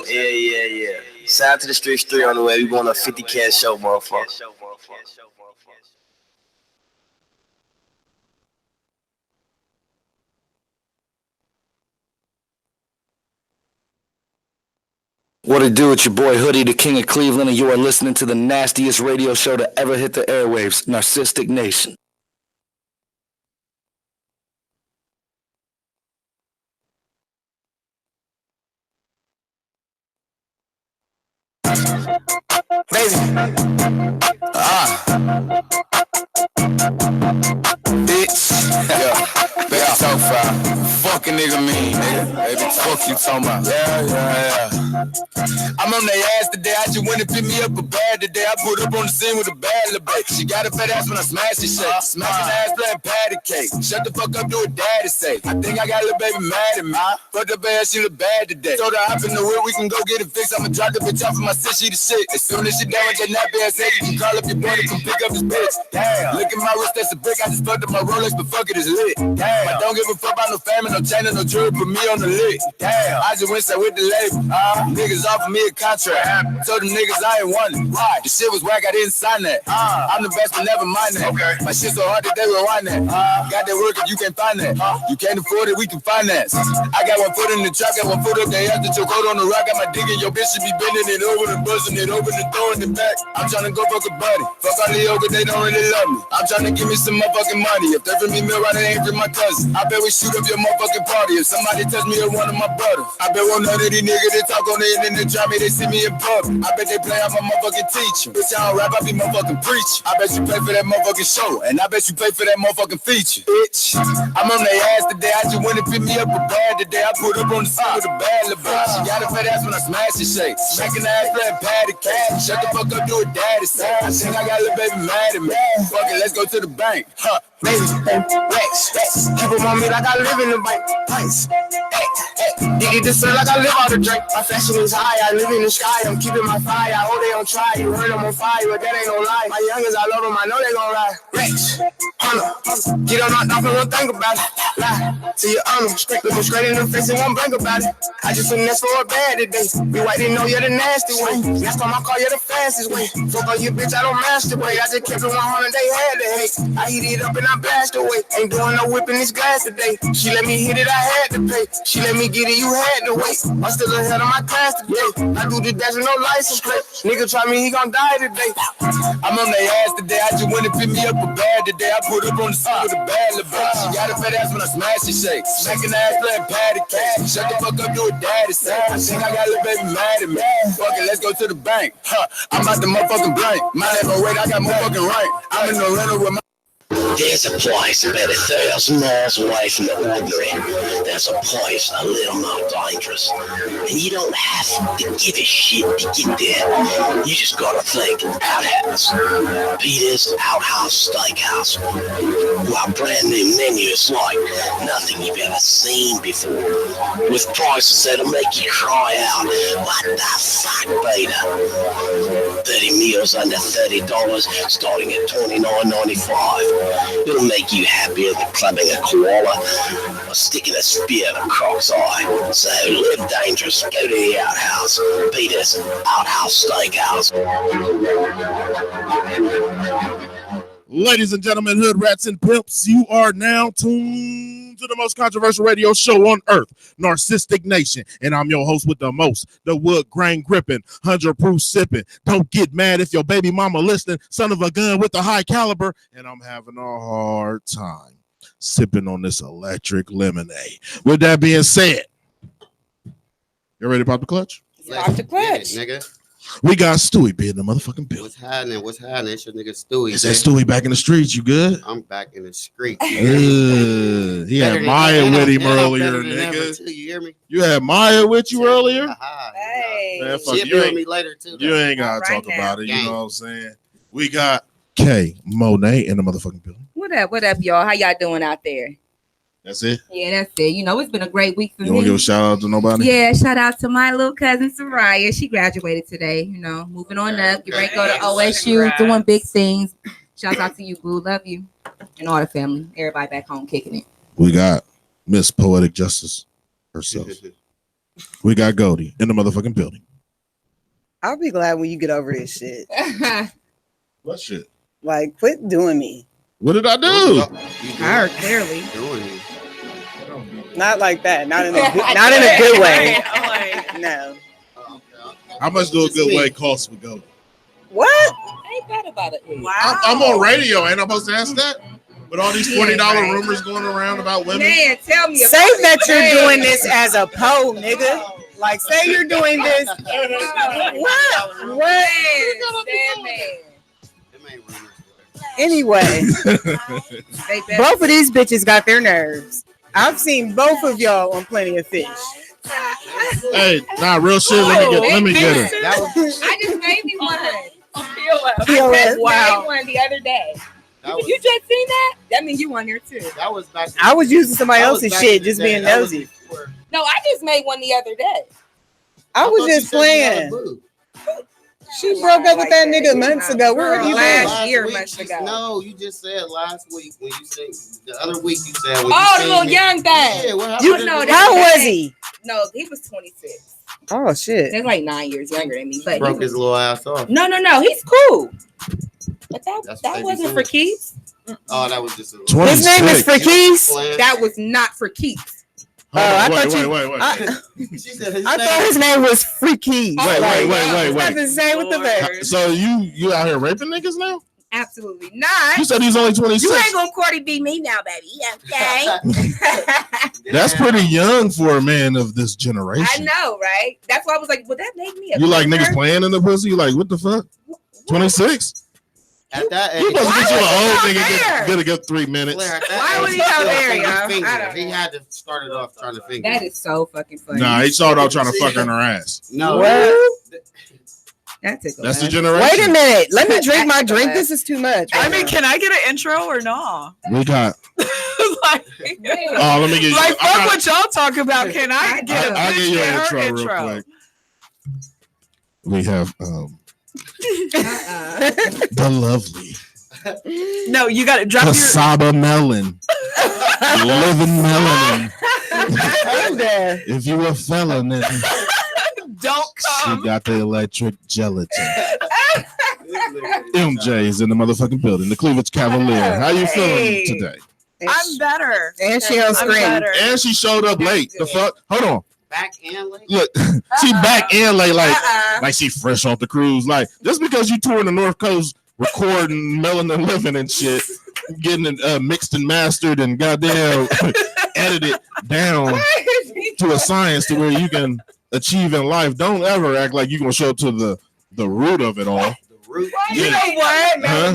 Yeah. Shout out to the Streets 3 on the way. We going on a 50 cash show, motherfucker. What it do? It's your boy Hoodie, the King of Cleveland, and you are listening to the nastiest radio show to ever hit the airwaves, Narcistic Nation. Baby. Bitch. Yeah. So far. Fuck a nigga mean, nigga. Baby, fuck you talking about. Yeah. I'm on their ass today. I just went and picked me up a bag today. I put up on the scene with a bad little bitch. She got a fat ass when I smash it shake. Smacking ass playing patty cake. Shut the fuck up, do what daddy say. I think I got a little baby mad at me. Fucked up ass, she look bad today. Told her hop in the wheel, we can go get it fixed. I'ma drop the bitch off of my sis, she the shit. As soon as she done with that nappy ass head, you can call up your boy to come pick up his bitch. Damn. Look at my wrist, that's a brick. I just fucked up my Rolex, but fuck it, it's lit. Damn. I don't give a fuck about no family, no chain, no jewelry, put me on the lick. Damn. I just went straight with the label. Niggas offered me a contract. Told them niggas I ain't want it. Why? The shit was whack, I didn't sign that. I'm the best, but never mind that. Okay. My shit so hard that they rewind that. Got that work if you can't find that. You can't afford it, we can finance. I got one foot in the truck, got one foot up there after your coat on the rock. Got my dick in your bitch, she be bending it over and buzzing it over the door in the back. I'm tryna go fuck a buddy. Fuck all the yoga, they don't really love me. I'm tryna give me some motherfucking money. If they bring me meal right, it ain't for my cousin. I bet we shoot up your motherfucking party. If somebody touch me or one of my brothers. I bet one none of these niggas they talk on the internet, drop me, they see me in public. I bet they play out my motherfucking teacher. Bitch, I don't rap, I be motherfucking preach. I bet you pay for that motherfucking show, and I bet you pay for that motherfucking feature. Bitch, I'm on their ass today. I just went and picked me up a bag today. I put up on the scene with a bad little bitch. She got a fat ass when I smash it shake. Smacking the ass playing patty cake. Shut the fuck up, do what daddy say. I think I got a little baby mad at me. Fuck it, let's go to the bank. Baby, Rex, keep them on me like I live in the bank. Nice. Diggy this like I live out the drink. My fashion is high, I live in the sky. I'm keeping my fire. I hope they don't try. You heard them on fire, but that ain't no lie. My youngins, I love them. I know they gon' ride. Rex, get on knocked off and won't think about it. Lie to your honor, look straight in the face and won't blink about it. I just finesse for a bad today. Be white, didn't know you're the nasty way. Next time I call you the fastest way. Fuck on you, bitch, I don't masturbate. I just kept it 100, they had to hate. I heat it up and I blast away. Ain't doing no whipping this glass today. She let me hit it, I had to pay. She let me get it, you had to wait. I'm still ahead of my class today. I do the dash with no license plate. Nigga try me, he gon' die today. I'm on their ass today. I just went and picked me up a bag today. I put up on the scene with a bad little bitch. She got a fat ass when I smash it shake. Smacking the ass playing patty cake. Shut the fuck up, do what daddy say. I think I got a little baby mad at me. Fuck it, let's go to the bank. I'm out the motherfucking blank. My name no wait, I got motherfucking rank. I'm in the rental with my. There's a place about 1,000 miles away from the ordinary. There's a place a little more dangerous. And you don't have to give a shit to get there. You just gotta think Outhouse. Peter's Outhouse Steakhouse. Our brand new menu is like nothing you've ever seen before. With prices that'll make you cry out, what the fuck, Peter? 30 meals under $30, starting at $29.95. It'll make you happier than clubbing a koala or sticking a spear in a croc's eye. So live dangerous. Go to the Outhouse. Peter's Outhouse Steakhouse. Ladies and gentlemen, hood rats and pimps, you are now tuned to the most controversial radio show on earth, Narcistic Nation. And I'm your host with the most, the wood grain gripping, 100 proof sipping. Don't get mad if your baby mama listening, son of a gun with the high caliber. And I'm having a hard time sipping on this electric lemonade. With that being said, you ready to pop the clutch? Pop the clutch. Nigga. We got Stewie being the motherfucking building. What's happening? What's happening? It's your nigga Stewie. Is that Stewie back in the streets? You good? I'm back in the street. He had Maya with him earlier, nigga. You hear me? You had Maya with you earlier? Hey. Man, fuck, you ain't me later too. You ain't gotta talk about it. You know what I'm saying? We got K Monet in the motherfucking building. What up? What up, y'all? How y'all doing out there? That's it? Yeah, that's it. You know, it's been a great week for me. You want to give a shout out to nobody? Yeah, shout out to my little cousin, Soraya. She graduated today, you know, moving on up. Get ready to go to OSU, doing big things. Shout out to you, boo. Love you. And all the family. Everybody back home kicking it. We got Miss Poetic Justice herself. We got Goldie in the motherfucking building. I'll be glad when you get over this shit. What shit? Like, quit doing me. What did I do? Her clearly. Not like that. Not in a good way. No. How much do a good way cost with Goldie? What? Ain't that about it? Wow. I'm on radio. Ain't I supposed to ask that? With all these $40 rumors going around about women. Man, tell me. Say that you're doing this as a pole, nigga. Like, say you're doing this. What? Anyway, both of these bitches got their nerves. I've seen both of y'all on Plenty of Fish. Hey, nah, real shit. Let me get her. I just made me one. POS. Wow. One the other day. You just seen that? That means you on there too. That was back. I was using somebody else's shit, just being nosy. No, I just made one the other day. I was just playing. She broke up with that nigga months ago. Where have you been? Last year, months ago. No, you just said last week when you said the other week you said. When Oh, you the little me. young thing. Yeah, what You happened? know that- How was he? No, he was 26. Oh shit. That's like 9 years younger than me. But Broke his little ass off. No, he's cool. But That's that what they wasn't be for doing. Keiths. Oh, that was just a 20. His name is Freakies. That was not for Keiths. Hold on, I wait. She said his I thought his name was Freakies. Wait. Nothing to say with the back. So you out here raping niggas now? Absolutely not. You said he's only 26. You ain't gonna Cardi B me now, baby. Okay. That's pretty young for a man of this generation. I know, right? That's why I was like, would that make me a You like cougar? niggas playing in the pussy? You like, what the fuck? 26? At that You age, supposed to get you an old Why nigga get a good 3 minutes. Flair, at that Why age, would he he go still there, finger. y'all? I don't He know. had to start it off trying to finger. That is so fucking funny. Nah, he started out trying to fuck her in her ass. No. What? That's it. That's the generation. Wait a minute. Let me drink my drink. This is too much. I mean, can I get an intro or no? We got. Like, Oh, let me get you. like fuck what y'all talk about. Can I get a I'll bitch get you get an her intro intro? real quick. We have the lovely No, you got to drop your. Casaba Melon. Living melanin. If you a felon, then Don't she come. got the electric gelatin. MJ is in the motherfucking building. The Cleavage Cavalier. How you feeling today? I'm better. And she on I'm screen. better. And she showed up late. The fuck? Hold on. Back and late. Look, she back in late, like she fresh off the cruise. Like just because you touring the North Coast, recording Melanin Living and shit, getting it mixed and mastered and goddamn edited down to a science to where you can achieve in life. Don't ever act like you're gonna show up to the root of it all. Root. You know what? Huh?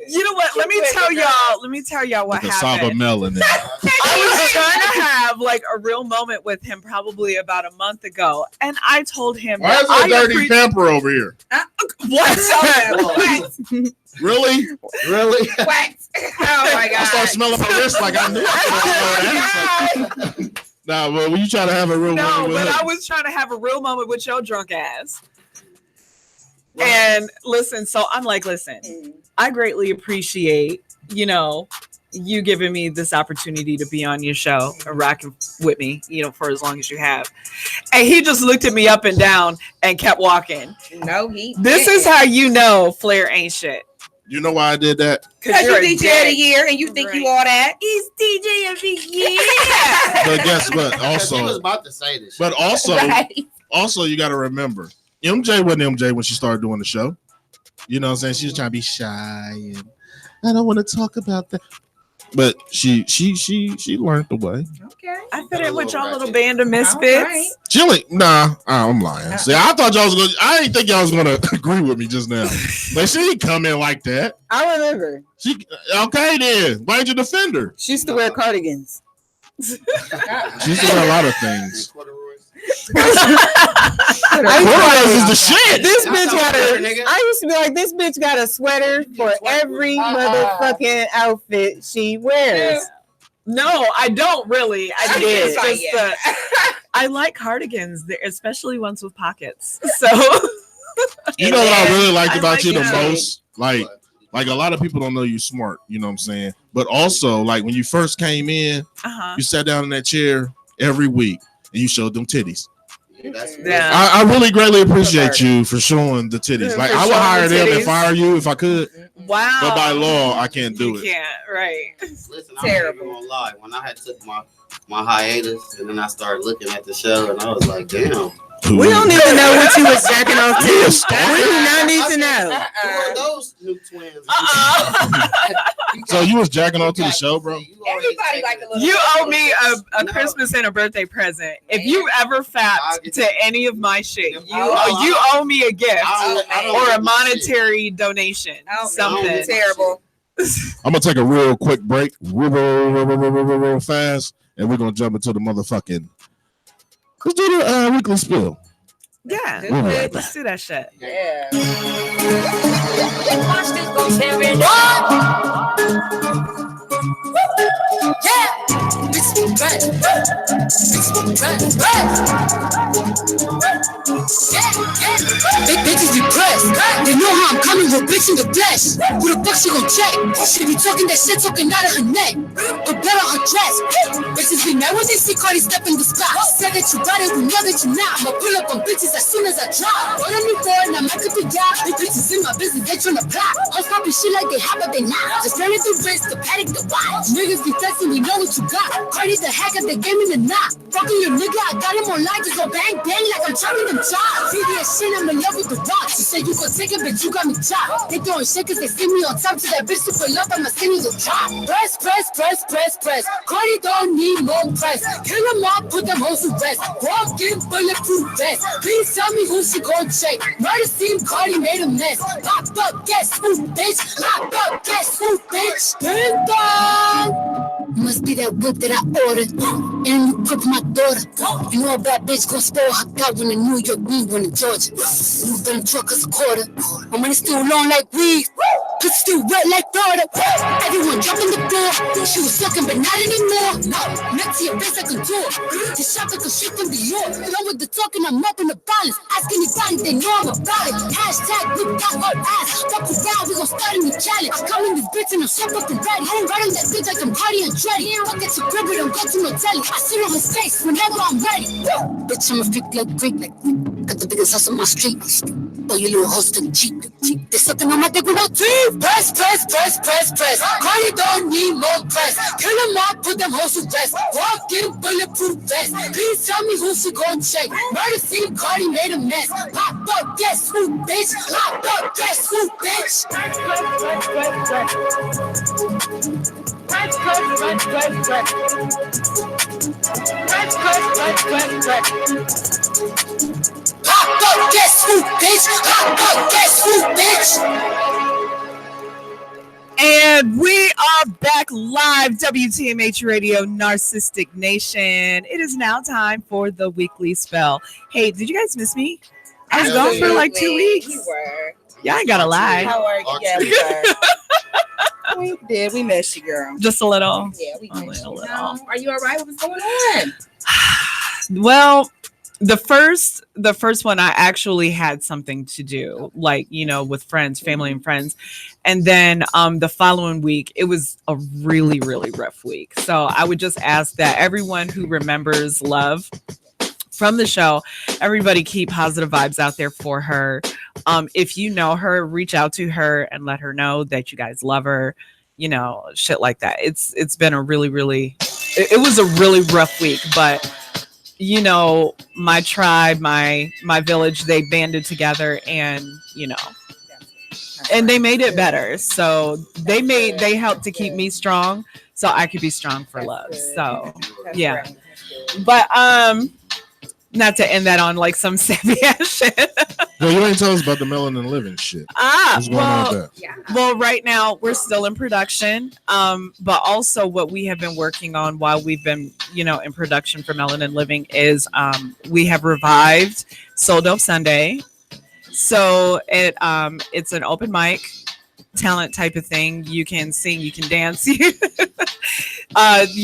You know what? Let me tell y'all what The Saba happened. Melanin. I was trying to have like a real moment with him probably about a month ago, and I told him Why is that there dirty pamper over here? What? Really? Really? Wax. Oh my I start god. smelling my wrist like I knew. Nah, but when you try to have a real No, moment with but her, I was trying to have a real moment with your drunk ass. And listen, so I'm like, listen, I greatly appreciate, you giving me this opportunity to be on your show and rocking with me, for as long as you have. And he just looked at me up and down and kept walking. No, he. This is how you know Flair ain't shit. you know why I did that? Because you're you a DJ of the dick. year and you think you all that. He's DJ of the year. But guess what? He was Also, about to say this. but also, Right. also, you got to remember, MJ wasn't MJ when she started doing the show. You know what I'm saying? She was trying to be shy and I don't want to talk about that. But she learned the way. Okay. I fit in with y'all little band of misfits. Right. She only, nah, I'm lying. See, I thought y'all was gonna. I didn't think y'all was gonna agree with me just now. Like she didn't come in like that. I remember. She okay then. Why'd you defend her? She used to wear cardigans. She used to wear a lot of things. I Is the shit. This bitch got better, a. nigga. I used to be like, this bitch got a sweater for every motherfucking outfit she wears. No, I don't really. I She did. did. I like cardigans, especially ones with pockets. So You know what I really liked I about like you the it. most? Like a lot of people don't know you smart. You know what I'm saying? But also, like when you first came in, uh-huh. you sat down in that chair every week and you showed them titties. Yeah. I really greatly appreciate you for showing the titties. Like, I would hire them and fire you if I could. Wow. But by law, I can't do it. You can't, right. Listen, I'm not even gonna lie. When I had took my hiatus and then I started looking at the show and I was like, damn. We don't even know what you was jacking off to. We do not need to know. Who are those new twins? So you was jacking off to the show, bro? Everybody like a little. You owe me a Christmas and a birthday present. If you ever fapped to any of my shit, you owe me a gift or a monetary donation. Something terrible. I'm gonna take a real quick break, real fast, and we're gonna jump into the motherfucking. Let's do the weekly spill. Yeah, let's do that shit. Yeah. Bitches depressed. They know how I'm coming with bitch in the flesh. Who the fuck she gon' check? She be talking that shit talking out of her neck. Her blood on her dress. Bitches be mad when they see Cardi step in the spot. Said that you got it, we know that you not. I'ma pull up on bitches as soon as I drop. What I'm for, now my could be job. These bitches in my business, they tryna plot. I'm popping shit like they have, but they not. Just running through wrist, the paddock, the watch. Niggas be flexing, we know what you got. Cardi the hacker, they gave me the knot. Fucking your nigga, I got him on line, just go bang bang like I'm trying them jobs. See the shit, I'm in love with the rock. She said you gon' take it, but you got me chopped. They throwing shit cause they see me on top to that bitch super love, I'ma send you the drop. Press, press, press, press, press. Cardi don't need more press. Kill them all, put them hoes to rest. Walk in bulletproof vest. Please tell me who she gon' check. Murder scene, Cardi made a mess. Pop up, guess who, bitch? Pop up, guess who, bitch? Ding dong. Must be that whip that I ordered. And you grip my daughter. You know a bad bitch gon' spoil her God when in New York, me when in Georgia. Move them truckers a quarter. My money still long like weed. Cause still wet like Florida. Everyone jumping the floor. She was sucking, but not anymore. No, next to your face like a tour. Just shop like a shit from Dior. Along with the talking, I'm up in the violence. Ask anybody, they know I'm about it. Hashtag whip that hot ass. Fuck around, we gon' start a new challenge. Come in this bitch and I'm shut up and ready. Right on that bitch like I'm Cardi and Dreddy. Fuck at your crib, but don't go to no telly. I sit on his face whenever I'm ready. Bitch, I'm a freak like Greek, like got the biggest house on my street. Oh, you little host to the cheap. They sucking on my dick with no teeth. Press, press, press, press, press. Cardi don't need more press. Kill them all, put them hoes to rest. Walk in bulletproof vest. Please tell me who she gon' check. Murder scene, Cardi made a mess. Pop up, guess who, bitch? Pop up, guess who, bitch? Press, press, press, press, press. Press, press, press, press, press. Press, press, press, press, press. Pop up, guess who, bitch? Pop up, guess who, bitch? And we are back live, WTMH Radio, Narcistic Nation. It is now time for the weekly spell. Hey, did you guys miss me? I was gone for like 2 weeks. You were. Yeah, I ain't gotta lie. How are you? Yeah, we were. We did. We missed you, girl. Just a little. Yeah, we A missed you. little. Are you all right? What's going on? Well, the first one, I actually had something to do, like, you know, with friends, family and friends. And then the following week, it was a really, really rough week. So I would just ask that everyone who remembers Love from the show, everybody keep positive vibes out there for her. If you know her, reach out to her and let her know that you guys love her, you know, shit like that. It's been a really, really, it was a really rough week, but you know, my tribe, my village, they banded together and, you know, and they made it better. So they helped to keep me strong so I could be strong for Love. So yeah. But not to end that on like some sappy ass shit. No, you ain't tell us about the Melanin Living shit. What's going on with that? Well, right now we're still in production. But also what we have been working on while we've been, you know, in production for Melanin Living is we have revived Soul Dope Sunday. So it's an open mic talent type of thing. You can sing, you can dance, you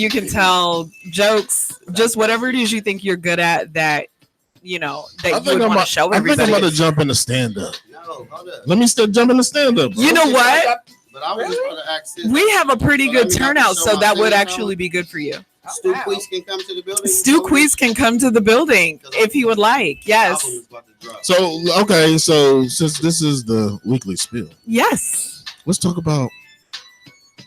can tell jokes, just whatever it is you think you're good at that, you know, that you would want to show everybody. I think I'm about to jump into stand-up. No, let me jump into stand-up. You know what? But I was just gonna ask we have a pretty good turnout, so that would actually be good for you. Stu Queese can come to the building. Stu Queese can come to the building if he would like. Yes. So okay, so since this is the weekly spill, Yes. let's talk about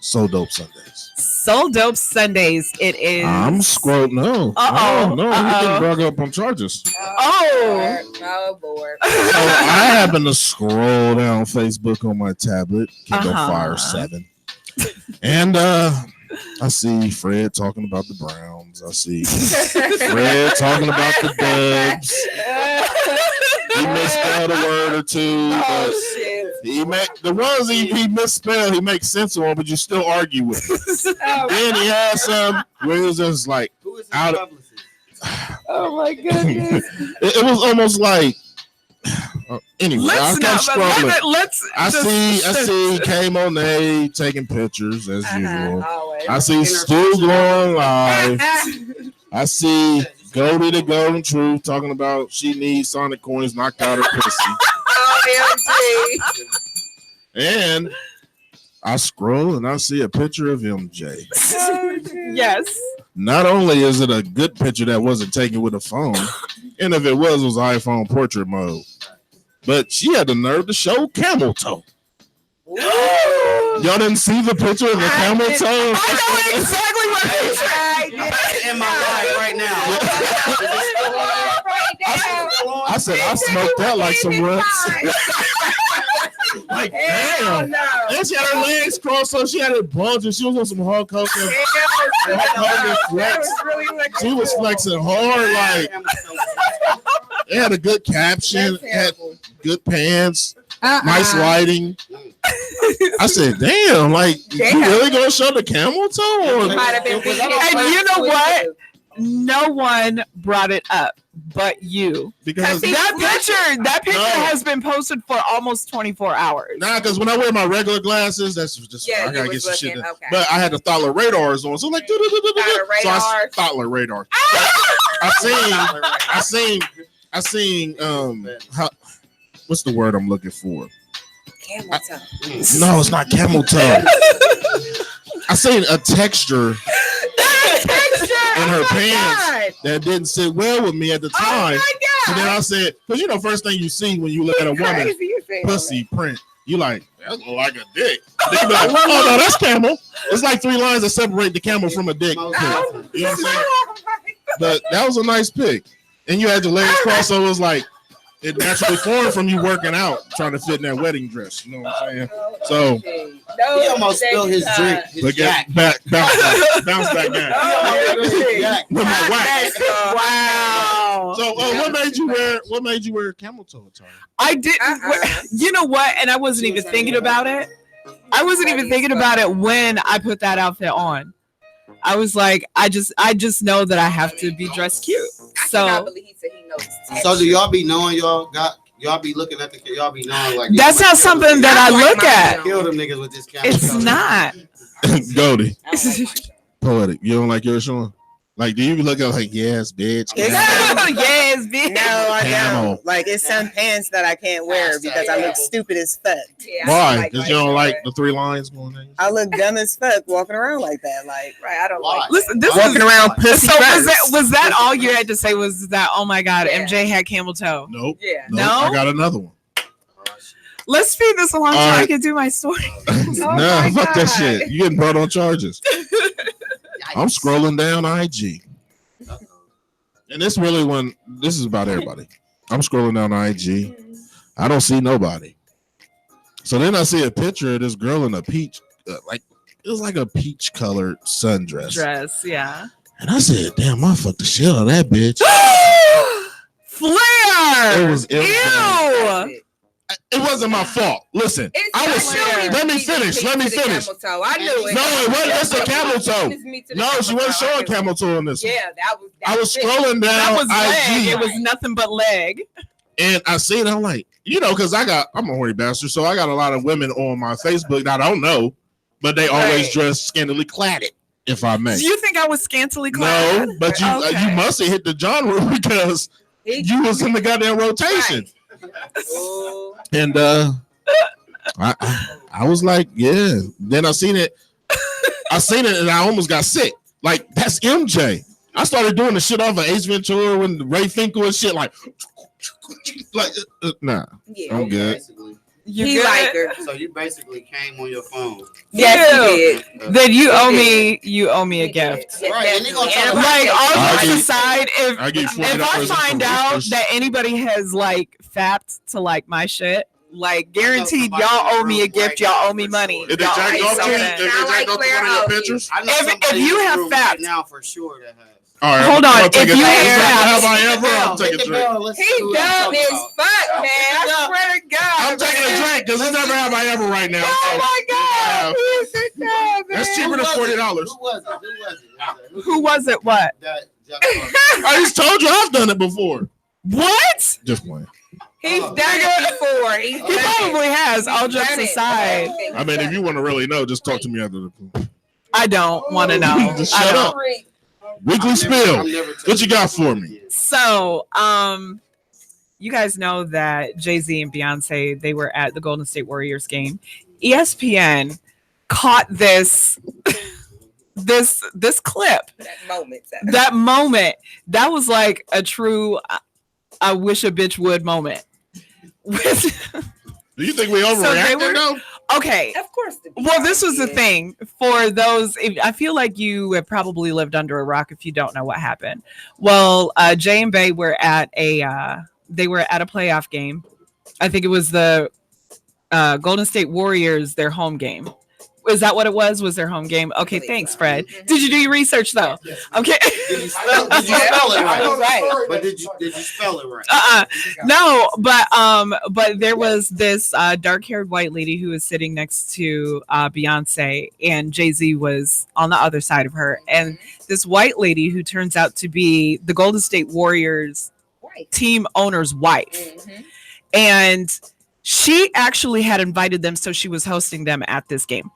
So Dope Sundays. So Dope Sundays. It is. I'm scrolling. No, Uh-oh. no, he getting brought up on charges. Oh. Oh, Lord. So I happen to scroll down Facebook on my tablet, Kindle Fire 7, and I see Fred talking about the Browns. I see Fred talking about the Dubs. He misspelled a word or two, but the ones he misspelled, he makes sense of them, but you still argue with him. Then he has some where it was just like out of. Oh my goodness! It was almost like. Anyway, I see K Monet taking pictures as usual. I see Stu going live. I see Goldie the Golden Truth talking about she needs Sonic coins knocked out her pussy. And I scroll and I see a picture of MJ. Yes. Not only is it a good picture that wasn't taken with a phone, and if it was iPhone portrait mode, but she had the nerve to show camel toe. Y'all didn't see the picture of the camel toe? I know exactly what picture. In my life right now. I said I smoked that like some ruts. Like damn. No. And she had her legs crossed, so she had it bulging. She was on some Hulk Hogan flex. She was flexing hard, like it had a good caption, had good pants, nice lighting. I said, damn, like you really gonna show the camel toe? And you know what? No one brought it up but you. Because that picture has been posted for almost 24 hours. Nah, because when I wear my regular glasses, that's just I gotta get some shit in. Okay. But I had the Thotler radars on, so like so I Thotler radar. I seen what's the word I'm looking for? Camel toe. No, it's not camel toe. I seen a texture in her pants that didn't sit well with me at the time. So then I said, because first thing you see when you look at a woman pussy print, you like, that look like a dick. Then you be like, oh no, that's camel. It's like 3 lines that separate the camel from a dick. You know what I'm saying? But that was a nice pic. And you had your legs crossed, so it was like it naturally formed from you working out, trying to fit in that wedding dress. You know what I'm saying? So he almost spilled his drink. Bounce back down. With my wax. Wow. So what made you wear camel toe attire? I didn't. You know what? And I wasn't even thinking about it. I wasn't even thinking about it when I put that outfit on. I was like, I just know that I have to be dressed cute. So do y'all be knowing y'all be looking at y'all be knowing like that's not something that I look at. Kill them niggas with this camera. It's not. Goldie. Poetic. You don't like yours, Sean? Like, do you look at like, yes, bitch? Yes, bitch. No, I don't. Like, it's some pants that I can't wear because I look stupid as fuck. Why? Because you don't like the 3 lines going there? I look dumb as fuck walking around like that. Like, right, I don't like. Listen, this walking around pussy. So was that all you had to say? Was that? Oh my God, MJ had camel toe. Nope. Yeah. No. I got another one. Let's speed this along so I can do my story. Nah, fuck that shit. You getting brought on charges. I'm scrolling down IG. And this is about everybody. I'm scrolling down IG. I don't see nobody. So then I see a picture of this girl in a peach, it was like a peach colored sundress. Yeah. And I said, damn, I fucked the shit out of that bitch. Flair! It was ew. It wasn't my fault. Listen, let me finish. I knew it. No, it wasn't just a camel toe. No, she wasn't showing camel toe on this one. Yeah, I was scrolling down that was leg. IG. It was nothing but leg. And I seen it, I'm like, because I'm a horny bastard, so I got a lot of women on my Facebook that I don't know, but they always dress scantily cladded, if I may. Do you think I was scantily clad? No, but you must have hit the genre because you was in the goddamn rotation. Right. And I was like, yeah. Then I seen it and I almost got sick Like that's MJ. I started doing the shit off of Ace Ventura when Ray Finkel and shit. Like nah, Yeah, I'm good. Basically. He like her. So you basically came on your phone. Yes, he did. Then you owe me. You owe me a gift. Right, and they gonna try to Like all jokes give- aside, I give you if I $40 find for out roosters. that anybody has like fapped to like my shit, like guaranteed y'all owe me a gift. Y'all owe me money. If they Y'all owe jacked me off to you, something. if they jacked off to one of your pictures, I know If somebody you in this have room fapped- right now for sure that has. all right. Hold on, I'm taking if you a drink. have- Have I ever? I'm taking a drink. He dumb as fuck, man. I swear to God. I'm taking a drink because it's never have I ever right now. Oh my God. He's so dumb, man. That's cheaper than $40. Who was it? Who was it? What? I just told you I've done it before. What? Just playing. He's done it before. He's He probably has. All jokes aside, I mean, if you want to really know, just talk to me after the. I don't want to know. Just I shut don't. up. Weekly spill. What you got for me? So, you guys know that Jay-Z and Beyonce, they were at the Golden State Warriors game. ESPN caught this clip. That moment. That was like a true I wish a bitch would moment. Do you think we overreacted though? Okay. Of course. Well, this was the thing for those. I feel like you have probably lived under a rock if you don't know what happened. Well, Jay and Bay were at a playoff game. I think it was the Golden State Warriors, their home game. Is that what it was? Was their home game? Okay, thanks, Fred. Did you do your research though? Okay. Did you spell it right? But did you spell it right? No, but there was this dark-haired white lady who was sitting next to Beyonce, and Jay-Z was on the other side of her, and this white lady who turns out to be the Golden State Warriors team owner's wife, and she actually had invited them, so she was hosting them at this game.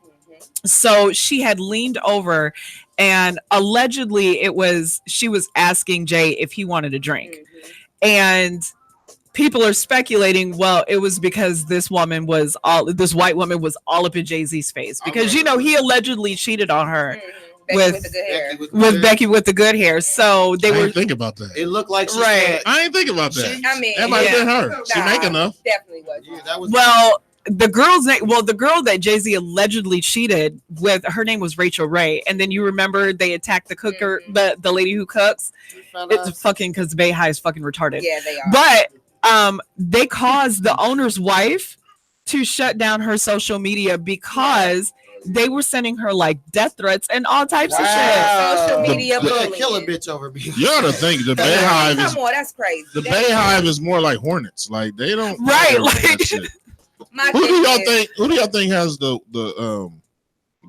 So she had leaned over, and allegedly she was asking Jay if he wanted a drink. And people are speculating, well, it was because this white woman was all up in Jay-Z's face, because he allegedly cheated on her with Becky with the good hair. So they were think about that. It looked like I ain't think about that. That might have been her. She make enough. Definitely was. Yeah, that was the girl that Jay-Z allegedly cheated with, her name was Rachel Ray. And then you remember they attacked the cooker, the lady who cooks. It's fucking because Bay High is fucking retarded. Yeah, they are. But they caused the owner's wife to shut down her social media because they were sending her like death threats and all types of shit. Social media bullying. Kill a bitch over me. You ought to think the Bay Hive is. Come on, that's crazy. The Bay Hive is more like hornets. Like they don't. Right. Who do y'all think? Who do y'all think has the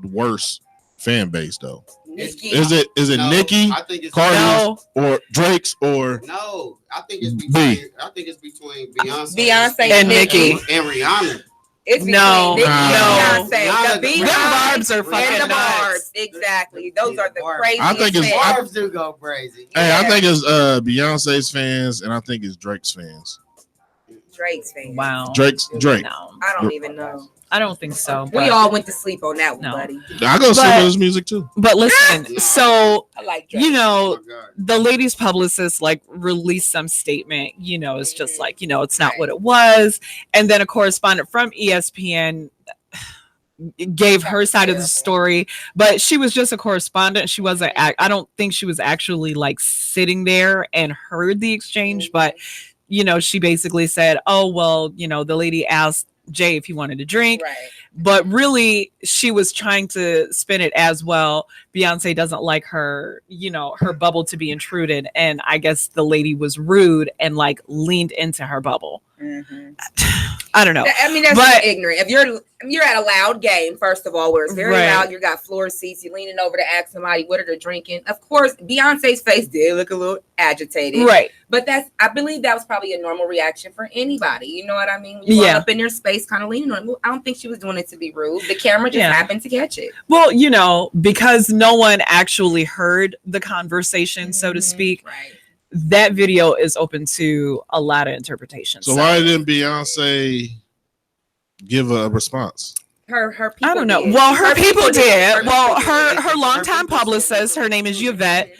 worst fan base though? Is it Nicki, Cardi's, or Drake's, or no? I think it's between Beyonce and Nicki and Rihanna. It's no, Nicki and Beyonce. The Beehive are fucking and the nuts. barbs. Exactly. Those are the craziest. I think it's Barbs do go crazy. Hey, I think it's Beyonce's fans, and I think it's Drake's fans. Drake's fans. Wow. Drake. No, I don't even know. I don't think so. We all went to sleep on that one, buddy. I go sleep with his music too. But listen, so I like Drake. the lady's publicist like released some statement. It's just like it's not what it was, and then a correspondent from ESPN gave her side of the story, but she was just a correspondent. She wasn't. I don't think she was actually like sitting there and heard the exchange, but she basically said, "Oh well, the lady asked Jay if he wanted a drink." Right. But really, she was trying to spin it as well. Beyonce doesn't like her, her bubble to be intruded. And I guess the lady was rude and like leaned into her bubble. I don't know. I mean, that's just ignorant. If you're at a loud game, first of all, where it's very loud, you got floor seats, you're leaning over to ask somebody what are they drinking. Of course, Beyonce's face did look a little agitated. Right. But I believe that was probably a normal reaction for anybody. You know what I mean? You up in your space, kind of leaning on it. I don't think she was doing it to be rude. The camera just happened to catch it. Well, because no one actually heard the conversation, so to speak. Right. That video is open to a lot of interpretations. So why didn't Beyonce give a response? Her people. I don't know. Did. Well, her people did. Well, her her longtime publicist, her name is Yvette,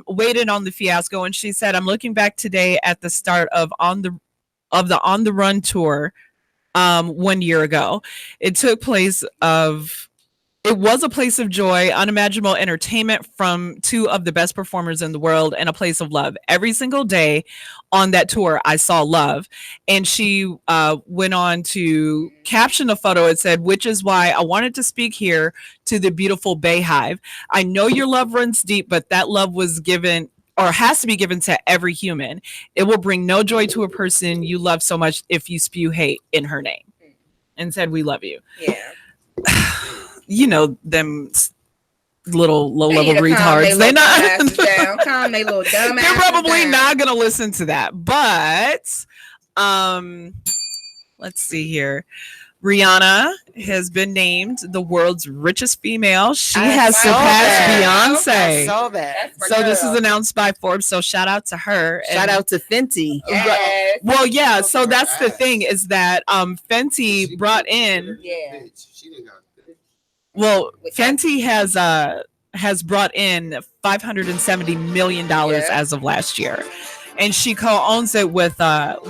waited on the fiasco, and she said, "I'm looking back today at the start of the On the Run tour, 1 year ago. It was a place of joy, unimaginable entertainment from two of the best performers in the world, and a place of love. Every single day on that tour, I saw love." And she went on to caption the photo. It said, "Which is why I wanted to speak here to the beautiful Bay Hive. I know your love runs deep, but that love was given or has to be given to every human. It will bring no joy to a person you love so much if you spew hate in her name." And said, "We love you." Yeah. You know them little low-level retards. They're not. Calm they little dumb. They're probably not gonna listen to that. But let's see here. Rihanna has been named the world's richest female. She has surpassed Beyonce. I saw that. So this is announced by Forbes. So shout out to her. Shout out to Fenty. Yes. Well, yeah. So that's the thing is that Fenty brought in. Yeah. Well, Fenty has brought in $570 million as of last year, and she co-owns it with the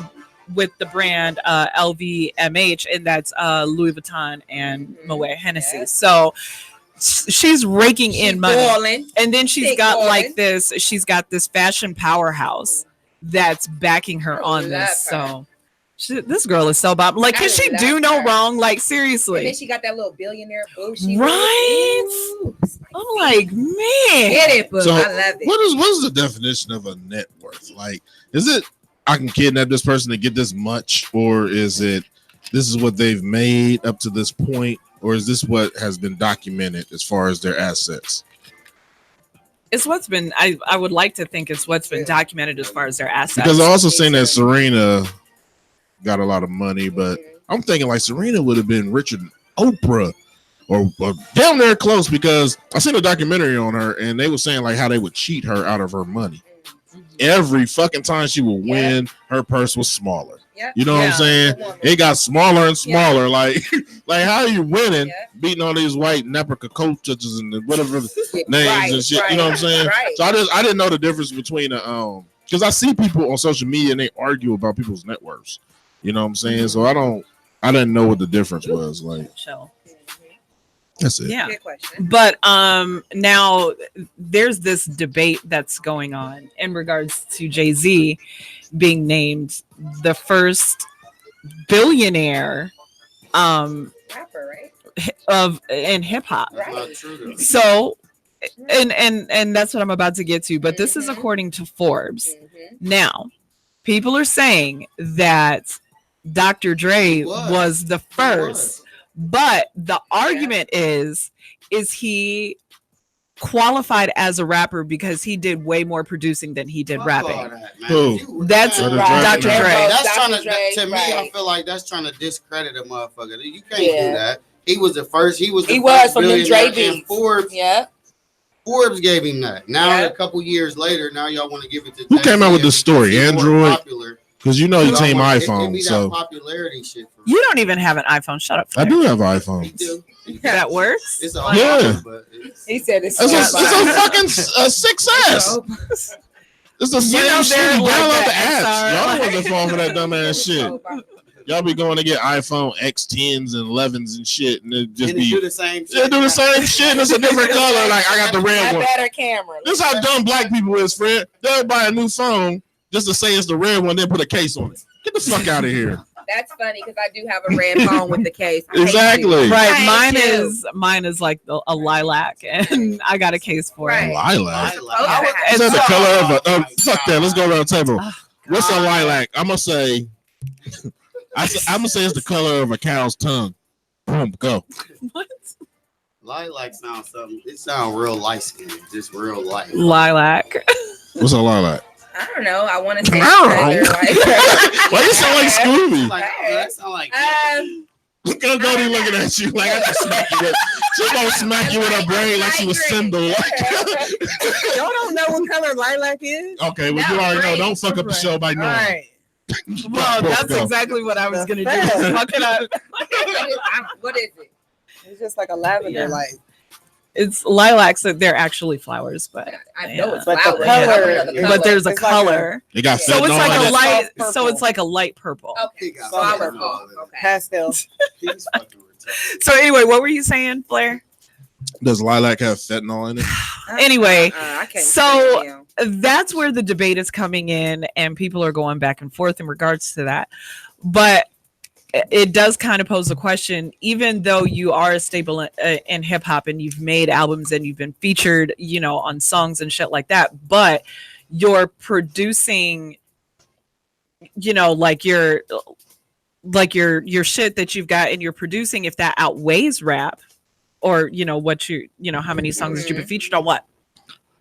brand LVMH, and that's Louis Vuitton and Moet Hennessy. So she's raking in money, balling. and then she's got this fashion powerhouse that's backing her on this. So. This girl is so bob. Like, can she do no wrong? Like, seriously. And then she got that little billionaire boo. Right? I'm like, man. Get it, boo. So I love it. What is the definition of a net worth? Like, is it I can kidnap this person to get this much, or is it this is what they've made up to this point, or is this what has been documented as far as their assets? It's what's been. I would like to think it's what's been documented as far as their assets. Because I also seen that Serena got a lot of money, but I'm thinking like Serena would have been richer than Oprah or down there close, because I seen a documentary on her and they were saying like how they would cheat her out of her money. Every fucking time she would win, her purse was smaller. You know what I'm saying? It got smaller and smaller. Like how are you winning, beating all these white Neprica coaches and whatever names and shit? You know what I'm saying? So I didn't know the difference between because I see people on social media and they argue about people's net worths. You know what I'm saying? So I didn't know what the difference was. Like, that's it. Yeah. But now there's this debate that's going on in regards to Jay-Z being named the first billionaire rapper, right? in hip hop. Right. So and that's what I'm about to get to, but this is according to Forbes. Now, people are saying that Dr. Dre was the first, but the argument is he qualified as a rapper because he did way more producing than he did rapping. That's Dr. Dre. That's trying to me, I feel like that's trying to discredit a motherfucker. You can't do that. He was the first. He was from the Dre beats. Forbes. Forbes gave him that. Now a couple years later, now y'all want to give it to who came out with this story? Android. Because you know you team iPhone, so popularity shit. You don't even have an iPhone. Shut up. I do have an iPhone. That works. It's he said it's a fucking 6S. It's the same shit. You download the apps. Y'all wasn't falling for that dumbass shit. Y'all be going to get iPhone X10s and 11s and shit, and it just be do the same shit. Yeah, do the same shit. And it's a different color. Like I got the red one. Better camera. This is how dumb black people is, friend. They'll buy a new phone just to say it's the red one, then put a case on it. Get the fuck out of here. That's funny because I do have a red phone with the case. Exactly. Right. Mine is like a lilac, and I got a case for it. Lilac. Is that the color of a? Fuck that. Let's go around the table. What's a lilac? I'm gonna say. I'm gonna say it's the color of a cow's tongue. Boom, go. What? Lilac sounds something. It sounds real light skinned, just real light. Lilac. What's a lilac? I don't know. I want to say. Why you sound like Scooby? That sound like. Look at Goldie looking at you like I just smack you. She's gonna smack you with her brain like she was Symbol. Y'all don't know what color lilac is? Okay, well you already know. Don't fuck up the show by knowing. All right. Well, that's exactly what I was gonna do. Fuck it up. What is it? It's just like a lavender light. It's lilacs. That they're actually flowers, but I know it's But flowers. the color, but there's a it's like color. It got So it's fentanyl like in a it. light. Purple. So it's like a light purple. Okay, flower purple. Okay. pastel. He's fucking retarded. So anyway, what were you saying, Blair? Does lilac have fentanyl in it? Anyway, I can't so stand that's where the debate is coming in, and people are going back and forth in regards to that. But it does kind of pose a question, even though you are a staple in hip hop and you've made albums and you've been featured, you know, on songs and shit like that, but you're producing, you know, like your shit that you've got and you're producing, if that outweighs rap, or you know what you know how many songs that you've been featured on, what?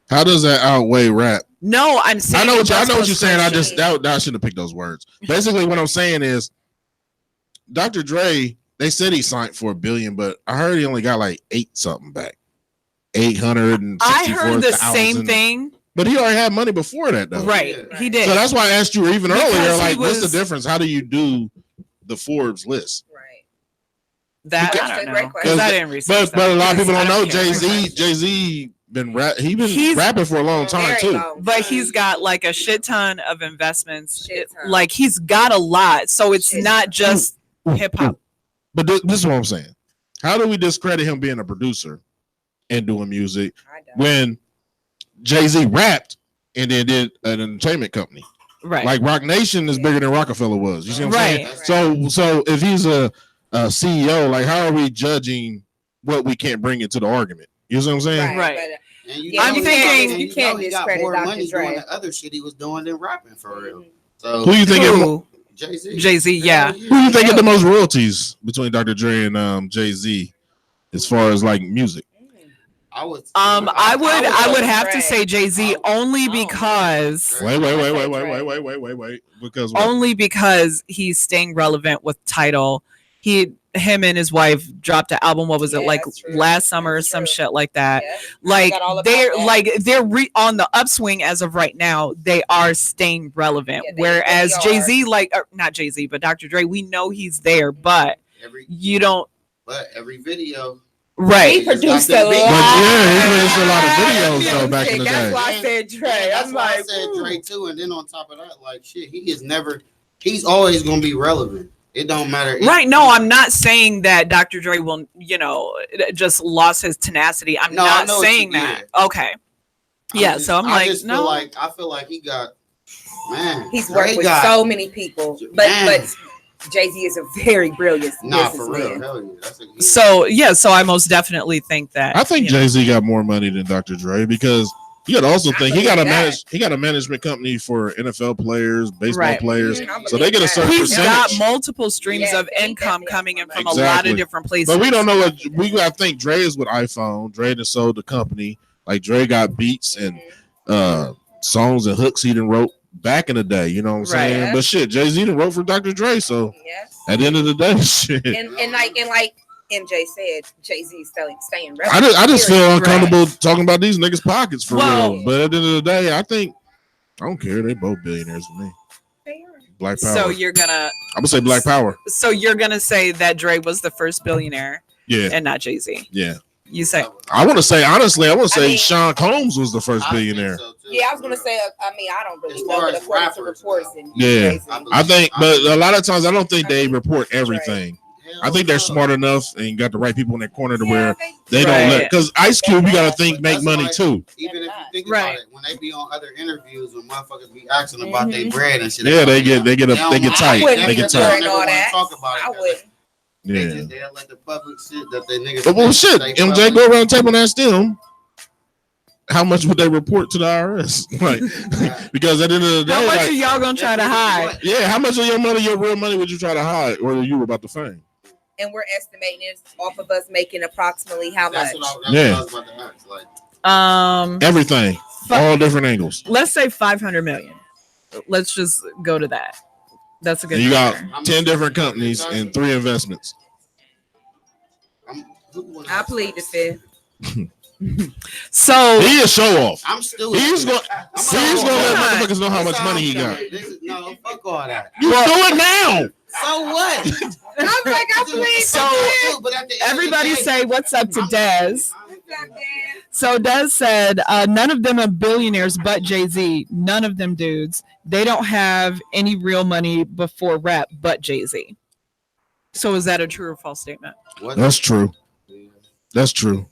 How does that outweigh rap? No, I'm saying I know what you're saying. I just that I shouldn't have picked those words. Basically, what I'm saying is, Dr. Dre, they said he signed for $1 billion, but I heard he only got like 8 something back. 864,000. I heard the same thing. But he already had money before that, though. Right, he did. So that's why I asked you even Because earlier, he like, what's was- the difference? How do you do the Forbes list? Right. That That's I a don't great know. question. 'Cause I didn't research But a lot of people I don't know care. Jay-Z been He's- rapping for a long time Very too. long. But he's got like a shit ton of investments. Shit ton. Like he's got a lot. So it's Shit not ton. just hip hop. But this is what I'm saying. How do we discredit him being a producer and doing music I don't. when Jay-Z rapped and then did an entertainment company? Right. Like Rock Nation is bigger than Rockefeller was. You see what I'm Right. saying? So if he's a CEO, like how are we judging what we can't bring into the argument? You see what I'm saying? Right. but- And you Yeah, I'm know he thinking- got- you and can't know he got discredit more Dr. money Dre. doing the other shit he was doing than rapping for real. So Who you think Who? Jay-Z. Jay-Z, yeah. who you think get the most royalties between Dr. Dre and Jay-Z as far as like music? I would I would have to Dre. say Jay-Z only because Wait. Because what? only because he's staying relevant with Tidal. Him and his wife dropped an album. What was it, Yeah, like that's true. last summer or That's some true. shit like that? Yeah. Like I forgot all about they're that. on the upswing as of right now. They are staying relevant. Yeah, they Whereas really Jay-Z, not Jay-Z, but Dr. Dre, we know he's there, but you don't. But every video. Right. He produced a But lot. yeah, he produced a lot of videos though back in the That's day. why I said Dre. That's I'm why I like, said ooh. Dre too. And then on top of that, like shit, he's always gonna be relevant. It don't matter. Right. No, I'm not saying that Dr. Dre will, just lost his tenacity. I'm No, I not know what saying you- that. Okay. Yeah. So I'm like, no. I feel like he got, man. He's Dre worked with got- so many people, Man. but Jay-Z is a very brilliant Nah, for real. businessman. Hell yeah. That's a, So I most definitely think that. I think Jay-Z got more money than Dr. Dre because you got to also think he got a management company for NFL players, baseball Right. players, Mhm. so they get a certain He's got percentage. multiple streams Yeah, of he income definitely coming in has from money. a lot Exactly. of different places. But we don't know what we got to think. Dre is with iPhone. Dre done sold the company. Like Dre got beats and songs and hooks he done wrote back in the day. You know what I'm saying? Right. But shit, Jay-Z done wrote for Dr. Dre. So Yes. at the end of the day, shit. And like MJ said, Jay-Z is staying relevant. I just feel Period. uncomfortable talking about these niggas' pockets for Well- real. But at the end of the day, I don't care. They both billionaires for me. They are. Black power. So you're gonna. I'm gonna say Black Power. So you're gonna say that Dre was the first billionaire Yeah, and not Jay-Z. yeah. You say I want to say honestly, I mean- Sean Combs was the first I think billionaire. so, too, Yeah, I was for gonna real. say. I mean, I don't really As know, far but as according to rappers, reports, though. and Yeah. Jay-Z. I think, but a lot of times I don't think they report everything. Hell I think they're no. smart enough and got the right people in their corner to Yeah, where they don't Right. let. Because Ice Cube, you got to think But make that's money why- too. Even if you think Right. about it, when they be on other interviews, when motherfuckers be asking about their Mhm. bread and shit, Yeah, they get don't tight. I They wouldn't get be tight. doing Never all wanna that. talk about it, I 'cause wouldn't. Yeah. They'll let the public shit that they niggas. But well, shit, they MJ, public- go around the table and ask them how much would they report to the IRS? Like, because at the end of the day, how much like, are y'all gonna try to hide? yeah, how much of your money, your real money, would you try to hide, or you were about to fame? And we're estimating it off of us making approximately how much. That's what I Yeah. was about to ask. Like, Everything, all different angles. Let's say 500 million. Let's just go to that. That's a good And you got number. 10 different companies and 3 investments. I plead the fifth. So He is show off. I'm still. He's going I'm to let not. motherfuckers know how much money he got. No, fuck all that. You do it now. So what? I'm like, I'm pleased. So everybody say what's up to Dez. So Dez said, none of them are billionaires but Jay-Z. None of them dudes. They don't have any real money before rap but Jay-Z. So is that a true or false statement? That's true. That's true.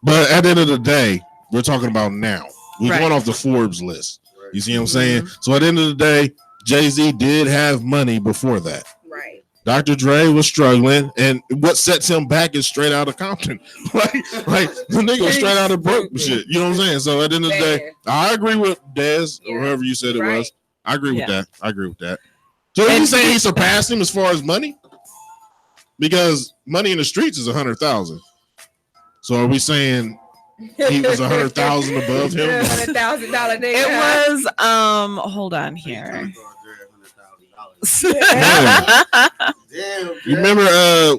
But at the end of the day, we're talking about now. We're going off the Forbes list. You see what I'm saying? So at the end of the day, Jay-Z did have money before that. Right. Dr. Dre was struggling, and what sets him back is straight out of Compton. like the nigga was straight out of broke shit. You know what I'm saying? So at the end of the day, I agree with Dez, or whoever you said it was. I agree with that. I agree with that. So are you saying he surpassed him as far as money? Because money in the streets is 100,000. So are we saying he was 100,000 above him? $100,000 nigga. It was hold on here. You remember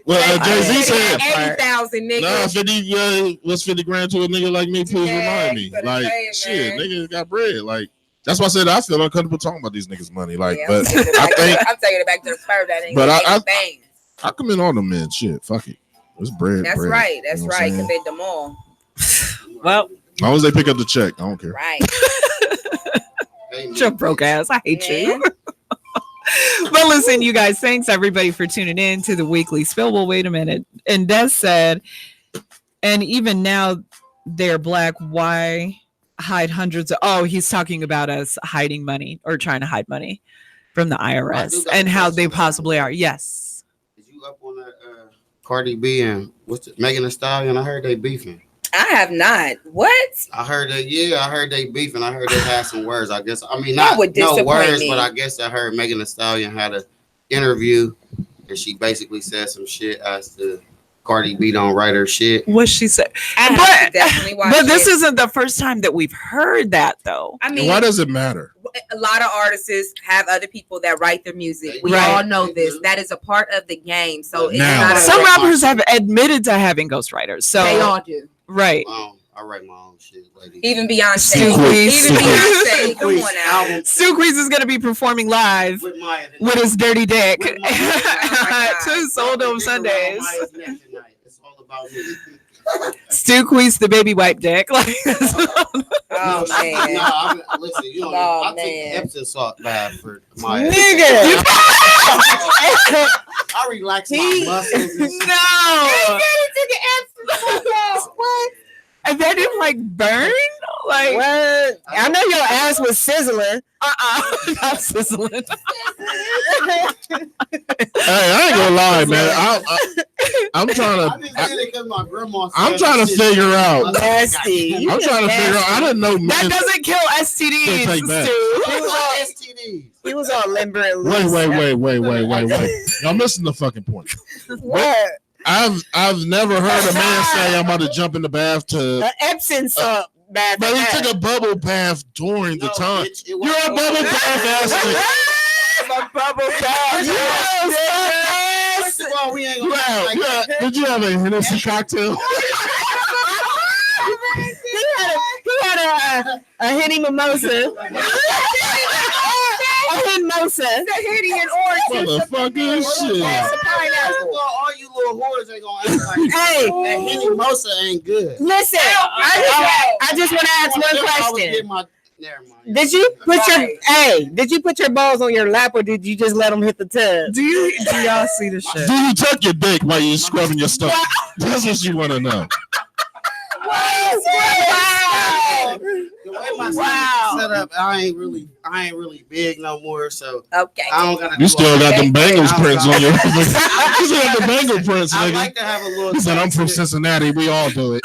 Jay-Z said 80,000 nigga. Nah, 50 what's 50 grand to a nigga like me? Please remind me. Like shit, niggas got bread. Like that's why I said I feel uncomfortable talking about these niggas' money. Like, but I think I'm taking it back to the Spurs. That ain't but I commend all them men. Shit, fuck it. It's bread. That's bread. right. That's You know right. Commend them all. Well, as long as they pick up the check, I don't care. Right. Your broke ass. I hate you. But listen, you guys, thanks everybody for tuning in to the weekly spill. Well, wait a minute. And Des said, and even now they're black. Why hide hundreds of? Oh, he's talking about us hiding money or trying to hide money from the IRS and how they possibly are. Yes. Is you up on that Cardi B and Megan Thee Stallion? I heard they beefing. I have not. What? I heard that. Yeah, I heard they beefing. I heard they had some words. I guess. I mean, not would no words, me. but I guess I heard Megan Thee Stallion had an interview, and she basically said some shit as to Cardi B don't write her shit. What she said. But definitely watch but this isn't the first time that we've heard that, though. I mean, And why does it matter? A lot of artists have other people that write their music. We all know this. That is a part of the game. So it's not some rappers have admitted to having ghostwriters. So they all do. Right. I write my own shit, lady. Even Beyonce. Even Beyonce. Come on now. Stu Queez is going to be performing live with his dirty dick to Soul Dome Sundays. It's all about me. Stu Queez, the baby wipe dick. Like, oh man. Listen, you know, I take Epsom salt bath for my nigga. I relax my muscles. No. What? And that didn't like burn? Like what? I know your ass was sizzling. Not sizzling. Hey, I ain't gonna lie, man. I'm trying to. I'm trying to figure out. Nasty. I'm trying to figure out. I didn't know. That doesn't kill STDs, Stu. He was all limber and loose. Wait. Y'all missing the fucking point. What? I've never heard a man say I'm about to jump in the bathtub. Epsom salt bath. But he took a bubble bath during the time. You're a bubble bath ass. A bubble bath. First of all, we ain't gonna Did you have a Hennessy cocktail? He had a Henny mimosa. A mimosa. The Henny and orange. Motherfucking shit. All you little whores ain't gonna act like Hey, that Henny Mosa ain't good. listen, I just want to ask one question. Did you put your balls on your lap or did you just let them hit the tub? Do y'all see the shit? Do you tuck your dick while you're scrubbing your stuff? That's what you want to know. Wow. Set up. I ain't really big no more, so okay. I don't gotta. You still got them Bengals prints on your. You still got the Bengal prints, nigga. I like to have a little. He said, "I'm from Cincinnati. We all do it."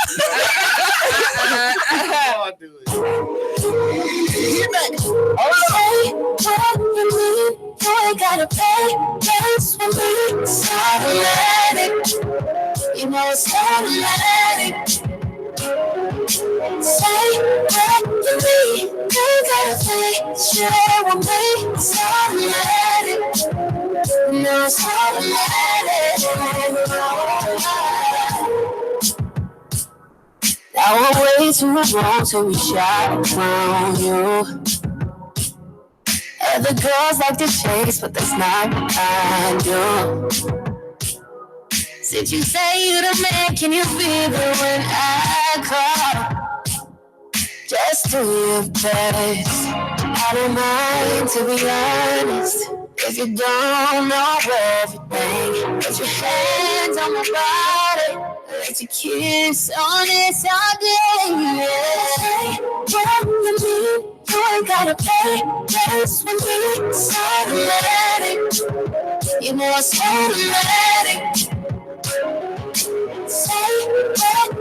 I gotta pay bills for me. It's automatic. You know it's automatic. Say what to me. You gotta pay. Share with me. It's automatic. You know it's automatic. I will wait too long till we shot around you. Other girls like to chase, but that's not what I do. Since you say you're the man, can you feel it when I call? Just do your best. I don't mind, to be honest. If you don't know everything, put your hands on my body. Let your kiss on this all day. Yeah. What you mean? You ain't gotta pay. Dance with me, it's automatic. You know it's automatic. Say what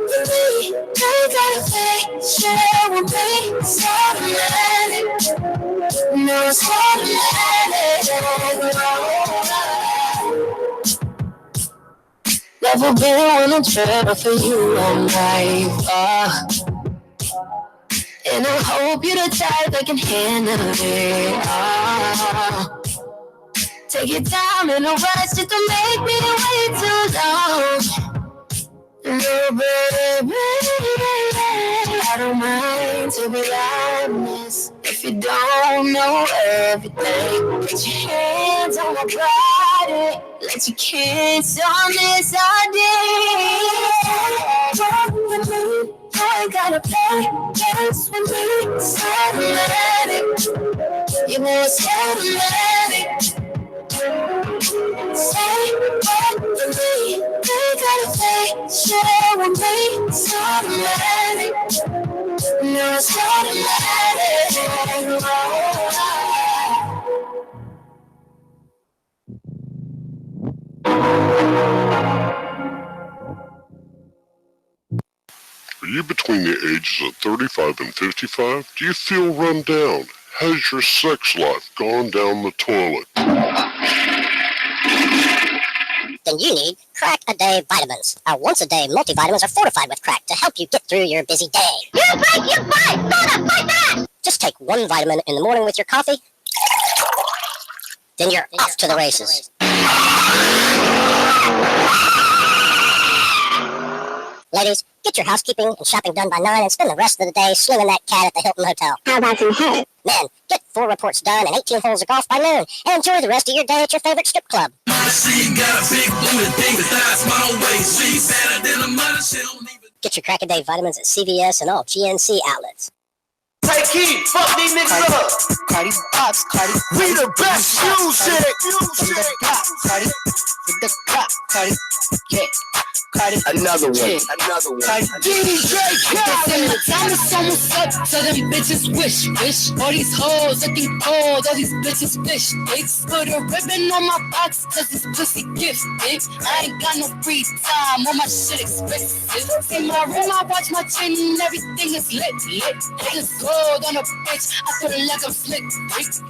you need. You ain't gotta pay. Share with me, it's automatic. No, it's automatic. Never been on a trip for you all night. And I hope you're the type that can handle it. Take your time and no rush just to make me wait too long. No, baby, I don't mind, to be honest. If you don't know everything, put your hands on my body. Let your kiss on this all day. Walk with me, you ain't gotta play. Dance with me, it's automatic. You know it's automatic. Say what you need, you ain't gotta play. Share with me, it's automatic. No, it's automatic. Are you between the ages of 35 and 55? Do you feel run down? Has your sex life gone down the toilet? Then you need Crack-A-Day vitamins. Our once-a-day multivitamins are fortified with crack to help you get through your busy day. You break your fight! Soda, fight back! Just take one vitamin in the morning with your coffee, then you're off to the races. Ladies, get your housekeeping and shopping done by 9 and spend the rest of the day slinging that cat at the Hilton Hotel. How about some hay? Men, get 4 reports done and 18 holes of golf by noon and enjoy the rest of your day at your favorite strip club. Get your Crack-A-Day vitamins at CVS and all GNC outlets. Take heat, fuck these niggas up. Cardi Box, Cardi. We the best music. Cardi, with the clock, Cardi, yeah. Cardi, Another one. Yeah. Another one. Cardi, DJ Khaled. The time is almost up, so them bitches wish. All these hoes looking cold, all these bitches fish. Put a ribbon on my box, cause this pussy gift. I ain't got no free time, all my shit expensive. See my ring, I watch my chain and everything is lit. Niggas gold on a bitch, I feel like I'm slick.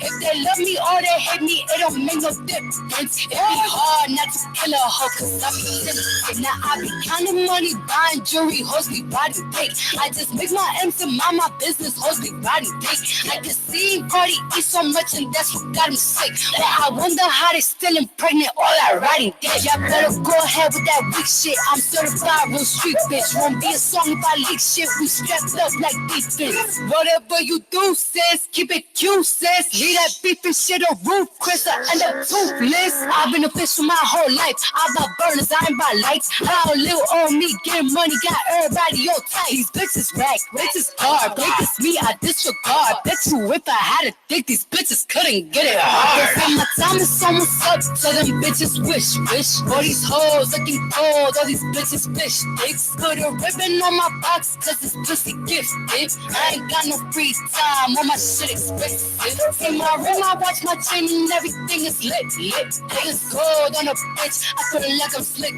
If they love me or they hate me, it don't make no difference. It be hard not to kill a hoe, cause I be innocent. Now I be counting money, buying jewelry, hoes be riding dick. I just make my M's and mind my business, hoes be riding dick. I can see Cardi eat so much and that's what got him sick. But I wonder how they still pregnant, all that riding dick. Y'all better go ahead with that weak shit. I'm certified real street bitch. Won't be a song if I leak shit. We strapped up like defense. Whatever you do, sis, keep it cute, sis. Leave that beef and shit on roof, Chris, I end up toothless. I've been a bitch for my whole life. I buy burners, I ain't buy lights. How little on me, getting money, got everybody on tight. These bitches rag, bitches hard. They diss me, I disregard. Bet you if I had a dick, these bitches couldn't get it hard. And my time is almost up, so them bitches wish. All these hoes looking cold, all these bitches fish. Put a ribbon on my box, cause this pussy gifted. I ain't got no free time, all my shit expensive. See my ring, I watch my chain and everything is lit. Niggas gold on a bitch, I feel like I'm slick.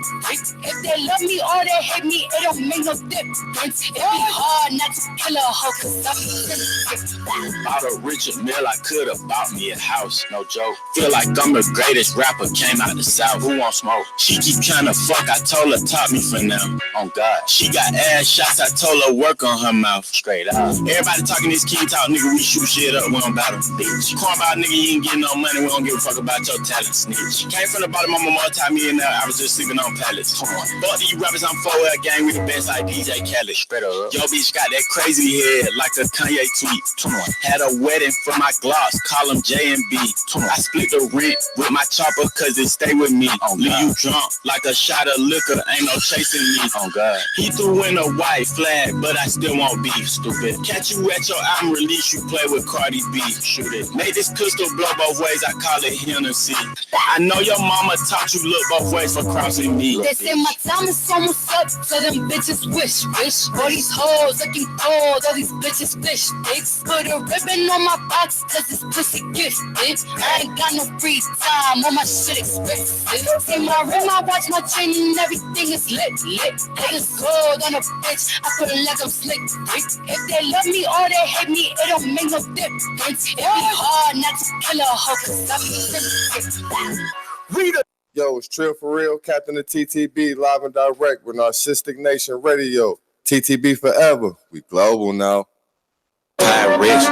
If they love me or they hate me, it don't make no difference. It be hard not to kill a hoe, cause I be innocent. Bought a Richard Mill, I could've bought me a house, no joke. Feel like I'm the greatest rapper, came out the South, who wants smoke? She keep trying to fuck, I told her top me for now, on God. She got ass shots, I told her work on her mouth, straight up. Everybody talking this king talk, nigga, we shoot shit up, we don't battle, bitch. Corn about nigga, you ain't getting no money, we don't give a fuck about your talent, snitch. Came from the bottom of my multi-millionaire, I was just sleeping on pallets. Fuck these rappers, I'm 4L gang with the best like DJ Khaled. Straight up. Yo, bitch got that crazy head like a Kanye tweet. Had a wedding for my Glocks, call them J and B. I split the rent with my chopper cause it stay with me. Leave you drunk like a shot of liquor, ain't no chasing me. Oh God. He threw in a white flag, but I still won't be stupid. Catch you at your album release, you play with Cardi B. Shoot it. Made this pistol blow both ways, I call it Hennessy. I know your mama taught you look both ways for crossing me. They say my time is almost up, so them bitches wish. All these hoes looking cold, all these bitches fish sticks. Put a ribbon on my box, cause this pussy gift, bitch. I ain't got no free time, all my shit expensive. See my ring, I watch my chain and everything is lit. Niggas gold on a bitch, I feel like I'm slick. If they love me or they hate me, it don't make no difference. It be hard not to kill a hoe, cause I be sick. Yo, it's Trill for real, Captain of TTB, live and direct with Narcistic Nation Radio. TTB forever. We global now. Rich,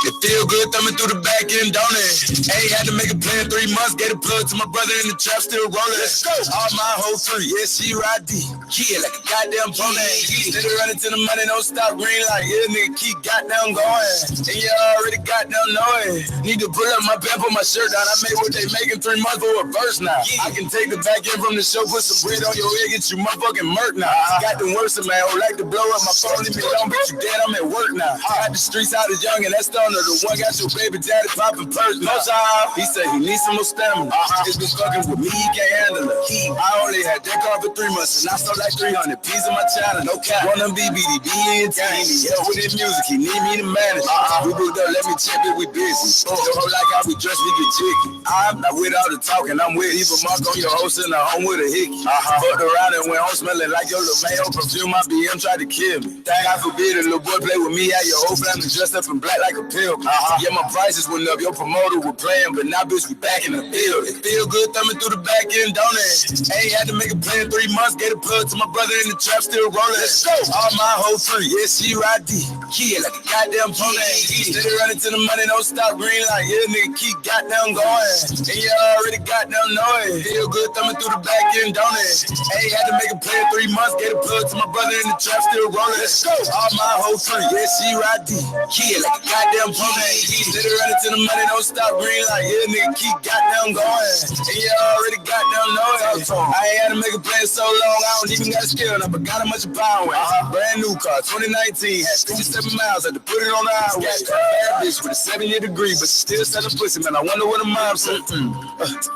It feel good thumbing through the back end, don't it? Ain't had to make a plan 3 months, gave a plug to my brother in the trap, still rolling. Let's go. All my whole free, yeah, she ride D. Yeah, like a goddamn pony. Steady running to the money, don't stop green like, yeah, nigga, keep goddamn going. And you already goddamn know it. Need to pull up my pants, put my shirt down. I made what they making 3 months for a verse now. I can take the back end from the show, put some bread on your head, get you motherfucking murk now. Got the worst of man, who like to blow up my phone, leave me alone, but you dead, I'm at work now. Got the streets out as young and that's stunner. The one got your baby daddy popping purse. No time. He said he needs some more stamina. His bitch fucking with me, he can't handle it. I only had that car for 3 months and I sold like 300 pieces of my channel. No cap. One of them BBD, and T. He need help with his music. He need me to manage. We booked up, let me check it, we busy. The whole like how we dress, we get jiggy. I'm not with all the talking, I'm with Eva Mark on your host in the home with a hickey. Fucked around and went home smelling like your little mayo perfume. My BM tried to kill me. Thank God forbid a little boy play with me. Had your whole family dressed up in black like a pill. Yeah, my prices went up. Your promoter was playing, but now bitch we back in the field. It feel good thumbing through the back end, don't it? Ain't had to make a plan 3 months. Gave a plug to my brother in the trap, still rolling. Let's go. All my whole free, yeah, she ride D. Yeah, like a goddamn pony. Steady running to the money, don't stop green like, yeah, nigga, keep goddamn going. And you already goddamn know it. Feel good thumbing through the back end, don't it? Ain't had to make a plan 3 months. Gave a plug to my brother in the trap, still rolling. Let's go. All my whole free, yeah, she ride D. Yeah, like a goddamn pony. Steady running to the money, don't stop green like, yeah, nigga, keep goddamn going. And you already goddamn know it. I ain't had to make a plan so long, I don't even got a skill, and I forgot how much a pound weight. Brand new car, 2019, had 57 miles, had to put it on the highway. Bad bitch with a 7-year degree, but she still selling pussy, man. I wonder what a mom said.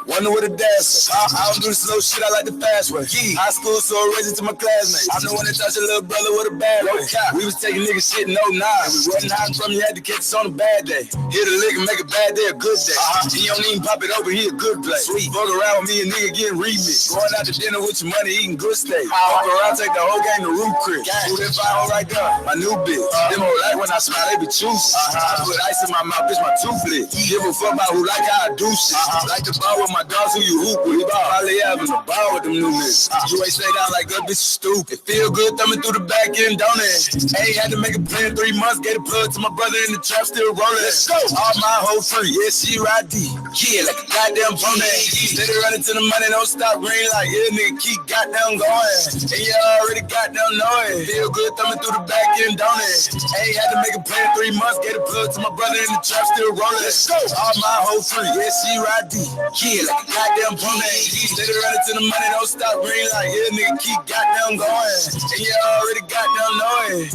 Wonder what a dad said. I don't do the slow shit, I like the fast way. High school, so raising to my classmates. I'm the one that touched a little brother with a bad way. We was taking niggas shit in 09. We wasn't hiding from you, had to catch us on a bad day. Hit a lick and make a bad day a good day. He don't even pop it over, he a good play. Sweet. Fuck around with me and nigga getting remixed. Going out to dinner with your money, eating good steak. Fuck around, take the whole gang to Root Crib. Do that fire right there, my new bitch. Them whole like when I smile, they be choosing. I put ice in my mouth, bitch, my tooth lit. Give a fuck about who like how I do shit. Like the ball with my dogs who you hoop with. Probably having a ball with them new niggas. You ain't stay down like that bitch is stupid. Feel good thumbing through the back end, don't it? Ain't had to make a plan 3 months. Gave a plug to my brother in the trap, still rolling. Let's go. All my whole free, yeah, she ride D. Yeah, like a goddamn pony. Steady running to the money, don't stop green like, yeah, nigga, keep goddamn going. And you already goddamn know it. Feel good thumbing through the back end, don't it? Ain't had to make a plan 3 months. Gave a plug to my brother in the trap, still rolling. Let's go. All my whole free, yeah, she ride D. Yeah, like a goddamn pony. Steady running to the money, don't stop green like, yeah, nigga, keep goddamn going. And you already goddamn know it.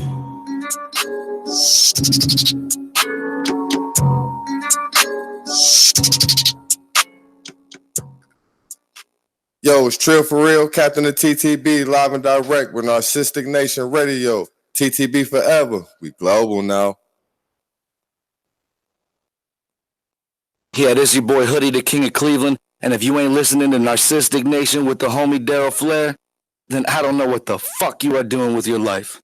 Yo, it's Trill for real, Captain of TTB, live and direct with Narcistic Nation Radio. TTB forever. We global now. Yeah, this your boy Hoodie, the King of Cleveland. And if you ain't listening to Narcistic Nation with the homie Daryl Flair, then I don't know what the fuck you are doing with your life.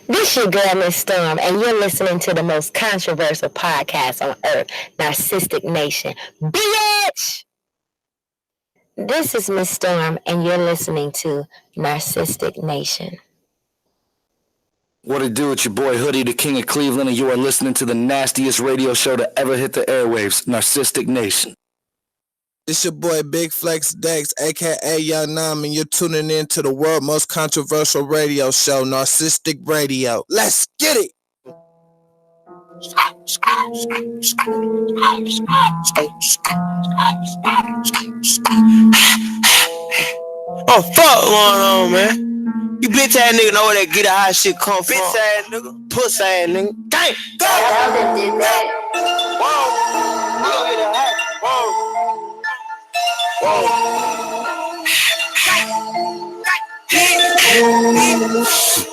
This your girl, Miss Storm, and you're listening to the most controversial podcast on earth, Narcistic Nation. Bitch! This is Miss Storm, and you're listening to Narcistic Nation. What it do? It's your boy Hoodie, the King of Cleveland, and you are listening to the nastiest radio show to ever hit the airwaves, Narcistic Nation. It's your boy Big Flex Dex, aka Young Nam, and you're tuning in to the world's most controversial radio show, Narcistic Radio. Let's get it! Oh, fuck going on, man? You bitch ass nigga know where that get a hot shit come from. Bitch ass nigga, puss ass nigga. Gang, go! Whoa, we gon' get a hot. Whoa.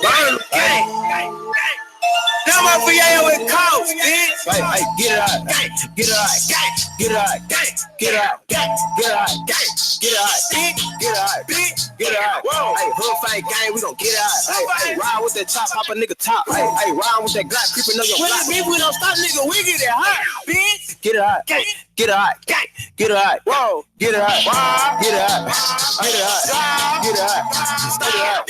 Burn, gang. Now my VA with calls, bitch. Hey, get it out, get it out, get it out, get it out, get it out, get it out, get it out, get it out. Hey, hood fight gang, we gon' get it out. Hey, ride with that chop, pop a nigga top. Hey, ride with that Glock, creeping on your block. If we don't stop, nigga, we get it hot, bitch. Get it out, get it out, get it out. Whoa, get it out, get it out, get it out, get it out, get it out.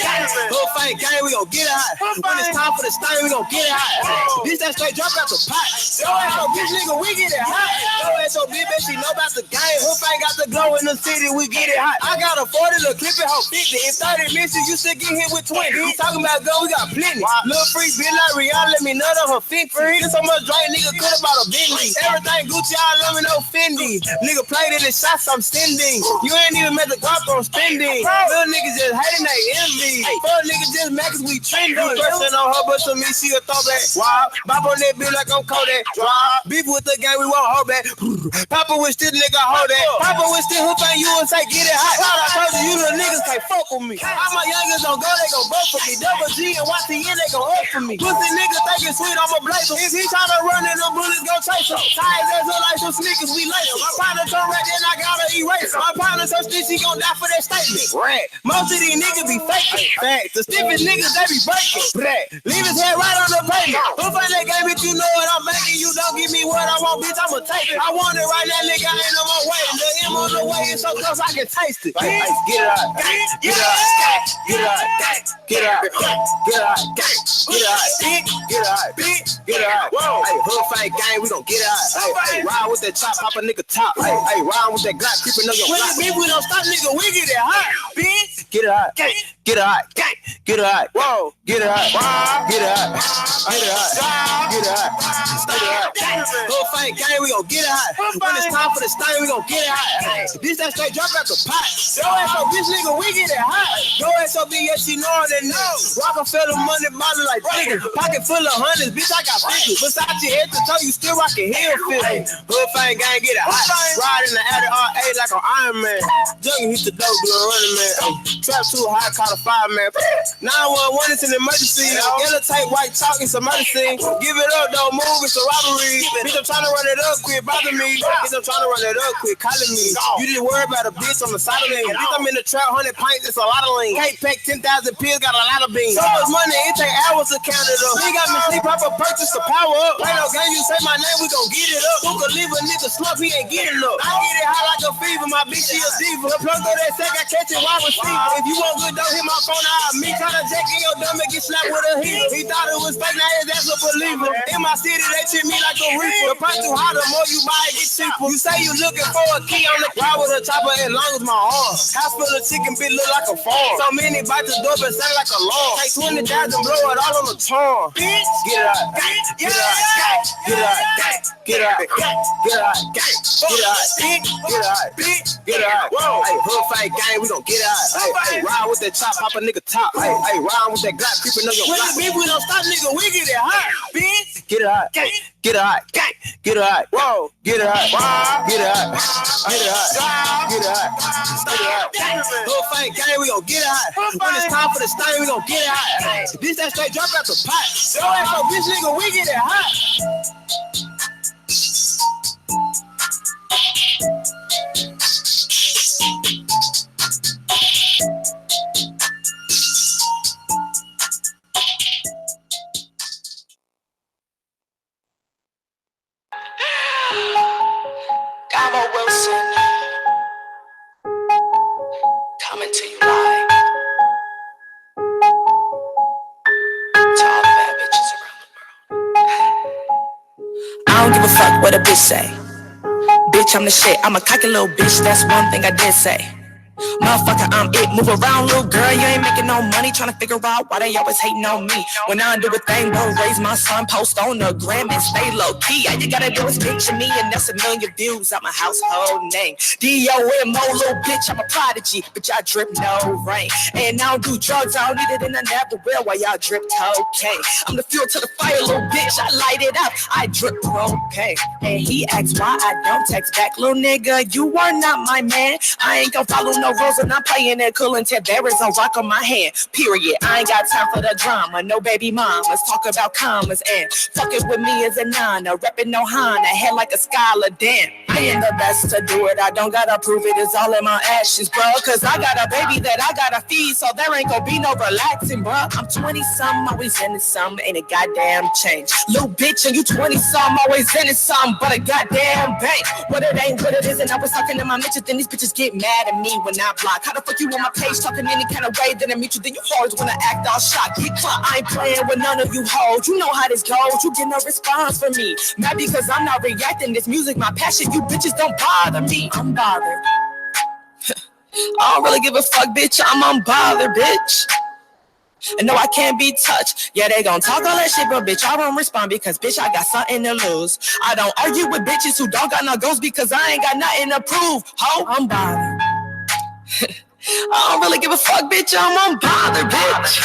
Hood fight gang, we gon' get it hot. When it's time for the stain, we gon' get it hot. This that straight drop out the pot. Yo ass so bitch nigga, we get it hot. Yo ass so bitch, she know about the game. Hoof ain't got the glow in the city, we get it hot. I got a 40 to clip it, hoe 50. In 30 misses, you should get hit with 20. You talking about go, we got plenty. Little free bitch like Rihanna, let me nut on her 50. Eating so much drink, nigga could about a Bentley. Everything Gucci, I love me, no Fendi. Nigga played in the shots, I'm sending. You ain't even met the guap on spending. Little niggas just hating, they envy. Fuck niggas just mad cause we trending. Person on her, but to me, she a throwback. Wow, bop on that bitch like I'm Kodak. Drop, beef with the gang, we won't hold back. Papa wish this nigga hold that. Papa wish this hoop and you and say get it hot. All I told you the niggas can't fuck with me. All my youngins don't go, they gon' vote for me. Double G and YTN, they gon' up for me. Pussy niggas think it's sweet, I'ma blaze him. If he tryna run in the bullets, gon' chase him. Tires that look like some sneakers, we lace him. My partner turn red, then I gotta erase him. My partner so stiff, she gon' die for that statement. Rat. Most of these niggas be faking. Facts. The stiffest niggas, they be breaking. Leave his head right on the pavement. Who fight that game, bitch, you know what I'm making. You don't give me what I want, bitch, I'ma take it. I want it right now, nigga, I ain't on my way. The M on the way, it's so close I can taste it. Hey, get it out, get it out, get it out, get it out, get it out, get it out, get it out, get it out. Hey, hood fight gang, we gon' get it out. Hey, ride with that chop, pop a nigga top. Hey, ride with that Glock, creeping on your block. If we don't stop, nigga, we get it hot, bitch. Get it out, get it out, get it out. Whoa, get it out, get it out, get it out, get it out, get it out. Hood fight gang, we gon' get it hot. When it's time for the stain, we gon' get it hot. This that straight drop out the pot. Yo ass so bitch nigga, we get it hot. Yo ass so bitch, yeah, she know that nigga. Rockefeller money, bottle like nigga. Pocket full of hundreds, bitch, I got figures. Besides your head to toe, you still rockin' heel feeling. Hood fight gang, get it hot. Ride in the Addy RA like an Iron Man. Jungle hit the dope, doing running man. Trap too high, caught a fireman. 911, it's an emergency. Yellow tape, white chalk, it's a murder scene. Give it up, don't move, it's a robbery. Bitch, I'm tryna run it up, quit bothering me. Bitch, I'm tryna run it up, quit calling me. You didn't worry about a bitch on the side of me. Bitch, I'm in the trap, 100 pints, it's a lot of lean. Can't pack 10,000 pills, got a lot of beans. So much money, it take hours to count it up. He got me sleep, proper purchase to power up. Play no game, you say my name, we gon' get it up. Who could leave a nigga slump, he ain't getting up. I get it hot like a fever, my bitch, she a diva. The plug go that sack, I catch it wide receiver. If you want good, don't hit my phone, I'll meet. Tryna jack in your dumb and get slapped with a heater. He thought it was fake, now his ass a believer. In my city, they treat me like a reaper. The price too high, the more you buy it, get cheaper. You say you looking for a key on the ride with a chopper as long as my arm. House full of chicken, bitch, look like a farm. So many bites the door, but sound like a lawn. Take 20,000, blow it all on the charm. Get it out, get it out, get it out, get it out, get it out, get it out, get it out, get it out. Hey, hood fight gang, we gon' get it out. Hey, ride with that chop, pop a nigga top. Hey, ride with that Glock, creeping on your block. If we don't stop, nigga, we get it hot, bitch. Get it out, get it out, get it out. Whoa, get it out, get it out, get it out, get it out, get it out. Hood fight gang, we gon' get it hot. When it's time for the stain, we gon' get it hot. This that straight drop out the pot. Yo ass so bitch nigga, we get it hot. Gabo Wilson. Coming to you live to all the bad bitches around the world. I don't give a fuck what a bitch say. Bitch, I'm the shit. I'm a cocky little bitch. That's one thing I did say. Motherfucker, I'm it. Move around, little girl. You ain't making no money. Trying to figure out why they always hating on me. When I do a thing, bro, raise my son, post on the gram and stay low key. All you gotta do is picture me, and that's a million views. I'm a household name. D-O-M-O, little bitch. I'm a prodigy, but y'all drip no rain. And I don't do drugs. I don't need it, and I never will. While y'all drip cocaine. I'm the fuel to the fire, little bitch. I light it up. I drip propane. And he asks why I don't text back, little nigga. You are not my man. I ain't gon' follow no rules, and I'm playing it cool until there is a rock on my hand. Period. I ain't got time for the drama. No baby mamas. Talk about commas and fucking with me is a nana. Reppin' no Hana. Head like a scholar. Damn. I ain't the best to do it. I don't gotta prove it. It's all in my actions, bro. Cause I got a baby that I gotta feed. So there ain't gonna be no relaxing, bro. I'm 20-something. Always into something. Ain't a goddamn change. Little bitch, and you 20-something. Always into something. But a goddamn bank. What it ain't, what it isn't. I was talking to my bitches. Then these bitches get mad at me when I block. How the fuck you on my page talking any kind of way? Then I meet you, then you always wanna act all shocked. I ain't playing with none of you hoes. You know how this goes. You get no response from me. Mad because I'm not reacting. This music, my passion. You bitches don't bother me. I'm bothered. I don't really give a fuck, bitch. I'm unbothered, bitch. And no, I can't be touched. Yeah, they gon' talk all that shit, but bitch, I won't respond because bitch, I got something to lose. I don't argue with bitches who don't got no goals because I ain't got nothing to prove. Ho, I'm bothered. I don't really give a fuck, bitch. I'm unbothered, bitch.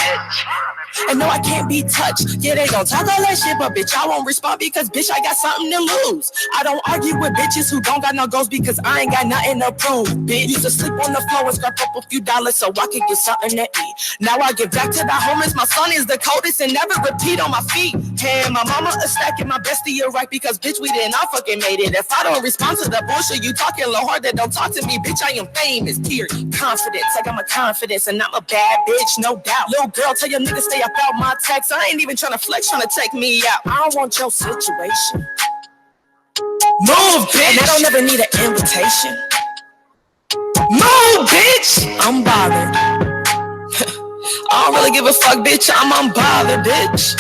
And no, I can't be touched. Yeah, they gon' talk all that shit, but bitch, I won't respond because bitch, I got something to lose. I don't argue with bitches who don't got no goals because I ain't got nothing to prove. Bitch, used to sleep on the floor and scrap up a few dollars so I could get something to eat. Now I give back to the homeless. My son is the coldest and never repeat on my feet. Hey, my mama a stacking my bestie, you're right, because bitch, we did not fucking made it. If I don't respond to the bullshit, you talking low hard, that don't talk to me, bitch, I am famous, period. Confidence, I got my confidence, and I'm a bad bitch, no doubt. Little girl, tell your nigga stay up out my text. I ain't even trying to flex, trying to take me out. I don't want your situation. Move, bitch. And I don't ever need an invitation. Move, bitch. I'm bothered. I don't really give a fuck, bitch. I'm unbothered, bitch.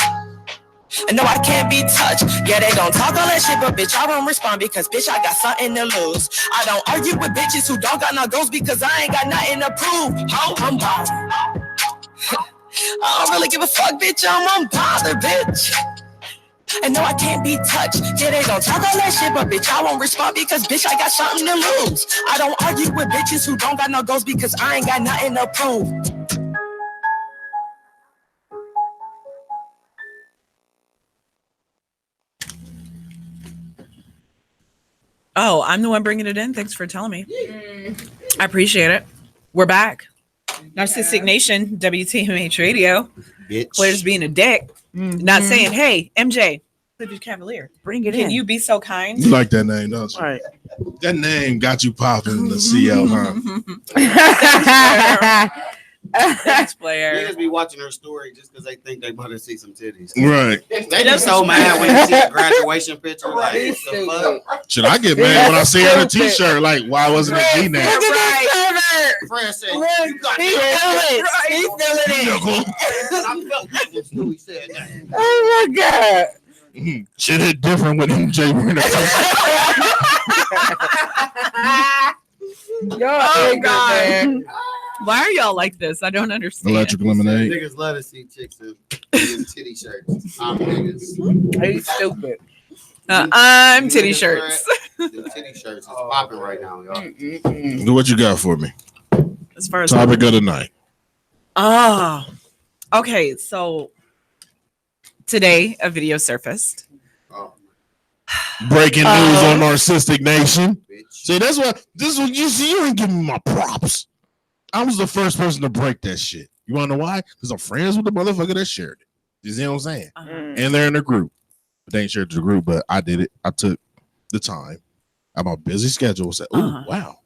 And no, I can't be touched. Yeah, they gon' talk all that shit, but bitch, I won't respond because bitch, I got something to lose. I don't argue with bitches who don't got no goals because I ain't got nothing to prove. Ho, I'm bothered. I don't really give a fuck, bitch. I'm unbothered, bitch. And no, I can't be touched. Yeah, they gon' talk all that shit, but bitch, I won't respond because bitch, I got something to lose. I don't argue with bitches who don't got no goals because I ain't got nothing to prove. Oh, I'm the one bringing it in. Thanks for telling me. I appreciate it. We're back. Narcistic Nation, WTMH Radio. Bitch. Claire's being a dick. Not saying, hey, MJ, Clifford Cavalier, bring it in. Can you be so kind? You like that name, don't you? All right. That name got you popping in the CL, huh? Thanks, Blair. Niggas be watching her story just because they think they about to see some titties. Right. They be so mad when you see a graduation picture. Like, the fuck? Should I get mad when I see her in a t-shirt? Like, why wasn't it G name? Friend said, Look, you got he's feeling it. He said that. Oh my god. Shit hit different with MJ wearing Oh god. Why are y'all like this? I don't understand. Electric lemonade. Niggas love to see chicks in titty shirts. I'm niggas. He's stupid. I'm titty shirts. The titty shirts is popping right now, y'all. Do what you got for me. As far as topic of the night. Oh, okay. So today a video surfaced. Breaking news on Narcistic Nation. See, that's what this is what you see. You ain't giving me my props. I was the first person to break that shit. You wanna know why? Because I'm friends with the motherfucker that shared it. You see what I'm saying? And they're in a group. But they ain't shared the group, but I did it. I took the time. I'm on a busy schedule. Said, oh wow.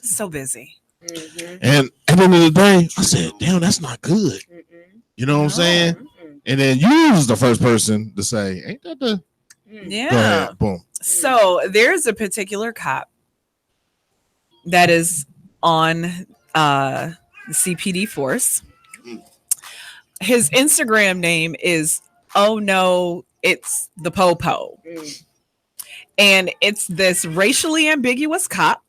So busy. And at the end of the day, I said, damn, that's not good. You know what I'm saying? And then you was the first person to say, ain't that the Yeah. Go ahead. Boom. So there's a particular cop that is on the CPD force. His Instagram name is Oh No, It's the Popo. And it's this racially ambiguous cop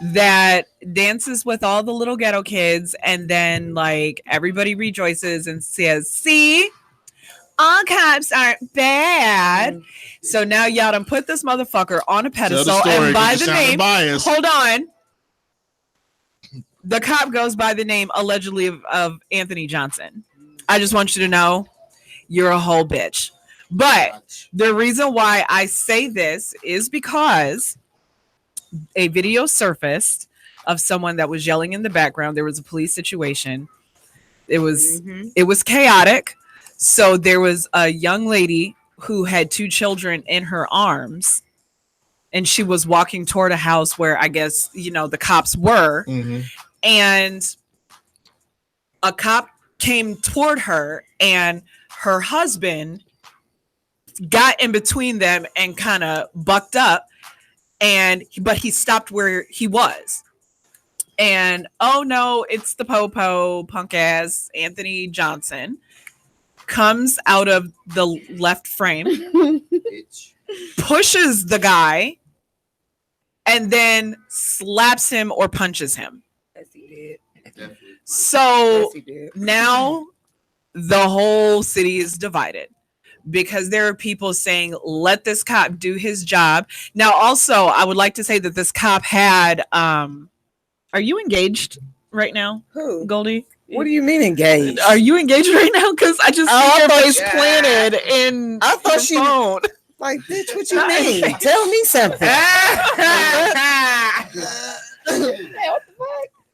that dances with all the little ghetto kids, and then like everybody rejoices and says, see, all cops aren't bad. So now y'all done put this motherfucker on a pedestal and by the name, hold on, the cop goes by the name allegedly of Anthony Johnson. I just want you to know you're a whole bitch. But the reason why I say this is because a video surfaced of someone that was yelling in the background. There was a police situation. It was chaotic. So there was a young lady who had 2 children in her arms, and she was walking toward a house where I guess, the cops were. And a cop came toward her, and her husband got in between them and kind of bucked up. But he stopped where he was. And oh no, it's the Popo, punk ass Anthony Johnson comes out of the left frame, pushes the guy, and then slaps him or punches him. Yes, he did. So now the whole city is divided, because there are people saying, let this cop do his job. Now, also, I would like to say that this cop had, are you engaged right now? Who? Goldie? What do you mean engaged? Are you engaged right now? Because I just see your face planted in I thought the phone. Like, bitch, what you mean? Tell me something.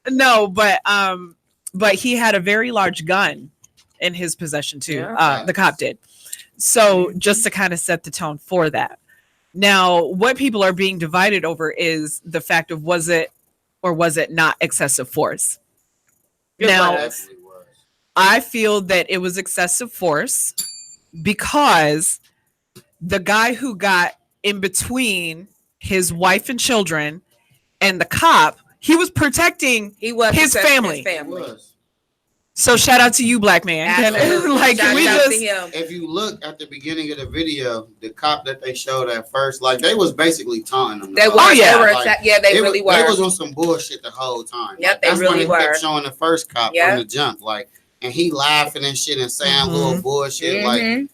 No, but he had a very large gun in his possession too. The cop did. So just to kind of set the tone for that. Now, what people are being divided over is the fact of was it or was it not excessive force? I feel that it was excessive force because the guy who got in between his wife and children and the cop, he was protecting his family. So shout out to you, black man. If you look at the beginning of the video, the cop that they showed at first, like they was basically taunting them. They really were. They was on some bullshit the whole time. Yep, That's they really were. were. Kept showing the first cop from the jump, and he laughing and shit and saying little bullshit like.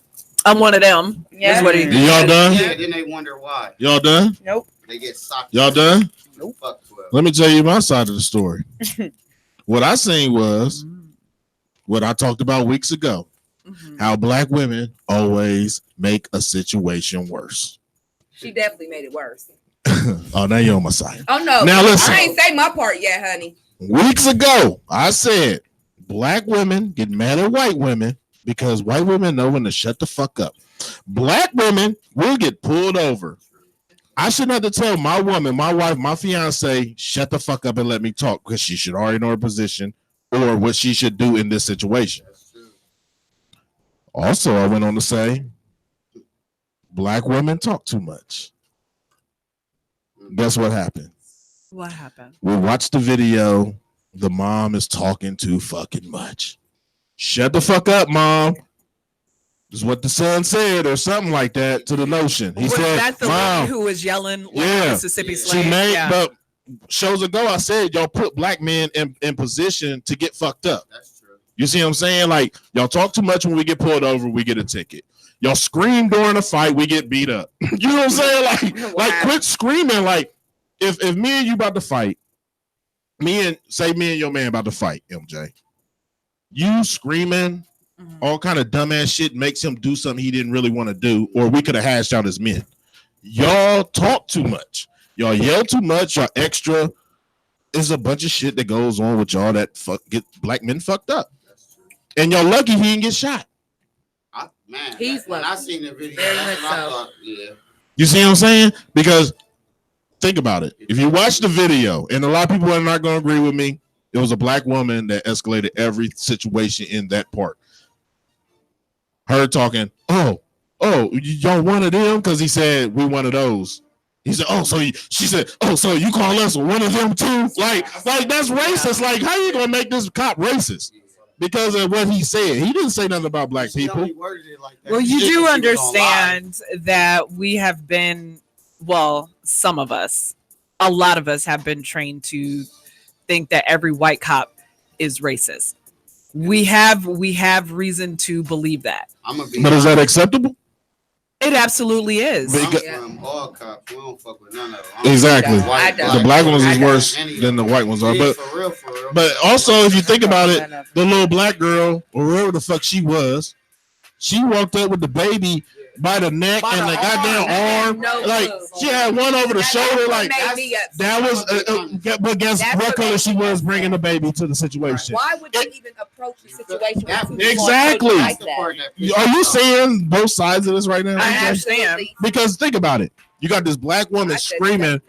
I'm one of them. Yeah. Y'all done? Yeah, then they wonder why. Y'all done? Nope. They get socked. Y'all done? Nope. Let me tell you my side of the story. What I seen was what I talked about weeks ago. How black women always make a situation worse. She definitely made it worse. Oh, now you're on my side. Oh no. Now listen. I ain't say my part yet, honey. Weeks ago, I said black women get mad at white women because white women know when to shut the fuck up. Black women will get pulled over. I shouldn't have to tell my woman, my wife, my fiance, shut the fuck up and let me talk, because she should already know her position or what she should do in this situation. Also, I went on to say black women talk too much. Guess what happened? What happened? We watched the video. The mom is talking too fucking much. Shut the fuck up, mom. Is what the son said, or something like that, to the notion. He said, that the lady who was yelling like Mississippi Slave? But shows ago, I said y'all put black men in position to get fucked up. That's true. You see what I'm saying? Like, y'all talk too much when we get pulled over, we get a ticket. Y'all scream during a fight, we get beat up. You know what I'm saying? Like quit screaming. Like, if me and you about to fight, me and your man about to fight, MJ. You screaming all kind of dumbass shit makes him do something he didn't really want to do, or we could have hashed out as men. Y'all talk too much. Y'all yell too much. Y'all extra. There's a bunch of shit that goes on with y'all that get black men fucked up. And y'all lucky he didn't get shot. He's when I seen the video, that's what I thought, You see what I'm saying? Because think about it. If you watch the video, and a lot of people are not going to agree with me, it was a black woman that escalated every situation in that part. Her talking, oh, y'all one of them? Because he said we one of those. He said, she said, so you call us one of them too? Like that's racist. Like, how you gonna make this cop racist? Because of what he said. He didn't say nothing about black people. Well, you do understand that we have been, some of us, a lot of us have been trained to think that every white cop is racist. We have reason to believe that. But is that acceptable? It absolutely is. All cops, we don't fuck with none of them. Exactly. The black ones is worse than the white ones are. But for real. But also, if you think about it, the little black girl, or whoever the fuck she was, she walked up with the baby by the neck and the goddamn arm. Like, she had one over the shoulder. Like, that was, but guess what color she was bringing the baby to the situation? Why would you even approach the situation? Exactly. Are you seeing both sides of this right now? I understand. Because think about it. You got this black woman screaming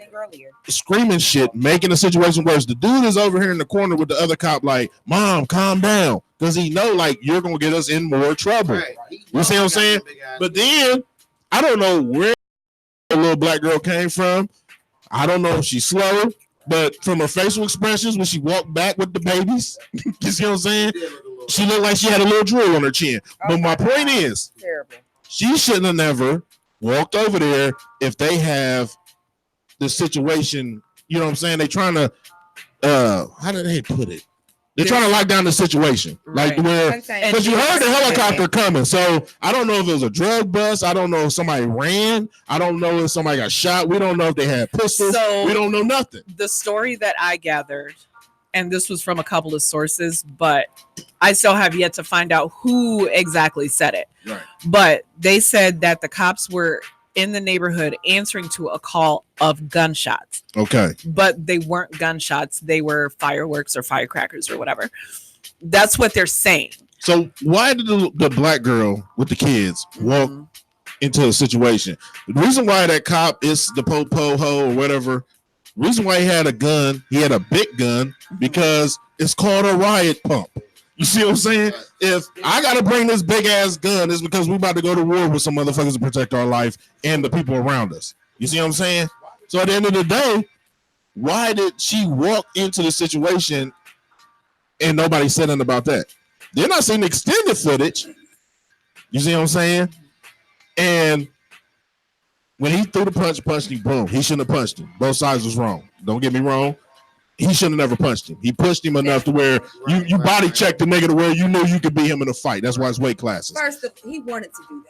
shit, making the situation worse. The dude is over here in the corner with the other cop, like, Mom, calm down. Because he know, like, you're going to get us in more trouble. Right. You see what I'm saying? But then, I don't know where the little black girl came from. I don't know if she's slow, but from her facial expressions when she walked back with the babies, you see what I'm saying? She looked like she had a little drool on her chin. But my point is, she shouldn't have never walked over there if they have the situation, you know what I'm saying? They trying to, how did they put it? They're trying to lock down the situation, like where, because you heard the helicopter coming. So I don't know if it was a drug bust. I don't know if somebody ran. I don't know if somebody got shot. We don't know if they had pistols. We don't know nothing. The story that I gathered, and this was from a couple of sources, but I still have yet to find out who exactly said it. Right. But they said that the cops were in the neighborhood answering to a call of gunshots. Okay. But they weren't gunshots. They were fireworks or firecrackers or whatever. That's what they're saying. So why did the black girl with the kids walk into a situation? The reason why that cop is the po-ho or whatever, the reason why he had a gun, he had a big gun, because it's called a riot pump. You see what I'm saying? If I got to bring this big ass gun, it's because we about to go to war with some motherfuckers to protect our life and the people around us. You see what I'm saying? So at the end of the day, why did she walk into the situation and nobody said anything about that? They're not seeing extended footage. You see what I'm saying? And when he threw the punched him, boom, he shouldn't have punched him. Both sides was wrong. Don't get me wrong. He shouldn't have never punched him. He pushed him enough to where you body checked the nigga to where you knew you could beat him in a fight. That's why it's weight classes. First, he wanted to do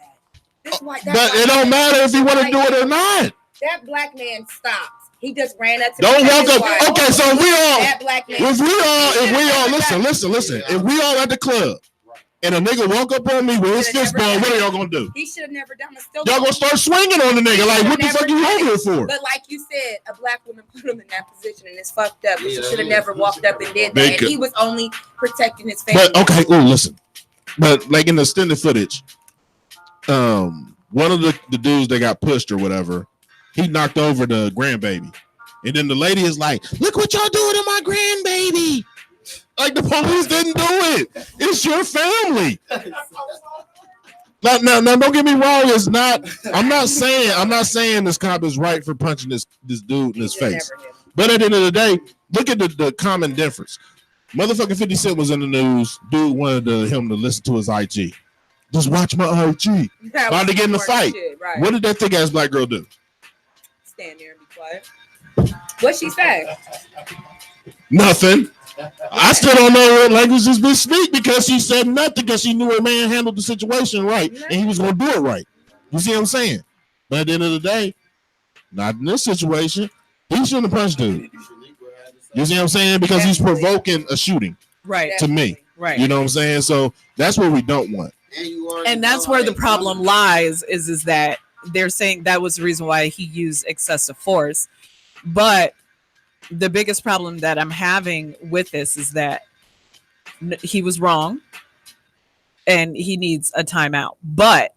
that. But it don't matter if he want to do it or not. That black man stops. He just ran up to Don't walk up. Okay, so we all, that black man. if we all, listen. If we all at the club and a nigga walk up on me with his fist ball, what are y'all gonna do? He should have never done it. Y'all gonna start swinging on the nigga. Like, what the fuck you over here for? But like you said, a black woman put him in that position and it's fucked up. She should have never walked up and did that. And he was only protecting his family. But okay, listen. But like in the extended footage, one of the dudes that got pushed or whatever, he knocked over the grandbaby. And then the lady is like, look what y'all doing to my grandbaby. Like, the police didn't do it. It's your family. Now, don't get me wrong. It's not. I'm not saying this cop is right for punching this dude in his face. But at the end of the day, look at the common difference. Motherfucking 50 Cent was in the news. Dude wanted him to listen to his IG. Just watch my IG. About to get in the fight. Right. What did that thick ass black girl do? Stand there and be quiet. What'd she say? Nothing. I still don't know what languages we speak because she said nothing because she knew her man handled the situation right and he was going to do it right. You see what I'm saying? But at the end of the day, not in this situation. He shouldn't have punched dude. You see what I'm saying? Because he's provoking a shooting. Right. To me. Right. You know what I'm saying? So that's what we don't want. And that's where the problem lies is that they're saying that was the reason why he used excessive force. But the biggest problem that I'm having with this is that he was wrong and he needs a timeout. But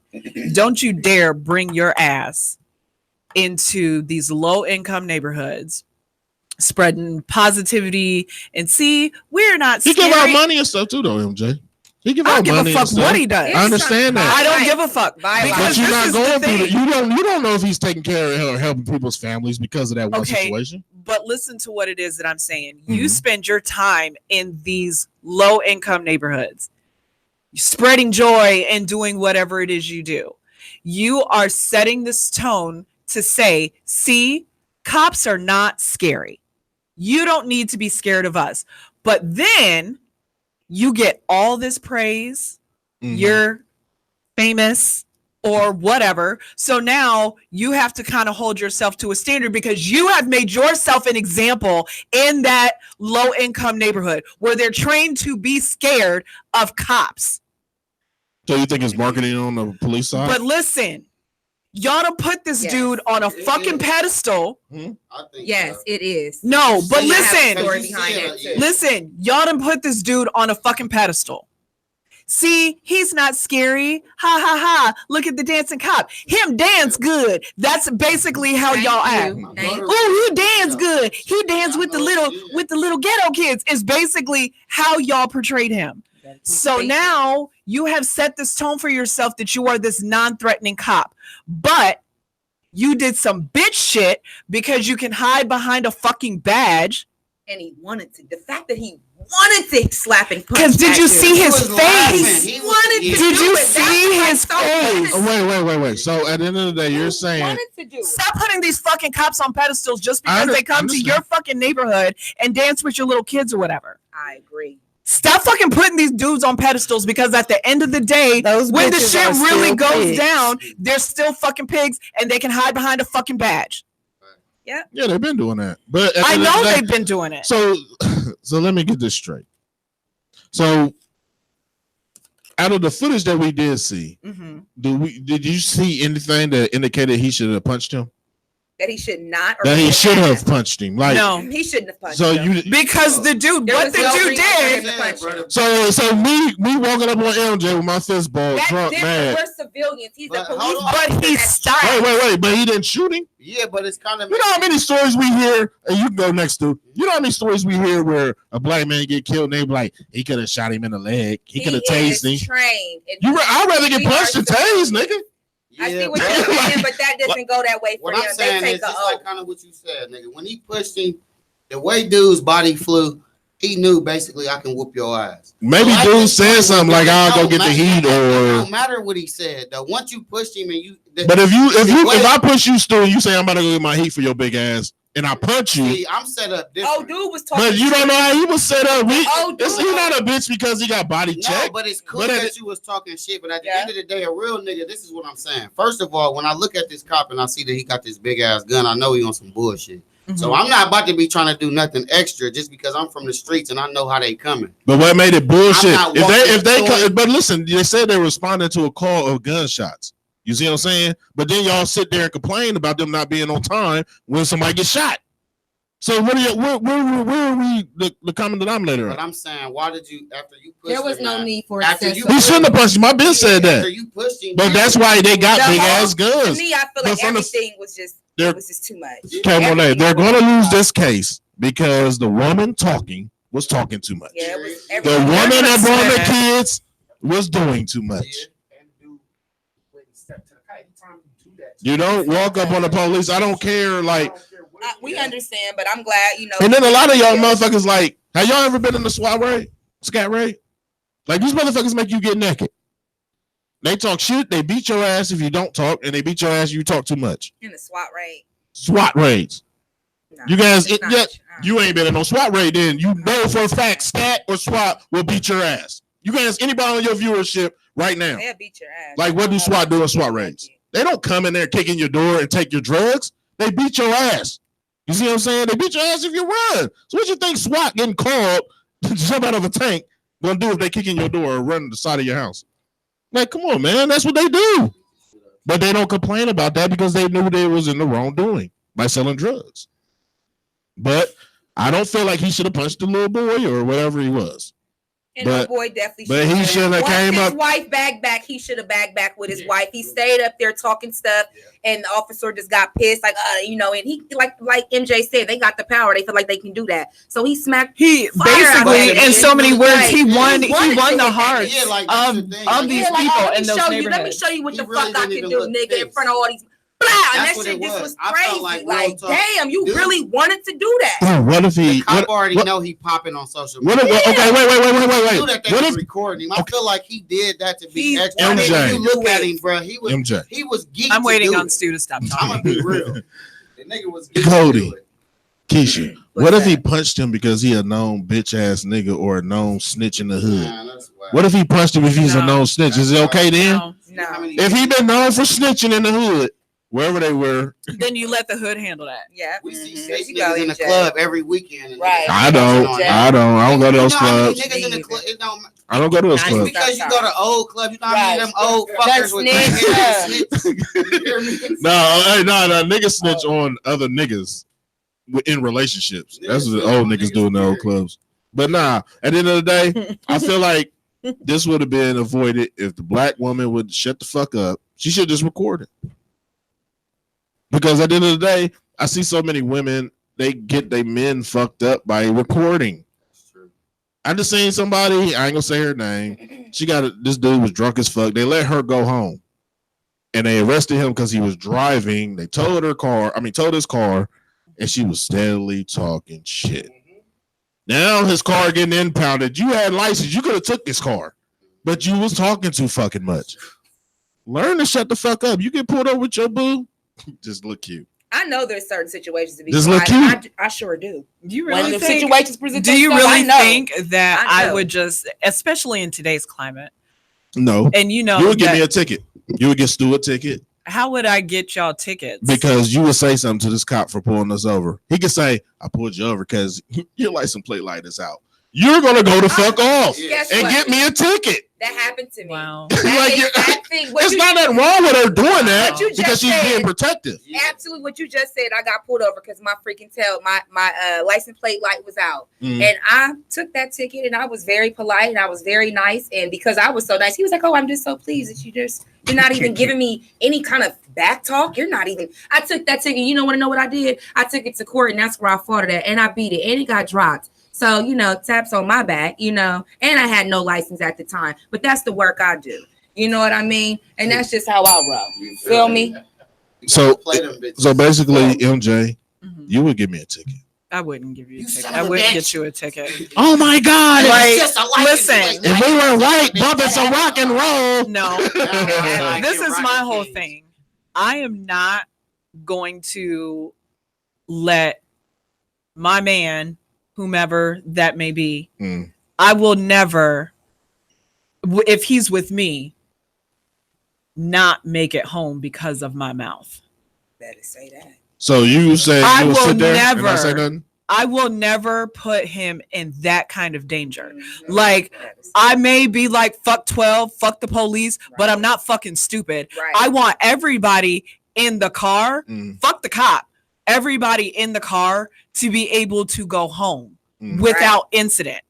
don't you dare bring your ass into these low income neighborhoods spreading positivity and see, we're not He scary. give out money and stuff too, though, MJ. He give I out don't give a money fuck and stuff. what he does. I understand that. I don't give a fuck. But you're not going through it. You don't know if he's taking care of or helping people's families because of that one situation. But listen to what it is that I'm saying. You spend your time in these low income neighborhoods, spreading joy and doing whatever it is you do. You are setting this tone to say, see, cops are not scary. You don't need to be scared of us. But then you get all this praise. You're famous or whatever. So now you have to kind of hold yourself to a standard because you have made yourself an example in that low income neighborhood where they're trained to be scared of cops. So you think it's marketing on the police side? But listen, y'all done put this dude on a fucking pedestal. Yes, it is. No, but You have a listen, story behind it, too. listen, y'all done put this dude on a fucking pedestal. See, he's not scary. Ha ha ha. Look at the dancing cop. Him dance good. That's basically how y'all act. Oh, he dance good. He dance with the little ghetto kids. Is basically how y'all portrayed him. So now you have set this tone for yourself that you are this non-threatening cop. But you did some bitch shit because you can hide behind a fucking badge. And he wanted to. The fact that he wanted to slap and punch. Because did you see his face? He wanted to. Did you do it. see his face? Wait. So at the end of the day, you're saying Stop putting these fucking cops on pedestals just because they come to your fucking neighborhood and dance with your little kids or whatever. I agree. Stop fucking putting these dudes on pedestals because at the end of the day, when the shit really goes down, they're still fucking pigs and they can hide behind a fucking badge. Yeah. Yeah, they've been doing that. But I know they've been doing it. So let me get this straight. So out of the footage that we did see, did you see anything that indicated he should have punched him? That he should not. That he should have punched him. Like no, he shouldn't have punched so him. Because the dude, what the dude did. So me walking up on MJ with my fist ball, drunk, mad. We're civilians. He's a police. But he stopped. Wait, but he didn't shoot him. Yeah, but it's kind of. You know how many stories we hear, and you can go next to. You know how many stories we hear where a black man get killed, and they be like, he could have shot him in the leg, he could have tased him. Trained. I'd rather get punched than tased, nigga. I see what you're saying, but that doesn't go that way for what him. I'm saying is just like kind of what you said, nigga. When he pushed him, the way dude's body flew, he knew basically I can whoop your ass. Maybe dude said something like I'll go get the heat, or it don't matter what he said though. Once you pushed him and you, but if I push you, Stu, and you say I'm about to go get my heat for your big ass, and I punch you. See, I'm set up different. Oh, dude was talking. But you don't know how he was set up. He's not a bitch because he got body checked. No, but it's cool that you was talking shit. But at the end of the day, a real nigga, this is what I'm saying. First of all, when I look at this cop and I see that he got this big ass gun, I know he on some bullshit. So I'm not about to be trying to do nothing extra just because I'm from the streets and I know how they coming. But what made it bullshit? But listen, they said they responded to a call of gunshots. You see what I'm saying? But then y'all sit there and complain about them not being on time when somebody gets shot. So where are we the common denominator? But I'm saying, why did you after you pushed there was no need for it. He shouldn't have punched him. My bitch said that. After you pushed him, but that's why they got big ass guns. To me, I feel like everything was just too much. Okay, Monet, they're going to lose this case because the woman was talking too much. Yeah, the woman that brought the kids was doing too much. You don't walk up on the police. I don't care. Like we understand, but I'm glad And then a lot of y'all motherfuckers like, have y'all ever been in the SWAT raid? Scat raid? Like these motherfuckers make you get naked. They talk shit. They beat your ass if you don't talk, and they beat your ass if you talk too much. In the SWAT raid. SWAT raids. No, you guys, you ain't been in no SWAT raid. Then you know for a fact, Scat or SWAT will beat your ass. You guys, anybody on your viewership right now? They'll beat your ass. Like what do SWAT do in SWAT raids? They don't come in there kicking your door and take your drugs. They beat your ass. You see what I'm saying? They beat your ass if you run. So what you think SWAT getting called to jump out of a tank gonna do if they kick in your door or run to the side of your house? Like, come on, man. That's what they do. But they don't complain about that because they knew they was in the wrongdoing by selling drugs. But I don't feel like he should have punched the little boy or whatever he was. And the boy definitely but he should have came his up. wife back. He should have back with his wife. He stayed up there talking stuff, and the officer just got pissed, like, and he like MJ said, they got the power. They feel like they can do that. So he smacked. He basically, in so many words, he won the hearts of these people in those neighborhoods. Let me show you what the fuck I can do, nigga, in front of all these. Blah, and that shit just was crazy. Like damn, you really wanted to do that. Bro, what if he? I already know he popping on social media. Okay, wait. Knew that they was recording him. I feel like he did that to be extra. MJ. You look at him, bro. He was MJ. He was geeked. I'm waiting on Stu to stop talking. I'm gonna be real. The nigga was geeked. Cody, Keisha. What if he punched him because he a known bitch ass nigga or a known snitch in the hood? What if he punched him if he's a known snitch? Is it okay then? No. If he been known for snitching in the hood, wherever they were, then you let the hood handle that. Yeah, we see niggas in the club every weekend. Right. I don't go to those clubs. I don't go to those clubs. Because you go to old clubs, you know how many of them old fuckers with No, niggas snitch on other niggas in relationships. That's what the old niggas do in the old clubs. But nah, at the end of the day, I feel like this would have been avoided if the black woman would shut the fuck up. She should just record it. Because at the end of the day, I see so many women, they get their men fucked up by recording. I just seen somebody, I ain't gonna say her name. This dude was drunk as fuck. They let her go home. And they arrested him because he was driving. They towed his car, and she was steadily talking shit. Now his car getting impounded. You had license. You could have took his car. But you was talking too fucking much. Learn to shut the fuck up. You get pulled over with your boo. Just look cute. I know there's certain situations to be just look cute. I sure do. You really when think, situations present do you themselves, really think that I would just, especially in today's climate? No. And you would give me a ticket. You would get Stu a ticket. How would I get y'all tickets? Because you would say something to this cop for pulling us over. He could say, I pulled you over because your license plate light is out. You're gonna go the fuck off and get me a ticket. That happened to me. Wow. It's not that wrong with her doing that because she's being protective. Absolutely, what you just said. I got pulled over because my freaking my license plate light was out, and I took that ticket, and I was very polite and I was very nice, and because I was so nice, he was like, "Oh, I'm just so pleased that you're not even giving me any kind of back talk. You're not even." I took that ticket. You want to know what I did? I took it to court, and that's where I fought it at, and I beat it, and it got dropped. So, taps on my back, and I had no license at the time, but that's the work I do. You know what I mean? And that's just how I roll. You feel me? So basically, MJ, you would give me a ticket. I wouldn't give you a ticket. I wouldn't get you a ticket. Oh my God. Listen, if we were white, bumping some rock and roll. No, this is my whole thing. I am not going to let my man, whomever that may be, I will never, if he's with me, not make it home because of my mouth. Better say that. So you say I you will sit there never, and not say nothing? I will never put him in that kind of danger. Like, I may be like, fuck 12, fuck the police, but I'm not fucking stupid. Right. I want everybody in the car, fuck the cop, everybody in the car to be able to go home without incident.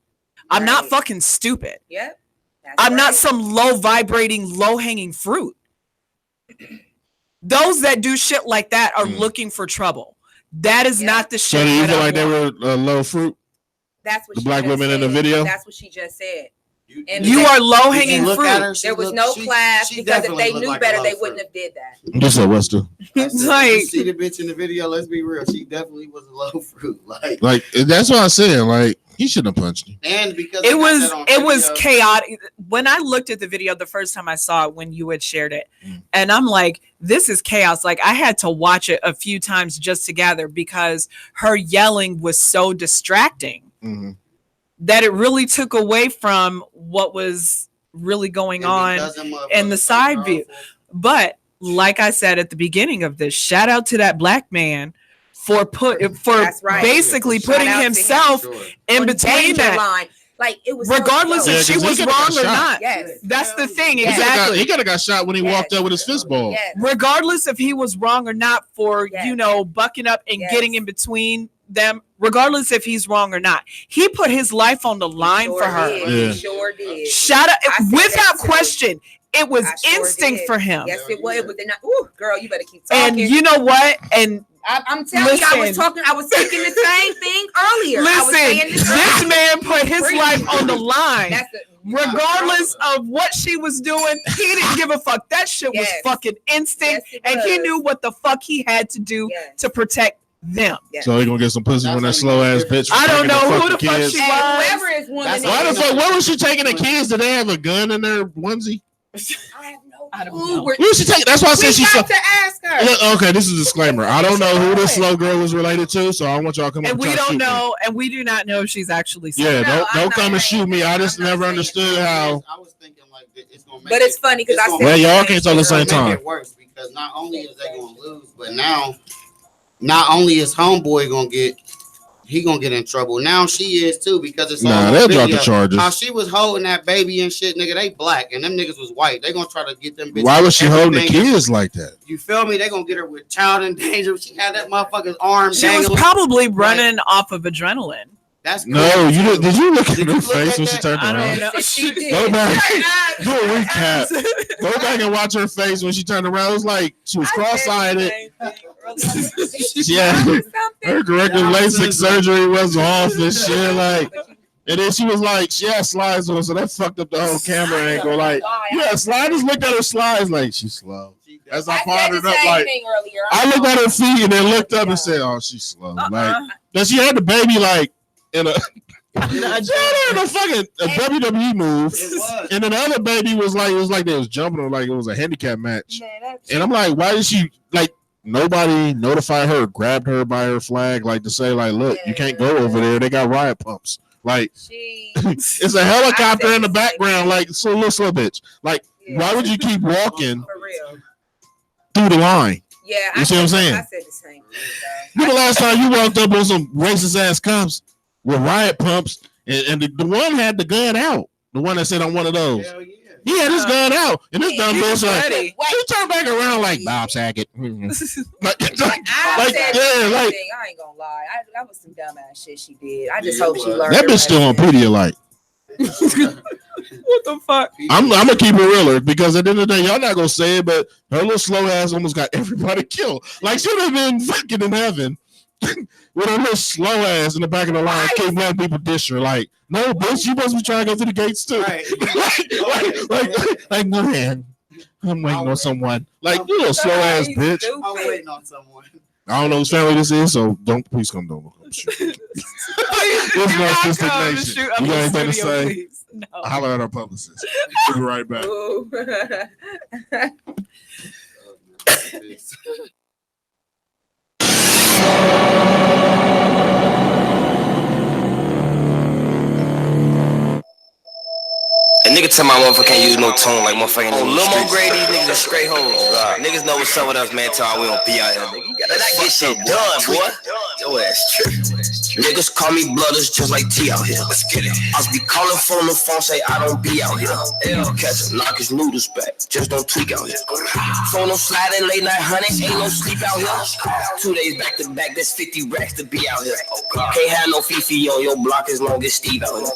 I'm not fucking stupid. Yep. I'm not some low vibrating, low hanging fruit. Those that do shit like that are looking for trouble. That is not the shit. So do you feel like they were low fruit? That's what the black women in the video. That's what she just said. And you are low hanging fruit. There was no class because if they knew better, they wouldn't have did that. Just a Wester. Like, see the bitch in the video. Let's be real. She definitely was a low fruit. Like that's what I'm saying. Like he shouldn't have punched you. And because it was chaotic. When I looked at the video the first time I saw it, when you had shared it, and I'm like, this is chaos. Like I had to watch it a few times just to gather because her yelling was so distracting. That it really took away from what was really going on in the side view. But like I said at the beginning of this, shout out to that black man for basically putting himself in between that line. Like it was regardless if she was wrong or not. Yes. That's the thing. Exactly. He could have got shot when he walked up with his fist ball. Yes. Regardless if he was wrong or not for bucking up and getting in between them, regardless if he's wrong or not. He put his life on the line for her. He sure did. Shout out, without question. It was instinct for him. Yes, it was. But then, girl, you better keep talking. And you know what? And I'm telling you, I was thinking the same thing earlier. Listen, this man put his life on the line. Regardless of what she was doing, he didn't give a fuck. That shit was fucking instinct, and he knew what the fuck he had to do to protect them. So he gonna get some pussy from that slow ass bitch. I don't know who the fuck kids. she was. Whoever is woman. Why the fuck? Where was she taking the kids? Did they have a gun in their onesie? I don't know. Where was she taking? That's why I said she's. We got to ask her. Yeah, okay, this is a disclaimer. I don't know who this slow girl was related to, so I don't want y'all to come up and and we don't know, me. and we do not know if she's actually. Slow. Yeah, don't come and shoot me. I just never understood how. I was thinking like it's gonna make. But it's funny because I said. Well, y'all can't talk at the same time. It worse because not only is they gonna lose, but now, not only is homeboy gonna get. He gonna get in trouble. Now she is too because it's all they'll drop the charges. How she was holding that baby and shit, nigga. They black and them niggas was white. They gonna try to get them bitches. Why was she holding the kids like that? You feel me? They gonna get her with child endangerment. She had that motherfucker's arm. She was probably running off of adrenaline. That's no. You did you look at her face when she turned around? I don't know. She did. Go back. Do a recap. Go back and watch her face when she turned around. It was like she was cross-eyed. Yeah, her corrective LASIK surgery was off and shit. Like, and then she was like, she had slides on, so that fucked up the whole camera angle. Like, yeah, sliders looked at her slides like she's slow. As I pondered up, like, I looked at her feet and then looked up and said, "Oh, she's slow." Like, then she had the baby like in a. A fucking WWE move, and then the other baby was like, it was like they was jumping on like it was a handicap match. And I'm like, why did she like? Nobody notified her, grabbed her by her flag, like to say, like, look, you can't go over there. They got riot pumps. Like, it's a helicopter in the background. Like, so little slow bitch. Like, why would you keep walking through the line? Yeah, you see what I'm saying? I said the same thing. You know, the last time you walked up on some racist ass cops with riot pumps, and the one had the gun out. The one that said, "I'm one of those." Hell yeah. He had his gun out, and this dumb bitch like, he turned back around like Bob Saget. I ain't gonna lie. That was some dumb ass shit she did. I just hope she learned. That bitch still on Pedialyte. What the fuck? I'm gonna keep it realer because at the end of the day, y'all not gonna say it, but her little slow ass almost got everybody killed. Like, she'd have been fucking in heaven with her little slow ass in the back of the line, keep letting people dish her. Like, no, bitch, you supposed to be trying to go through the gates too. Right. like, no, man, I'm waiting on someone. Like, you little slow ass bitch. I'm waiting on someone. I don't know whose family this is, so please come don't shoot. It's Narcistic Nation. You got anything to say? No. Holler at our publicist. We'll be right back. A nigga tell my motherfucker can't use no tone like motherfucking. Oh, Lil Mo Gray, these niggas are straight hoes. Niggas know what's up with us, man. Tell we don't be out here, nigga. You gotta get shit done, boy. Your ass tripping. Niggas call me blooders just like T out here. Let's get it. I be calling from the phone, say I don't be out here. Catch him, knock his noodles back. Just don't tweak out here. Phone no sliding, late night hunting. Ain't no sleep out here. 2 days back to back, that's 50 racks to be out here. Can't have no Fifi on your block as long as Steve out here.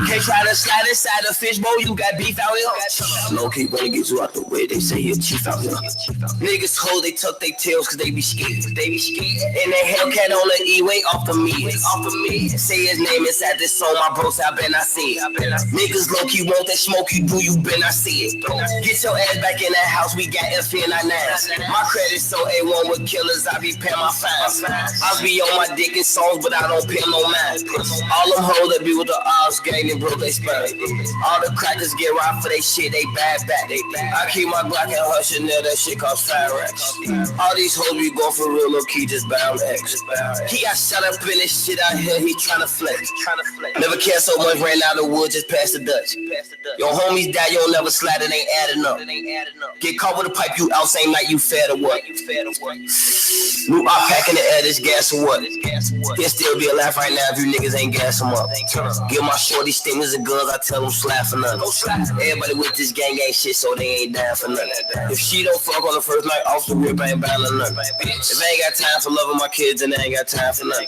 Can't try to slide inside the fishbowl. You got beef out here? Low key wanna get you out the way. They say you're chief out here. Niggas hold, they tuck their tails cause they be scared. And they Hellcat on the E-way off of me. Say his name inside this song, my bros, I been I see it. Niggas low key want that smoke you do, you been I see it. Get your ass back in that house, we got FN99s. My credit so A1 with killers, I be paying my fines. I be on my dick in songs, but I don't pay no mind. All them hoes that be with the odds, gang, and broke they spell. All the crackers get robbed for they shit, they bad back. I keep my Glock and her Chanel, that shit cost 5 racks. All these hoes be going for real, low key just bound X. He got shut up in this shit out here, he tryna flex. Never cared so much, ran out of wood, just past the Dutch. Your homies die, you don't never slide, it ain't adding up. Get caught with a pipe, you out same night, you fed or what? New op pack in the air, this gas or what? He'll still be alive right now if you niggas ain't gas him up. Give my shorty stingers and guns, I tell them slap for nothing. Everybody with this gang ain't shit, so they ain't down for nothing. If she don't fuck on the first night, off the rip, ain't bound to nothing. If I ain't got time for loving my kids, then I ain't got time for nothing.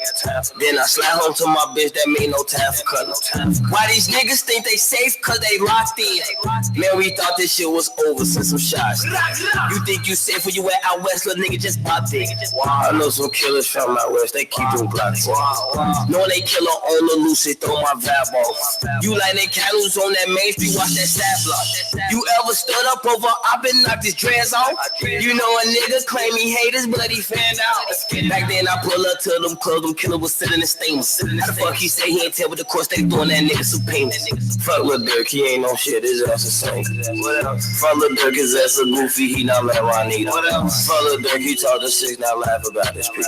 Then I slide home to my bitch, that mean no time for cutting. Why these niggas think they safe? Cause they locked in. Man, we thought this shit was over since some shots. You think you safe when you at out west, little nigga just popped in. I know some killers from out west, they keep them blocks. Knowing they killer on the loose, they throw my vibe off. You like they candles on that main street, watch that side block. You ever stood up over, I been knocked his dreads off? You know a nigga claim he hate his blood, he fanned out. Back then I pull up to them clubs, them killer was sitting in statements. How the fuck he say he ain't tell with the course they throwing that nigga some payments? Fuck Lil Durk, he ain't no shit, his ass the same. Fuck Lil Durk, his ass a goofy, he not like Juanita. Fuck Lil Durk, he talk to 6, not laugh about this shit.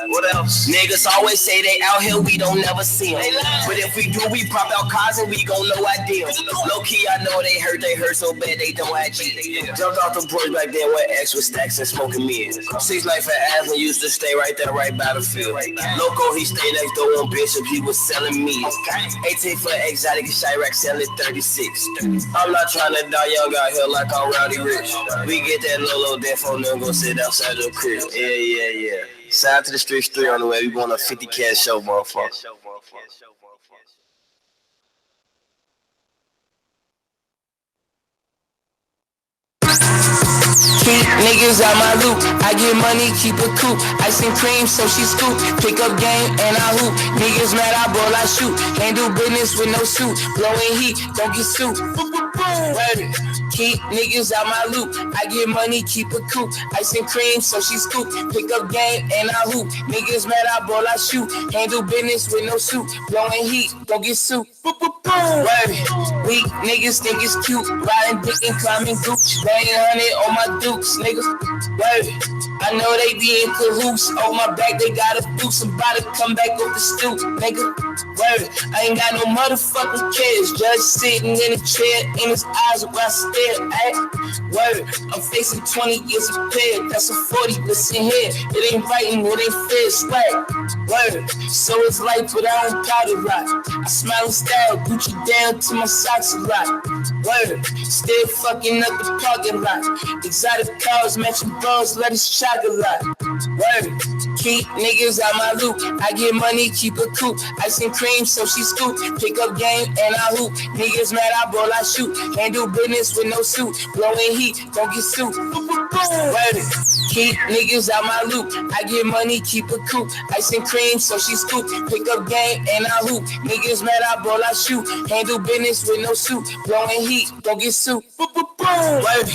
Niggas always say they out here, we don't never see them. But if we do, we pop out cars and we gon' know I deal. Low key, I know they hurt so bad they don't act cheap. Jumped off the porch back then with X with stacks and smoking meat. 6 life for Aslan used to stay right there, right by the field. Loco, he stayed next door on Bishop, he was selling meat. 18 for exotic and Chirac selling 36. I'm not trying to die young out here like I'm Rowdy Rich. We get that Lolo defo, then go sit outside your crib. Yeah. Side to the streets 3 on the way, we going a 50 cash show, motherfucker. Keep niggas out my loop. I get money, keep it cool. Ice and cream, so she scoop. Pick up game and I hoop. Niggas mad, I ball, I shoot. Can't do business with no suit. Blowing heat, don't get suit. Ready. Keep niggas out my loop. I get money, keep it cool. Ice and cream, so she scoop. Pick up game and I hoop. Niggas mad, I ball, I shoot. Can't do business with no suit. Blowing heat, don't get suit. Ready. Weak niggas think it's cute. Riding dick and climbing gooch. Banging 100 on my dukes, niggas. Ready. I know they be in cahoots. On my back, they gotta do somebody come back off the stoop, nigga. Ready. I ain't got no motherfucking kids. Just sitting in a chair, in his eyes while I stare at. Word. I'm facing 20 years of pair. That's a 40, listen here. It ain't writing, it ain't fair, swag. Word. So it's life, but I don't powder rock. I smile and style, Gucci down to my socks a lot. Word. Still fucking up the parking lot. Exotic cars, matching bros, let us shop a lot. Word. Keep niggas out my loop. I get money, keep it cool. Ice and cream, so she scoop. Pick up game and I hoop. Niggas mad, I ball, I shoot. Can't do business with no suit. Blowing heat, don't get suit. Word. Keep niggas out my loop. I get money, keep it cool. Ice and cream, so she scoop. Pick up game and I hoop. Niggas mad, I ball, I shoot. Can't do business with no suit. Blowing heat, don't get suit. Word.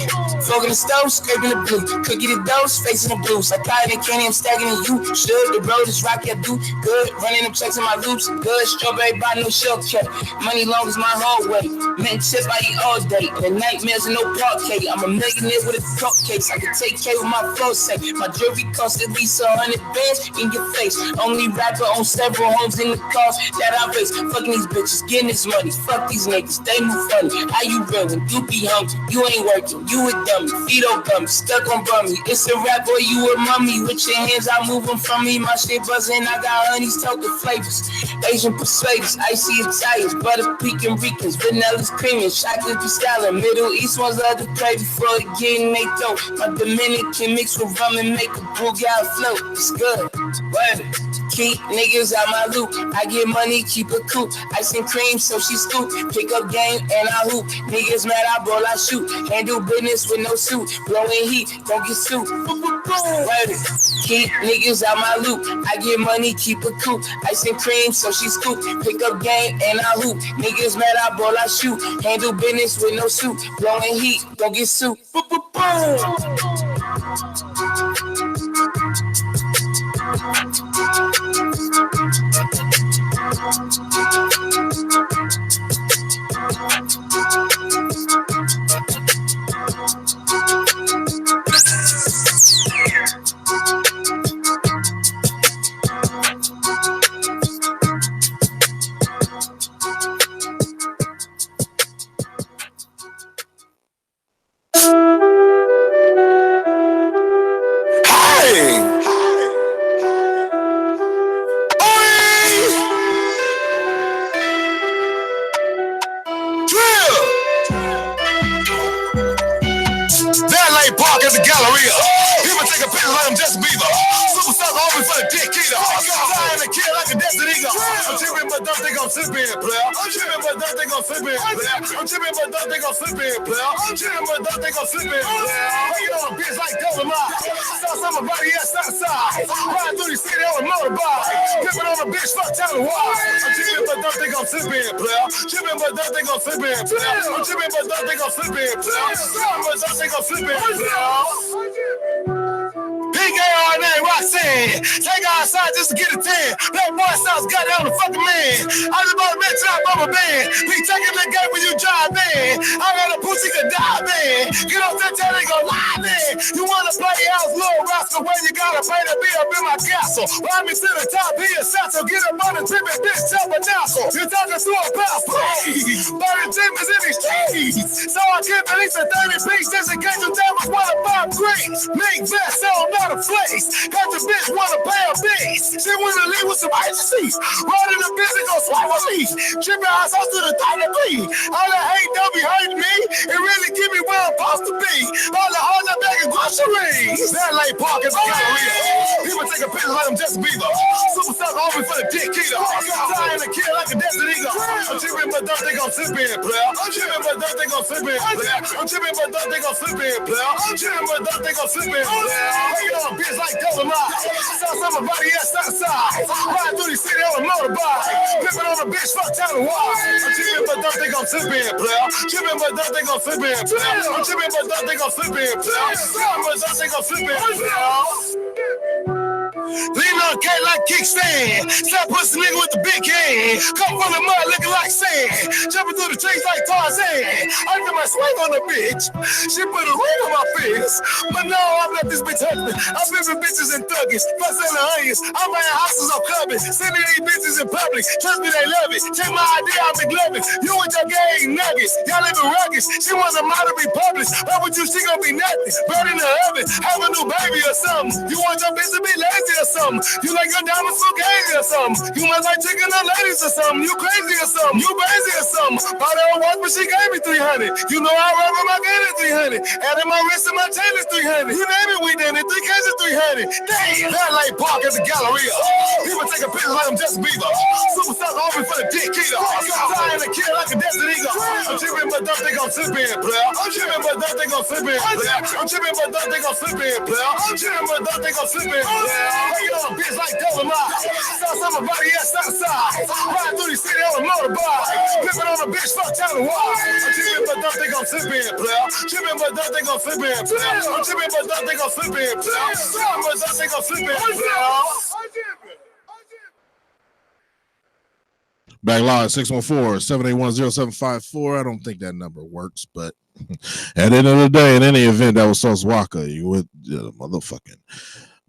Flogging the stove, scraping the blue. Cookie the dose, facing the blues. I got it, candy, I'm stacking in you. Should the road is rocky, I do good. Running them checks in my loops. Good, strawberry body, no shortcut. Money long as my hallway. Men chip, I eat all day. The nightmares and no parquet. I'm a millionaire with a court case. I can take care of my flow safe. My jewelry cost at least 100 bands in your face. Only rapper on several homes in the cars that I race. Fucking these bitches, getting this money. Fuck these niggas, they move funny. How you real when you be hungry? You ain't working, you a dummy. Feet on gummy, stuck on bummy. It's a rap or you a mummy. With your hands, I move them from me. My shit buzzing, I got honeys, token flavors. Asian persuaders, icy Italians, butter pecan Ricans, vanilla's creaming, chocolate be styling. Middle East ones love to pray before it get in they throat. My Dominican mix with rum and make a boogie float. It's good. Word. Keep niggas out my loop. I get money, keep it cool. Ice and cream, so she scoop. Pick up game and I hoop. Niggas mad, I ball, I shoot. Can't do business with no suit. Blowing heat, don't get suit. Word. Keep niggas out my loop. I get money, keep it cool. Ice and cream, so she scoop. Pick up game and I hoop. Niggas mad, I ball, I shoot. Can't do business with no suit. Blowing heat, don't get suit. the Galleria. People take a picture, let them just be the super sucker homie for the dick eater. Dying to kill like a desert eagle. I'm tripping, but don't think I'm slipping, player. I'm tripping, but don't think I'm slipping, player. I'm tripping, but don't think I'm slipping, player. I'm tripping, but don't think I'm slipping, player. Hanging on a bitch like Dolomite. Saw somebody else outside. Riding through the city on a motorbike. Pipping on a bitch, fuck tell me why. I'm tripping, but don't think I'm slipping, player. Tripping, but don't think I'm slipping, player. I'm tripping, but don't think I'm slipping, player. Tripping, but don't think I'm slipping, player. PKRNA Roxanne, take her outside just to get a 10. That boy sounds goddamn the fucking man. I just about to mention out by my band. Be taking the game when you drive in. I got a pussy can dive in. Get off that tail and go live in. You wanna play house, little rascal, where you gotta pay to be up in my castle. Ride me to the top, be a satchel. Get up on the trip and bitch, tell my nozzle. You're talking to a pastor. Burning Jimmy's in these streets. So I keep at least a 30 piece just in case you damage one of 5 greens. Make that sound not a place. Got the bitch wanna pay a base. She wanna leave with some agencies. Running the business gon' swap a lease. Tripping our house to the 30 all that hate don't be hurting me. It really give me where I'm supposed to be. All the hard up bag of groceries. That late park is a Galleria. People take a picture, let them just be the super sucker homie for the dick eater. Dying to kill like a desert eagle. I'm tripping, but don't think I'm slipping, player. I'm tripping, but don't think I'm slipping, player. I'm tripping, but don't think I'm slipping, player. I'm tripping, but don't think I'm slipping, player. On a bitch like Dolomite. Saw somebody else outside. Riding through the city on a motorbike. Pippin' on a bitch, fuck tell me why. I'm tripping, but don't think I'm slipping, player. Tripping, but don't think I'm slipping, player. I'm tripping, but don't think I'm slipping, player. Tripping, but don't think I'm slipping, player. Lean on K like kickstand. Slap pussy nigga with the big hand. Come from the mud looking like sand. Jumping through the trees like Tarzan. I got my swing on the bitch. She put a ring on my fist. But no, I'm not this bitch husband. I'm flipping bitches and thuggies. Fussing the onions. I'm buying houses on clubbing. Sending these bitches in public. Trust me, they love it. Check my idea, I'm McLovin. You and your gang nuggets. Y'all living rugged. She wants a model to be published. But with you, she gonna be nothing. Burn in the oven. Have a new baby or something. You want your bitch to be lazy or something. You like your diamonds so crazy or something. You must like chicken or ladies or something. You crazy or something. You crazy or something. Bought her a watch, but she gave me 300. You know I run with my game at 300. Adding my wrist and my chain is 300. You name it, we did it. 3Ks is 300. Damn. That late park at the Galleria. People take a picture, let them just be the super sucker homie for the dick eater. Dying to kill like a desert eagle. I'm tripping, but don't think I'm slipping, player. I'm tripping, but don't think I'm slipping, player. I'm tripping, but don't think I'm slipping, player. I'm tripping, but don't think I'm slipping, player. Hanging on a bitch like Dolomite. Saw somebody else outside. Riding through the city on a motorbike. Pippin' on a bitch, fuck tell me why. I'm tripping, but don't think I'm slipping, player. Tripping, but don't think I'm slipping, player. I'm tripping, but don't think I'm slipping, player. Tripping, but don't think I'm slipping, player. Back live 614-781-0754. I don't think that number works, but at the end of the day, in any event, that was Sos Waka. You with motherfucking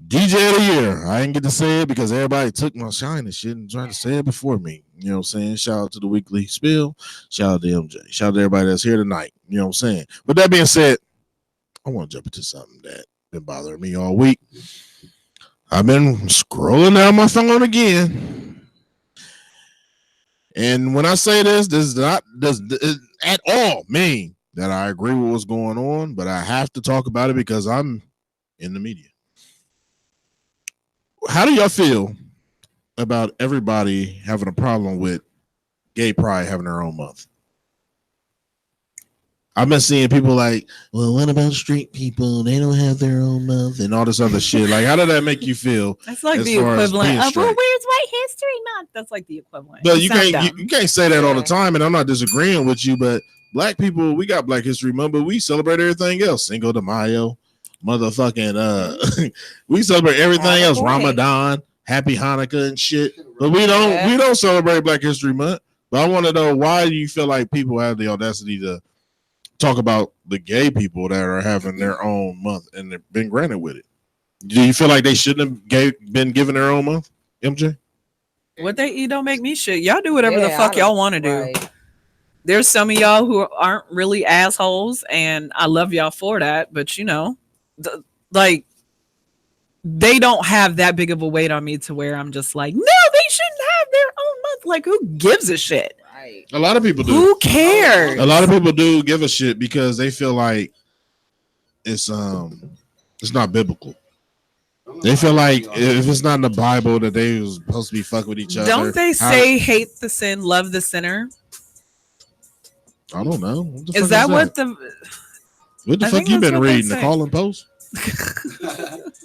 DJ of the year. I didn't get to say it because everybody took my shine and shit and tried to say it before me. You know what I'm saying? Shout out to the weekly spill. Shout out to MJ. Shout out to everybody that's here tonight. You know what I'm saying? But that being said, I want to jump into something that been bothering me all week. I've been scrolling down my phone again. And when I say this does at all mean that I agree with what's going on, but I have to talk about it because I'm in the media. How do y'all feel about everybody having a problem with gay pride having their own month? I've been seeing people like, well, what about straight people? They don't have their own month and all this other shit. Like, how did that make you feel? That's like the equivalent of, well, where's White History Month? That's like the equivalent. But you can't say that all the time, and I'm not disagreeing with you, but black people, we got Black History Month, but we celebrate everything else. Cinco de Mayo, motherfucking we celebrate everything else. Ramadan, Happy Hanukkah and shit. But we don't celebrate Black History Month. But I want to know, why do you feel like people have the audacity to talk about the gay people that are having their own month and they've been granted with it? Do you feel like they shouldn't have been given their own month, MJ? What they eat don't make me shit. Y'all do whatever the fuck y'all want to do. Right. There's some of y'all who aren't really assholes, and I love y'all for that. But you know, like, they don't have that big of a weight on me to where I'm just like, no, they shouldn't have their own month. Like, who gives a shit? A lot of people do. Who cares? A lot of people do give a shit because they feel like it's not biblical. They feel like if it's not in the Bible that they was supposed to be fucking with each other. Don't they say hate the sin, love the sinner? I don't know. What the Is fuck that what the? What the fuck you been reading? The Calling Post?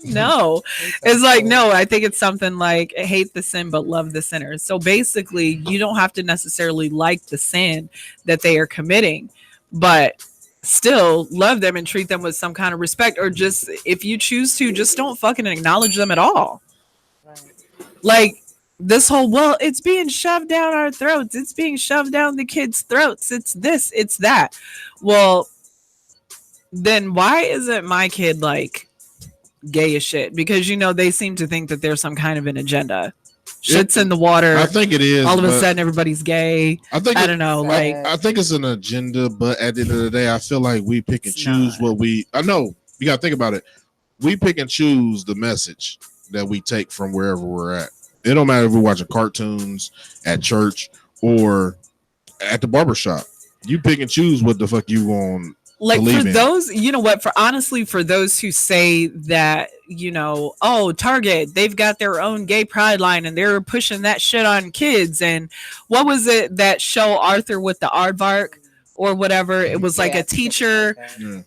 No, it's like no. I think it's something like hate the sin but love the sinner. So basically, you don't have to necessarily like the sin that they are committing, but still love them and treat them with some kind of respect, or just if you choose to, just don't fucking acknowledge them at all. Like this whole it's being shoved down our throats, it's being shoved down the kids' throats, it's this, it's that. Well, then why isn't my kid like gay as shit? Because they seem to think that there's some kind of an agenda. Shit's in the water. I think it is. All of a sudden, everybody's gay. I don't know. Like, I think it's an agenda, but at the end of the day, I feel like we pick and choose what we. I know you got to think about it. We pick and choose the message that we take from wherever we're at. It don't matter if we're watching cartoons at church or at the barbershop. You pick and choose what the fuck you want. Like for those, for those who say that, Target, they've got their own gay pride line and they're pushing that shit on kids. And what was it, that show Arthur with the aardvark or whatever? It was like a teacher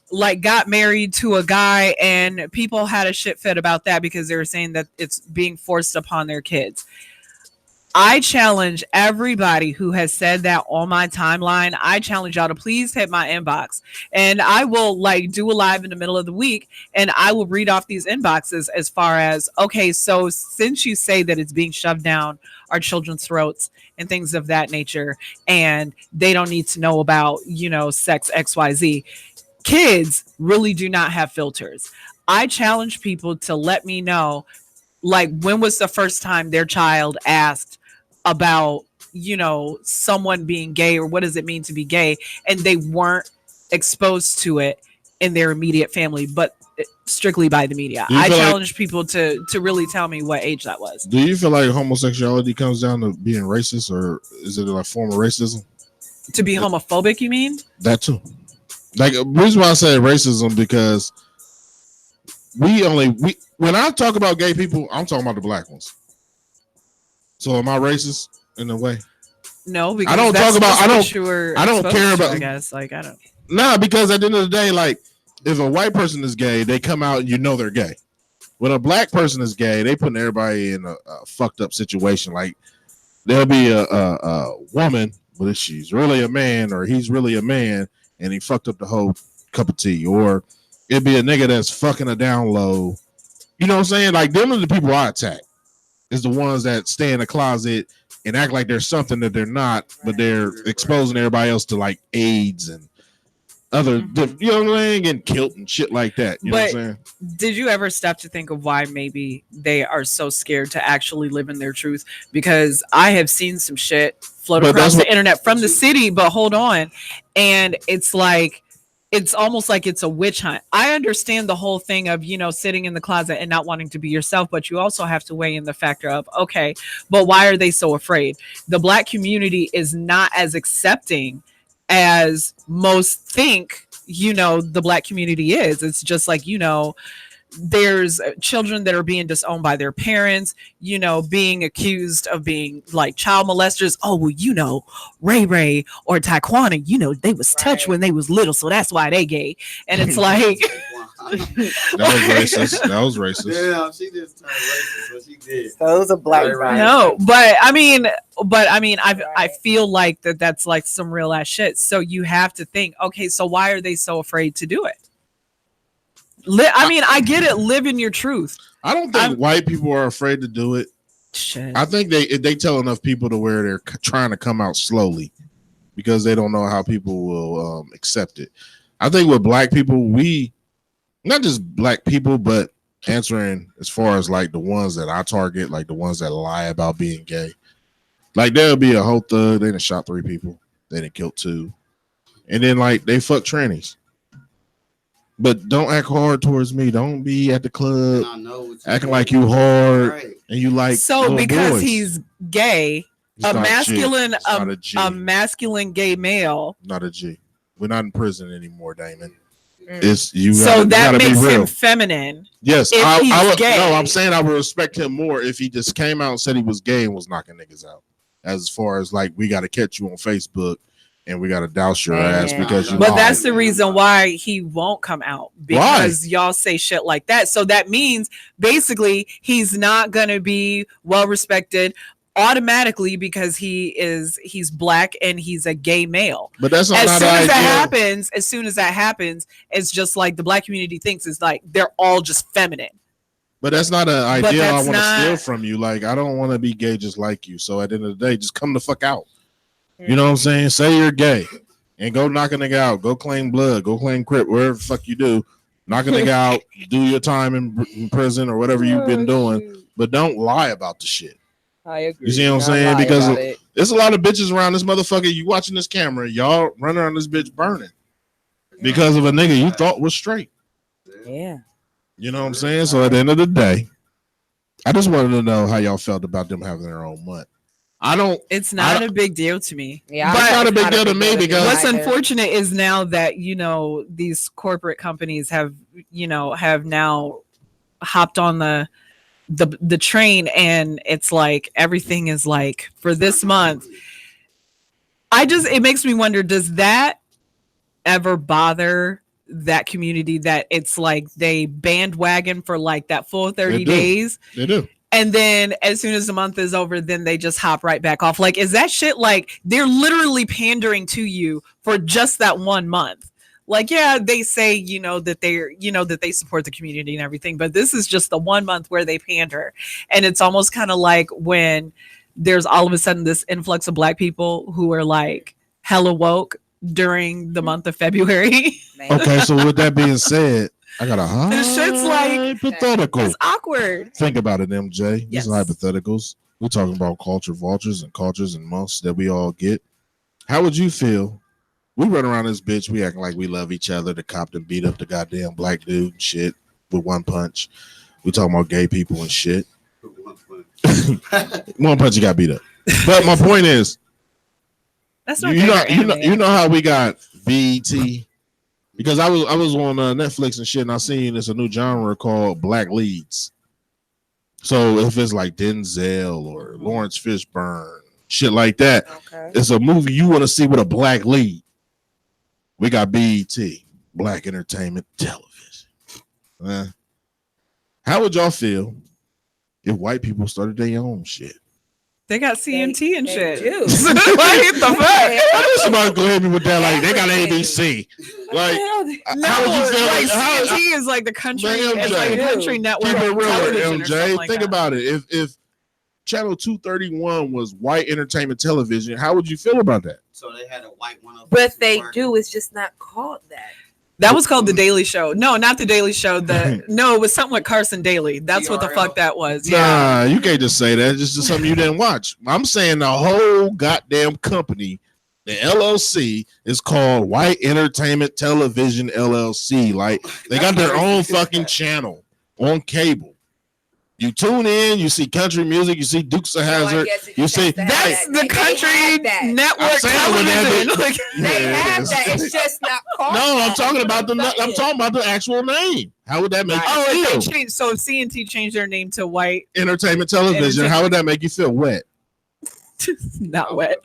like got married to a guy and people had a shit fit about that because they were saying that it's being forced upon their kids. I challenge everybody who has said that on my timeline. I challenge y'all to please hit my inbox and I will do a live in the middle of the week and I will read off these inboxes as far as, okay, so since you say that it's being shoved down our children's throats and things of that nature and they don't need to know about, sex XYZ, kids really do not have filters. I challenge people to let me know, when was the first time their child asked about someone being gay or what does it mean to be gay, and they weren't exposed to it in their immediate family but strictly by the media. I challenge people to really tell me what age that was. Do you feel like homosexuality comes down to being racist, or is it a form of racism? To be homophobic, you mean? That too. The reason why I say racism, because when I talk about gay people, I'm talking about the black ones. So am I racist in a way? No, because I don't talk about. I don't care about. I guess I don't. Nah, because at the end of the day, if a white person is gay, they come out and they're gay. When a black person is gay, they putting everybody in a fucked up situation. Like there'll be a woman, but she's really a man, or he's really a man, and he fucked up the whole cup of tea, or it'd be a nigga that's fucking a down low. You know what I'm saying? Them are the people I attack. Is the ones that stay in the closet and act like they're something that they're not, but they're exposing everybody else to AIDS and other, you know what I'm saying, and kilt and shit like that. You know what I'm saying? Did you ever stop to think of why maybe they are so scared to actually live in their truth? Because I have seen some shit float across the internet from the city, but hold on. And it's almost like it's a witch hunt. I understand the whole thing of, sitting in the closet and not wanting to be yourself, but you also have to weigh in the factor of, okay, but why are they so afraid? The black community is not as accepting as most think, the black community is. It's just there's children that are being disowned by their parents, being accused of being child molesters. Oh, well, Ray Ray or Taekwondo, they was touched when they was little, so that's why they gay. And it's That was racist. Yeah, she just turned racist, so she did. Those are black. No, but I mean, I feel like that's some real ass shit. So you have to think, okay, so why are they so afraid to do it? I get it. Live in your truth. I don't think white people are afraid to do it. Shit. I think they tell enough people to where they're trying to come out slowly because they don't know how people will accept it. I think with black people, not just black people, but answering as far as the ones that I target, the ones that lie about being gay. There'll be a whole thug, they done shot 3 people, they done killed 2. And then they fuck trannies. But don't act hard towards me. Don't be at the club acting like you hard and you so because boys. He's gay, a masculine gay male. Not a G. We're not in prison anymore, Damon. It's you. So that gotta makes be real. him feminine. Yes, if I he's would, gay. no, I'm saying I would respect him more if he just came out and said he was gay and was knocking niggas out. As far as like, we got to catch you on Facebook and we got to douse your ass because you. But lied. that's the reason why he won't come out, because y'all say shit like that. So that means basically he's not gonna be well respected automatically because he's black and he's a gay male. But that's not as how soon the as that idea- happens. As soon as that happens, it's just like the black community thinks it's like they're all just feminine. But that's not an idea I that's want to not- steal from you. Like, I don't want to be gay just like you. So at the end of the day, just come the fuck out. You know what I'm saying? Say you're gay and go knock a nigga out. Go claim blood. Go claim Crip. Wherever the fuck you do. Knock a nigga out. Do your time in prison or whatever you've been doing. But don't lie about the shit. I agree. You see what I'm saying? Because there's a lot of bitches around this motherfucker. You watching this camera. Y'all running around this bitch burning. Because of a nigga you thought was straight. Yeah. You know what I'm saying? So at the end of the day, I just wanted to know how y'all felt about them having their own month. It's not a big deal to me. Yeah, But it's not a big deal to me because what's unfortunate is now that these corporate companies have now hopped on the train, and it's like everything is like for this month. It makes me wonder, does that ever bother that community that it's like they bandwagon for like that full 30 days? They do. And then as soon as the month is over, then they just hop right back off. Like, is that shit like they're literally pandering to you for just that 1 month? Like, yeah, they say, that that they support the community and everything, but this is just the 1 month where they pander. And it's almost kind of like when there's all of a sudden this influx of black people who are like hella woke during the month of February. Okay, so with that being said, I got a This shit's like hypothetical. it's awkward. Think about it, MJ. Yes. These are hypotheticals. We're talking about culture vultures and cultures and months that we all get. How would you feel? We run around this bitch. We acting like we love each other. The cop done beat up the goddamn black dude and shit with one punch. We talking about gay people and shit. One punch, you got beat up. But my point is, That's not you know how we got BET, because I was on Netflix and shit, and I seen there's a new genre called Black Leads. So if it's like Denzel or Lawrence Fishburne, shit like that, it's a movie you want to see with a black lead. We got BET, Black Entertainment Television. How would y'all feel if white people started their own shit? They got CMT and shit. do. Like, the fuck? I know somebody go at me with that. Like, they got ABC. Like, No, how would you feel? like How- CMT is like the country. Man, It's like a MJ, country network. keep it real, television or something MJ. like Think that. about it. If Channel 231 was white entertainment television, how would you feel about that? So they had a white one up. But they do. It's just not called that. That was called The Daily Show. No, not The Daily Show. No, it was something with Carson Daly. That's what the fuck that was. Yeah. Nah, you can't just say that. It's just something you didn't watch. I'm saying the whole goddamn company, the LLC, is called White Entertainment Television LLC. Like, they got their own fucking channel on cable. You tune in, you see country music, you see Dukes of Hazzard, you see That's the country network I'm saying when television. that- Like, They have that. It's just not called. No, I'm that. talking about the actual name. How would that make oh, you if feel? they changed, so if CNT changed their name to White Entertainment Television, how would that make you feel? Wet. Not wet.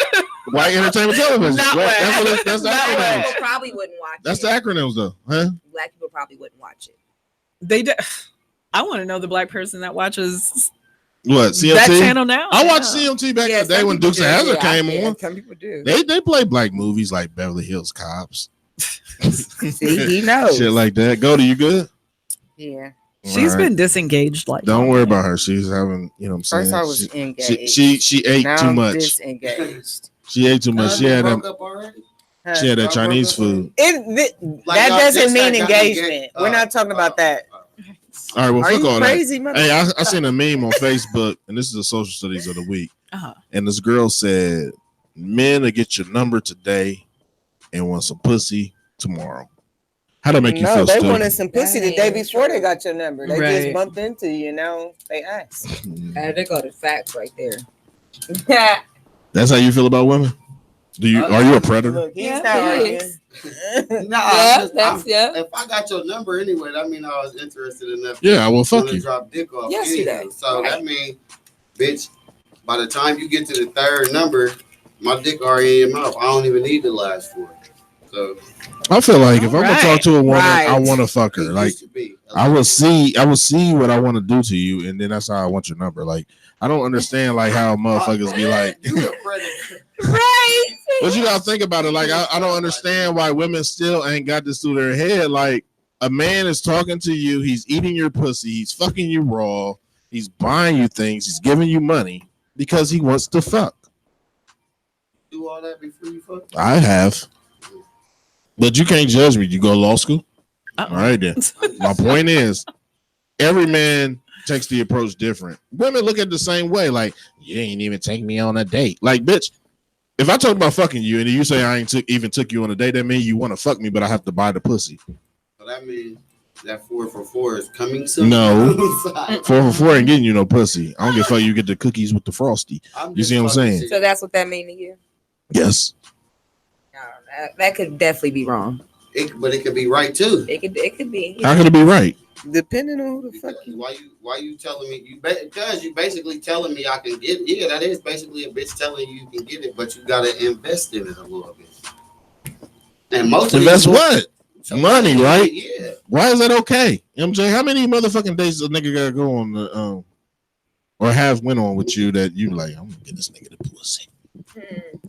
White Entertainment Television. Not Wet. wet. That's what that's the Not acronyms. wet. People probably wouldn't watch That's it. the acronyms though, huh? Black people probably wouldn't watch it. They did. I want to know the black person that watches What, CMT? that channel now. I watched CMT back in the day when Dukes of Hazzard came on. Some people do. They play black movies like Beverly Hills Cops. See, he knows. Shit like that. Go to you good? Yeah. She's All right. been disengaged. Like, Don't worry about her. She's having, you know what I'm saying? First I was She- engaged. She ate Now too I'm much. disengaged. She ate too much. She had broke that. up already? She had that Chinese food. That y'all doesn't just mean got engagement. We're not talking about that. All right, well, Are fuck you all crazy, that. motherfucker? Hey, I seen a meme on Facebook, and this is the social studies of the week. Uh-huh. And this girl said, "Men will get your number today and want some pussy tomorrow." How that make you No, feel? they Stu? wanted some pussy the day before they got your number. They Right. just bumped into you, now they asked. There go the facts right there. That's how you feel about women? Are you a predator? Look, he's Yeah, not he arguing. is. Nah, Yeah. if I got your number anyway, that mean I was interested enough. Yeah, well, fuck to you. drop dick off. Yesterday. Anyway. So that mean, bitch, by the time you get to the third number, my dick already in your mouth. I don't even need the last four. So I feel like if I'm gonna talk to a woman, I Right. want to fuck her. Like I will see what I want to do to you, and then that's how I want your number. Like I don't understand like how motherfuckers be like. Right. But you gotta think about it. Like I don't understand why women still ain't got this through their head. Like a man is talking to you, he's eating your pussy, he's fucking you raw, he's buying you things, he's giving you money because he wants to fuck. Do all that before you fuck? I have. But you can't judge me. You go to law school? All right then. My point is, every man takes the approach different. Women look at it the same way. Like, you ain't even take me on a date. Like, bitch, if I talk about fucking you and you say I ain't even took you on a date, that means you want to fuck me, but I have to buy the pussy. So that means that 4 for 4 is coming soon. No. 4 for 4 ain't getting you no pussy. I don't give a fuck you get the cookies with the frosty. You see what I'm saying? So that's what that mean to you? Yes. That could definitely be wrong. But it could be right too. It could be. How could it be right? Depending on who the fuck you. Why you telling me because you basically telling me I can get it. Yeah, that is basically a bitch telling you can get it, but you gotta invest in it a little bit. And most of invest what? So money, right? Yeah. Why is that okay? MJ, how many motherfucking days a nigga gotta go on the or have went on with you that you like, I'm gonna get this nigga the pussy?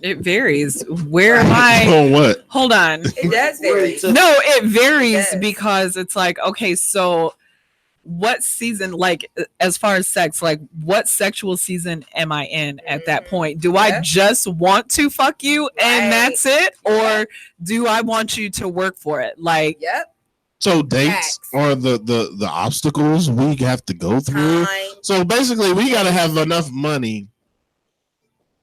It varies. Where am I? On what? Hold on. It does vary. No, it varies because it's like, okay, so what season, like as far as sex, like what sexual season am I in at that point? Do I just want to fuck you and that's it? Or do I want you to work for it? Like, So dates are the obstacles we have to go through. So basically, we gotta have enough money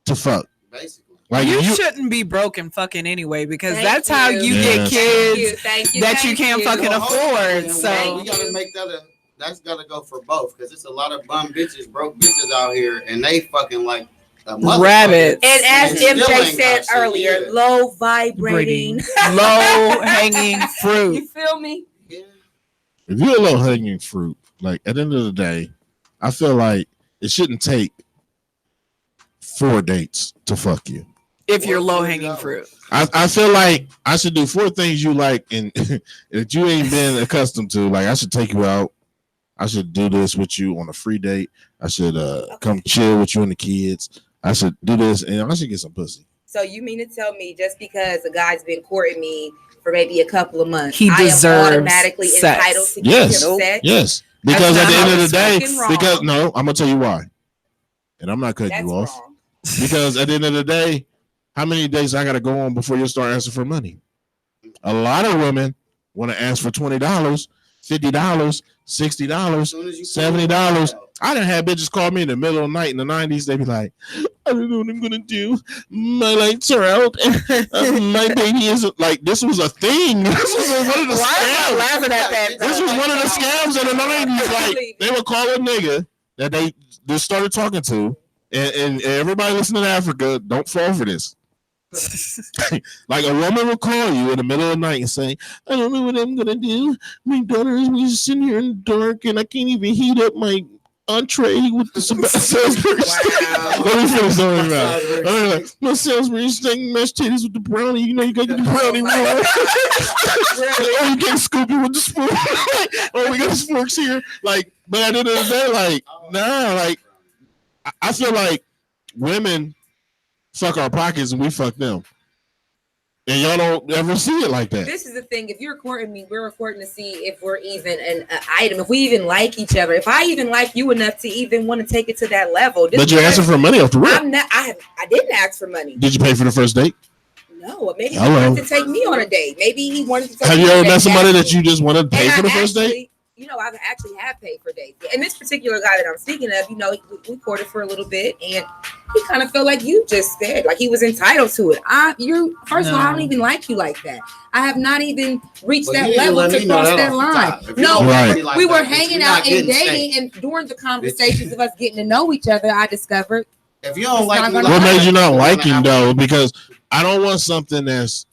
to fuck. Basically, like you shouldn't be broken fucking anyway because Thank that's how you get kids that you can't fucking afford. So we gotta make that that's gotta go for both because it's a lot of bum bitches, broke bitches out here, and they fucking like rabbits. And as MJ said earlier, low vibrating, low hanging fruit. You feel me? If you're a low hanging fruit, like at the end of the day, I feel like it shouldn't take 4 dates to fuck you. If you're low hanging fruit, I feel like I should do 4 things you like and that you ain't been accustomed to. Like I should take you out. I should do this with you on a free date. I should come chill with you and the kids. I should do this and I should get some pussy. So you mean to tell me just because a guy's been courting me for maybe a couple of months, he deserves I am automatically sex. entitled to give him sex? Yes. Because at the end of the day, because no, I'm gonna tell you why. And I'm not cutting you off. Because at the end of the day, how many days I gotta go on before you start asking for money? A lot of women want to ask for $20, $50, $60, $70. I done had bitches call me in the middle of the night in the 90s. They be like, I don't know what I'm gonna do. My lights are out. My baby isn't like this was a thing. This was one of the scams. Laughing at that. This was one of the scams in the 90s. Like they would call a nigga that they just started talking to. And everybody listening to Africa, don't fall for this. Like a woman will call you in the middle of the night and say, I don't know what I'm gonna do. My daughter is just sitting here in the dark and I can't even heat up my entree with the Salisbury steak. Let me finish something about it. My Salisbury steak mashed potatoes with the brownie. You know you gotta get the brownie raw. Oh, you can't scoop it with the spoon. Oh, we got the forks here. Like, but at the end of the day, like, nah, like I feel like women fuck our pockets and we fuck them. And y'all don't ever see it like that. This is the thing. If you're courting me, we're courting to see if we're even an item, if we even like each other. If I even like you enough to even want to take it to that level. But you're asking for money off the rip. I didn't ask for money. Did you pay for the first date? No, maybe he wanted to take me on a date. Maybe he wanted to take Have me you on a ever date. met somebody that you just want to pay for the first date? You know, I actually have paid for dates. And this particular guy that I'm speaking of, you know, we courted for a little bit, and he kind of felt like you just said, like he was entitled to it. First of all, I don't even like you like that. I have not even reached that level to cross that line. No, we were hanging out and dating, and during the conversations of us getting to know each other, I discovered. If you don't like me, what made you not like him though? Because I don't want something that's.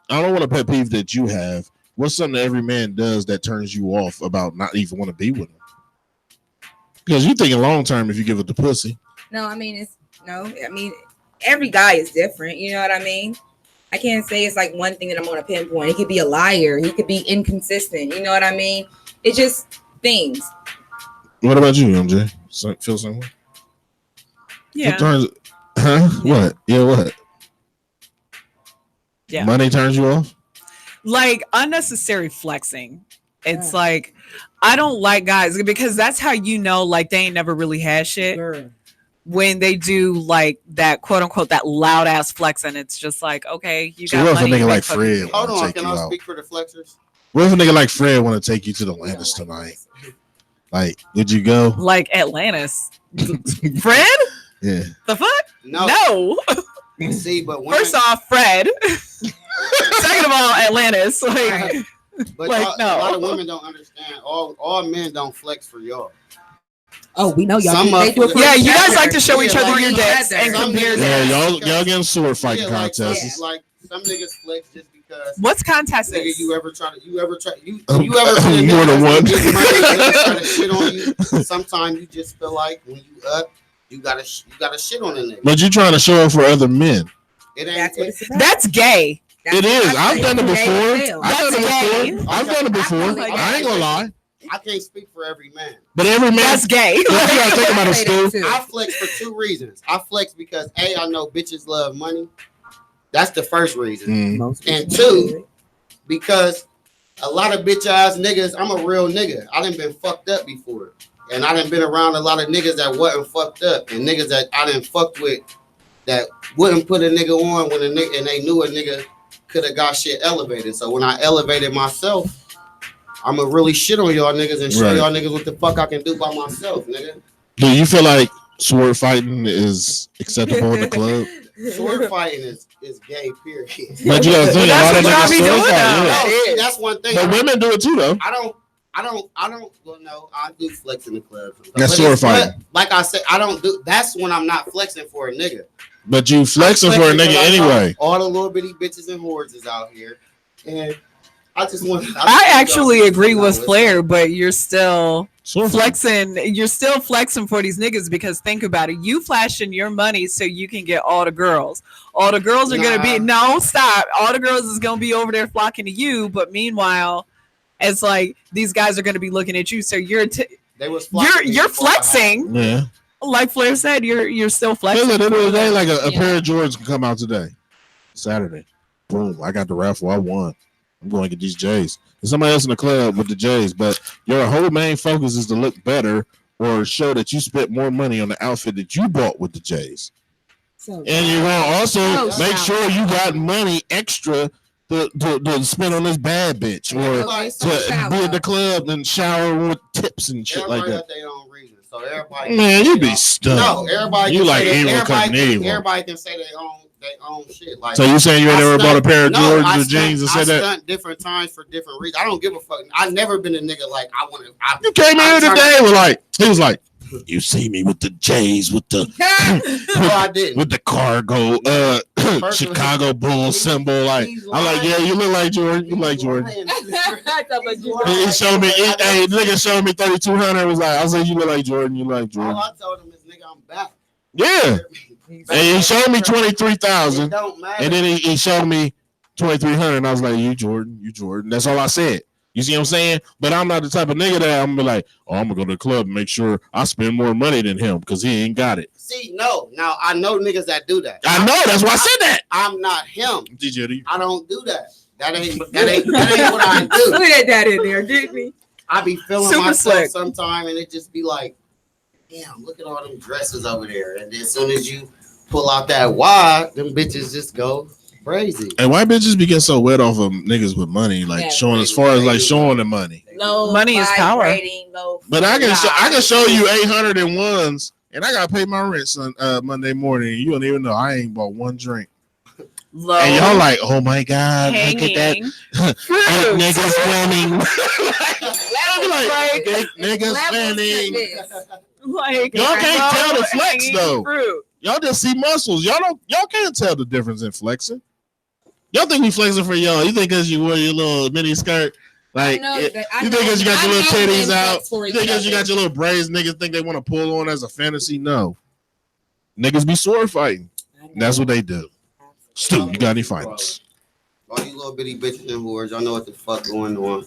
I don't want a pet peeve that you have. What's something that every man does that turns you off about not even want to be with him? Because you thinking long term if you give it the pussy. No, I mean every guy is different. You know what I mean? I can't say it's like one thing that I'm gonna pinpoint. He could be a liar. He could be inconsistent. You know what I mean? It's just things. What about you, MJ? Feel something? Yeah. What? Yeah, what? Yeah. Money turns you off? Like unnecessary flexing. It's like I don't like guys because that's how you know like they ain't never really had shit. Girl. When they do like that quote unquote that loud ass flexing, it's just like okay, you got what if money. a nigga like Fred? Hold on, can I speak for the flexers? What if a nigga like Fred want to take you to the Atlantis tonight? Like, would you go? Like Atlantis, Fred? Yeah. The fuck? No. See, but first off, Fred. Second of all, Atlantis. Like, but like no. A lot of women don't understand. All men don't flex for y'all. Oh, we know y'all. Yeah, you guys like to show each other your dicks and compare. Yeah, y'all getting sword fighting contests. Like some niggas flex just because. What's contest? Nigga, you ever try you ever more than one. Try to shit on you. Sometimes you just feel like when you up, you gotta shit on a nigga. But you trying to show up for other men. It ain't. That's gay. It is. I've done it before. I've done it before. I ain't gonna lie. I can't speak for every man. But every man. That's gay. You gotta think about it, Stu. I flex for two reasons. I flex because A, I know bitches love money. That's the first reason. And two, because a lot of bitch ass niggas, I'm a real nigga. I done been fucked up before. And I done been around a lot of niggas that wasn't fucked up. And niggas that I done fucked with that wouldn't put a nigga on when a nigga and they knew a nigga could have got shit elevated. So when I elevated myself, I'ma really shit on y'all niggas and show y'all niggas what the fuck I can do by myself, nigga. Do you feel like sword fighting is acceptable in the club? Sword fighting is gay, period. But you gotta think a lot of niggas sword fight. That's one thing. But women do it too, though. I don't. Well, no, I do flex in the club. That's sword fighting. Like I said, I don't do. That's when I'm not flexing for a nigga. But you flexing for a nigga anyway. All the little bitty bitches and whores is out here, and I just want. I actually agree with Flair, but you're still flexing. You're still flexing for these niggas because think about it. You flashing your money so you can get all the girls. All the girls are gonna be stop. All the girls is gonna be over there flocking to you, but meanwhile, it's like these guys are gonna be looking at you. So you're flexing. Yeah. Like Flair said, you're still flexing. At the end of the day, like a pair of Jordans can come out today, Saturday. Boom! I got the raffle. I won. I'm going to get these J's. There's somebody else in the club with the J's, but your whole main focus is to look better or show that you spent more money on the outfit that you bought with the J's. And you're going to also make sure you got money extra to spend on this bad bitch or to be at the club and shower with tips and shit like that. So everybody, man, you be stuck. No, everybody. You like everybody can say their own shit. Like, so you saying you ain't never bought a pair of Jordans or jeans and said that? I stunt different times for different reasons. I don't give a fuck. I've never been a nigga like I want to. You came here today with he was like, you see me with the J's with the I didn't. with the cargo Chicago Bulls symbol. Like I'm like, yeah, you look like Jordan. You like Jordan. He showed me, nigga showed me 3,200. I was like, you look like Jordan. You like Jordan. All I told him is, nigga, I'm back. Yeah. And he showed me 23,000. And then he showed me 2,300. And I was like, you Jordan. That's all I said. You see what I'm saying? But I'm not the type of nigga that I'm gonna be like, oh, I'm gonna go to the club and make sure I spend more money than him because he ain't got it. See, no. Now I know niggas that do that. I know. That's why I said that. I'm not him. DJ, I don't do that. That ain't what I do. Put that in there, didn't we? I be feeling Super myself slick. sometime and it just be like, damn, look at all them dresses over there. And then as soon as you pull out that wide, them bitches just go crazy. And white bitches be getting so wet off of niggas with money, like showing as far as like showing the money. Money is power. But I can show you 801s, and I gotta pay my rent Monday morning. You don't even know I ain't bought one drink. Low, and y'all like, oh my god, hanging, look at that, niggas winning. Niggas winning. Like y'all can't tell the flex though. Fruit. Y'all just see muscles. Y'all can't tell the difference in flexing. Y'all think we flexing for y'all? You think because you wear your little mini skirt, like you think because you got your little titties out? You think because you got your little braids, niggas think they want to pull on as a fantasy? No, niggas be sword fighting. That's what they do. Stu, you got any finals? All you little bitty bitches and whores, y'all know what the fuck going on.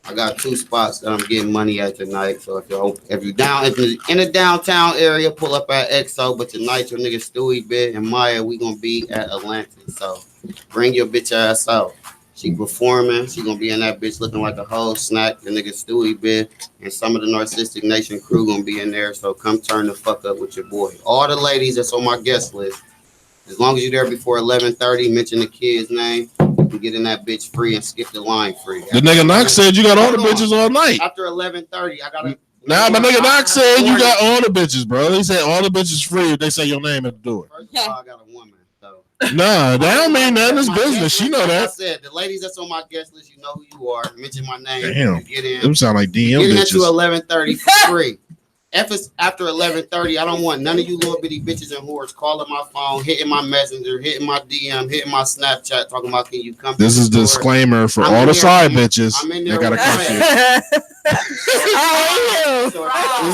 I got 2 spots that I'm getting money at tonight. So if you're in the downtown area, pull up at XO. But tonight your nigga Stewie Bit and Maya, we gonna be at Atlantic. So bring your bitch ass out. She performing. She gonna be in that bitch looking like a whole snack. The nigga Stewie Bit and some of the Narcistic Nation crew gonna be in there. So come turn the fuck up with your boy. All the ladies that's on my guest list. As long as you're there before 11:30, mention the kid's name. You get in that bitch free and skip the line free. The nigga Knox said you got all the bitches all night. After 11:30, I gotta. Nah, my nigga Knox said you got all the bitches, bro. He said all the bitches free if they say your name at the door. First of all, I got a woman. So. Nah, that don't mean nothing. It's business. She know that. Like I said, the ladies that's on my guest list, you know who you are. Mention my name. Damn. You get in. Them sound like DM get bitches. Get into 11:30 for free. If it's after 11:30, I don't want none of you little bitty bitches and whores calling my phone, hitting my messenger, hitting my DM, hitting my Snapchat, talking about can you come. This is disclaimer for all the side bitches. They gotta come here.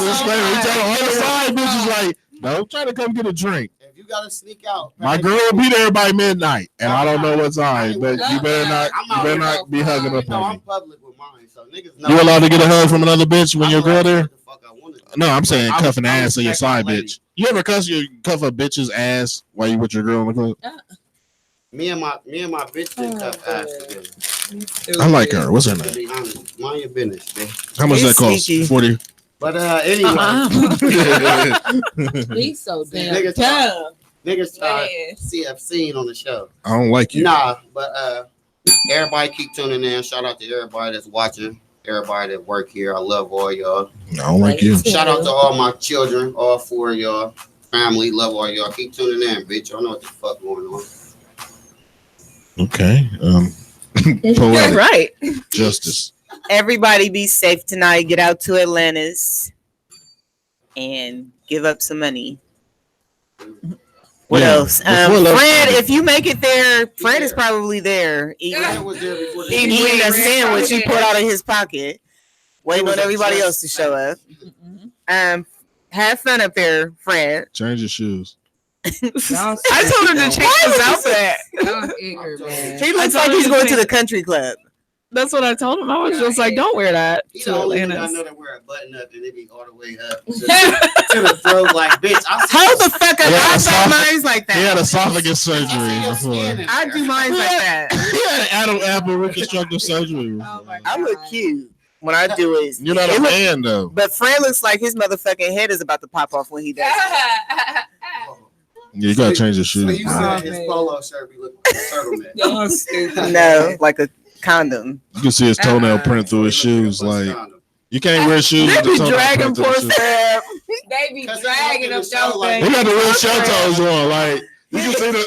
Disclaimer. He telling all the side bitches like, don't try to come get a drink. If you gotta sneak out, my girl will be there by midnight, and I don't know what time, but you better not be hugging up on me. I'm public with mine, so niggas know. You allowed to get a hug from another bitch when your girl there? No, I'm saying cuffing the ass of your side bitch. You ever cuff a bitch's ass while you with your girl in the club? Me and my bitch did cuff ass together. I like her. What's her name? Mind your business, man. How much that cost? 40. But anyway, he's so damn tough. Niggas I've seen on the show. I don't like you. Nah, but everybody keep tuning in. Shout out to everybody that's watching. Everybody that work here, I love all y'all. I don't like you. Shout out to all my children, all 4 of y'all. Family, love all y'all. Keep tuning in, bitch. Y'all know what the fuck going on. Okay. Poetic. Right. Justice. Everybody be safe tonight. Get out to Atlantis and give up some money. What else? Fred, if you make it there, Fred is probably there. Eating a sandwich he put out of his pocket, waiting on everybody else to show up. Have fun up there, Fred. Change your shoes. I told him to change his outfit. He looks like he's going to the country club. That's what I told him. I was just like, don't wear that. He's the only nigga I know that wear a button up and it be all the way up to the throat. Like, bitch, hold the fuck up. I saw mine like that. He had esophagus surgery before. I do mine like that. He had Adam Apple reconstructive surgery before. I look cute. When I do it, you're not a man though. But Fred looks like his motherfucking head is about to pop off when he does it. Yeah, you gotta change your shoes. So you said his polo shirt be looking like a turtleneck. No, like a condom. You can see his toenail print through his shoes. Like you can't wear shoes. They be dragging poor Fred. They be dragging them show things. He got the real shell toes on. Like you can see the.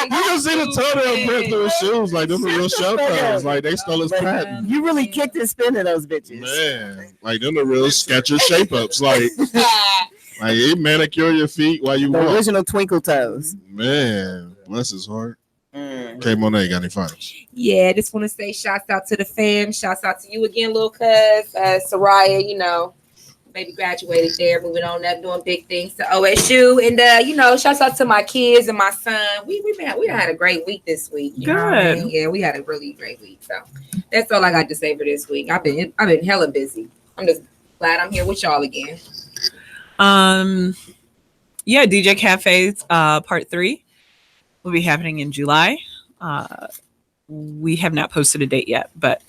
You can see the toenail print through his shoes. Like them are real shell toes. Like they stole his patent. You really kicked and spin in those bitches. Man, like them the real Skechers shape ups. Like it manicure your feet while you walk. The original twinkle toes. Man, bless his heart. Okay, Monet, got any finals? Yeah, I just want to say shouts out to the fam. Shouts out to you again, little cuz. Soraya, you know, maybe graduated there, moving on up, doing big things to OSU. And, you know, shouts out to my kids and my son. We had a great week this week. You know what I mean? Yeah, we had a really great week. So that's all I got to say for this week. I've been hella busy. I'm just glad I'm here with y'all again. Yeah, DJ Cafes part 3 will be happening in July. We have not posted a date yet, but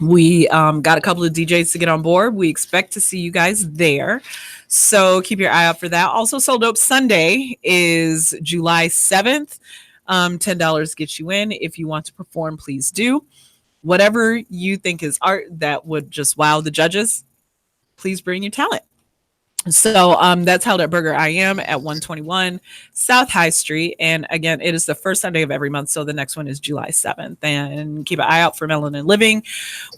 we got a couple of DJs to get on board. We expect to see you guys there, so keep your eye out for that. Also, Soul Dope Sunday is July 7th. $10 gets you in. If you want to perform, please do. Whatever you think is art that would just wow the judges, please bring your talent. So that's held at Burger I Am at 121 South High Street. And again, it is the first Sunday of every month. So the next one is July 7th. And keep an eye out for Melanin Living.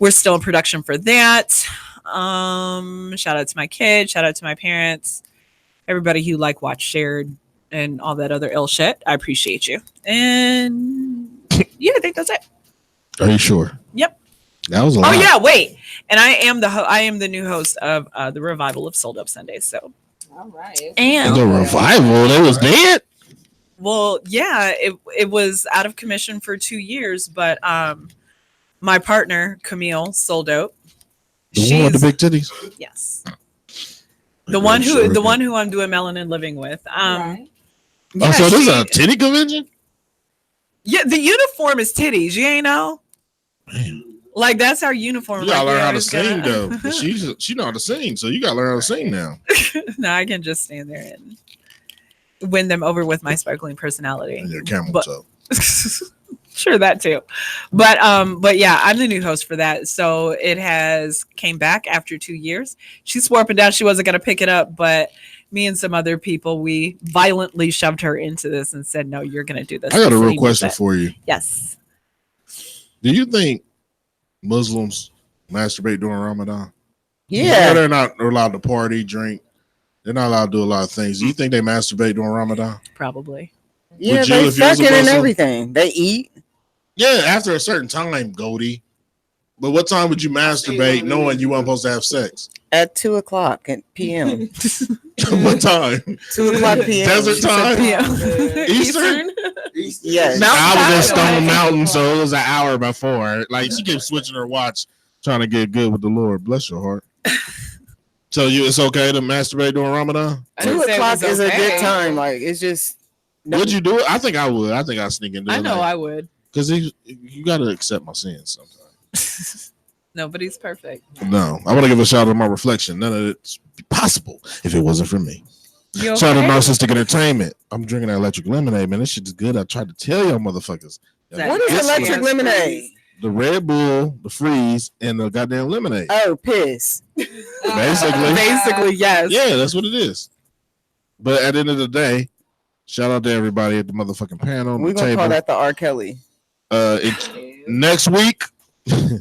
We're still in production for that. Shout out to my kids. Shout out to my parents. everybody who like, watched, shared, and all that other ill shit. I appreciate you. And yeah, I think that's it. Are you sure? Yep. That was a lot. Oh yeah, wait. And I am the new host of the revival of Sold Up Sundays. So All right. and The revival, they was dead. well, yeah, it was out of commission for 2 years, but my partner Camille sold out. The one with the big titties. Yes. The one who I'm doing Melanin Living with. Oh, so this is a titty convention? Yeah, the uniform is titties. You ain't know? Like that's our uniform. You gotta right learn there. how to It's sing gonna- though. She know how to sing, so you gotta learn how to sing now. No, I can just stand there and win them over with my sparkling personality. And your camel But- toe. Sure, that too. But yeah, I'm the new host for that. So it has came back after 2 years. She swore up and down she wasn't gonna pick it up, but me and some other people, we violently shoved her into this and said, no, you're gonna do this. I got a before real you question miss it." for you. Yes. Do you think Muslims masturbate during Ramadan? Yeah. They're not allowed to party, drink. They're not allowed to do a lot of things. Do you think they masturbate during Ramadan? Probably. Yeah, Would you they if you was a fucking and Muslim? everything. They eat. Yeah, after a certain time, Goldie. But what time would you masturbate knowing you weren't supposed to have sex? At 2:00 p.m. What time? 2:00 p.m. Desert time? Eastern? Yes. I was in Stone Mountain, so it was an hour before. Like she kept switching her watch, trying to get good with the Lord. Bless your heart. So it's okay to masturbate during Ramadan? 2:00 is a good time. Like it's just. Would you do it? I think I would. I think I'd sneak and do it. I know I would. Because you got to accept my sins sometimes. Nobody's perfect. No, I want to give a shout out to my reflection. None of it's possible if it wasn't for me. You Shout out to okay? Narcistic Entertainment. I'm drinking that electric lemonade, man. This shit is good. I tried to tell y'all motherfuckers. What is electric lemonade? The Red Bull, the Freeze, and the goddamn lemonade. Oh, piss. Basically, yes. Yeah, that's what it is. But at the end of the day, shout out to everybody at the motherfucking panel. We're the gonna table. call that the R. Kelly. Next week.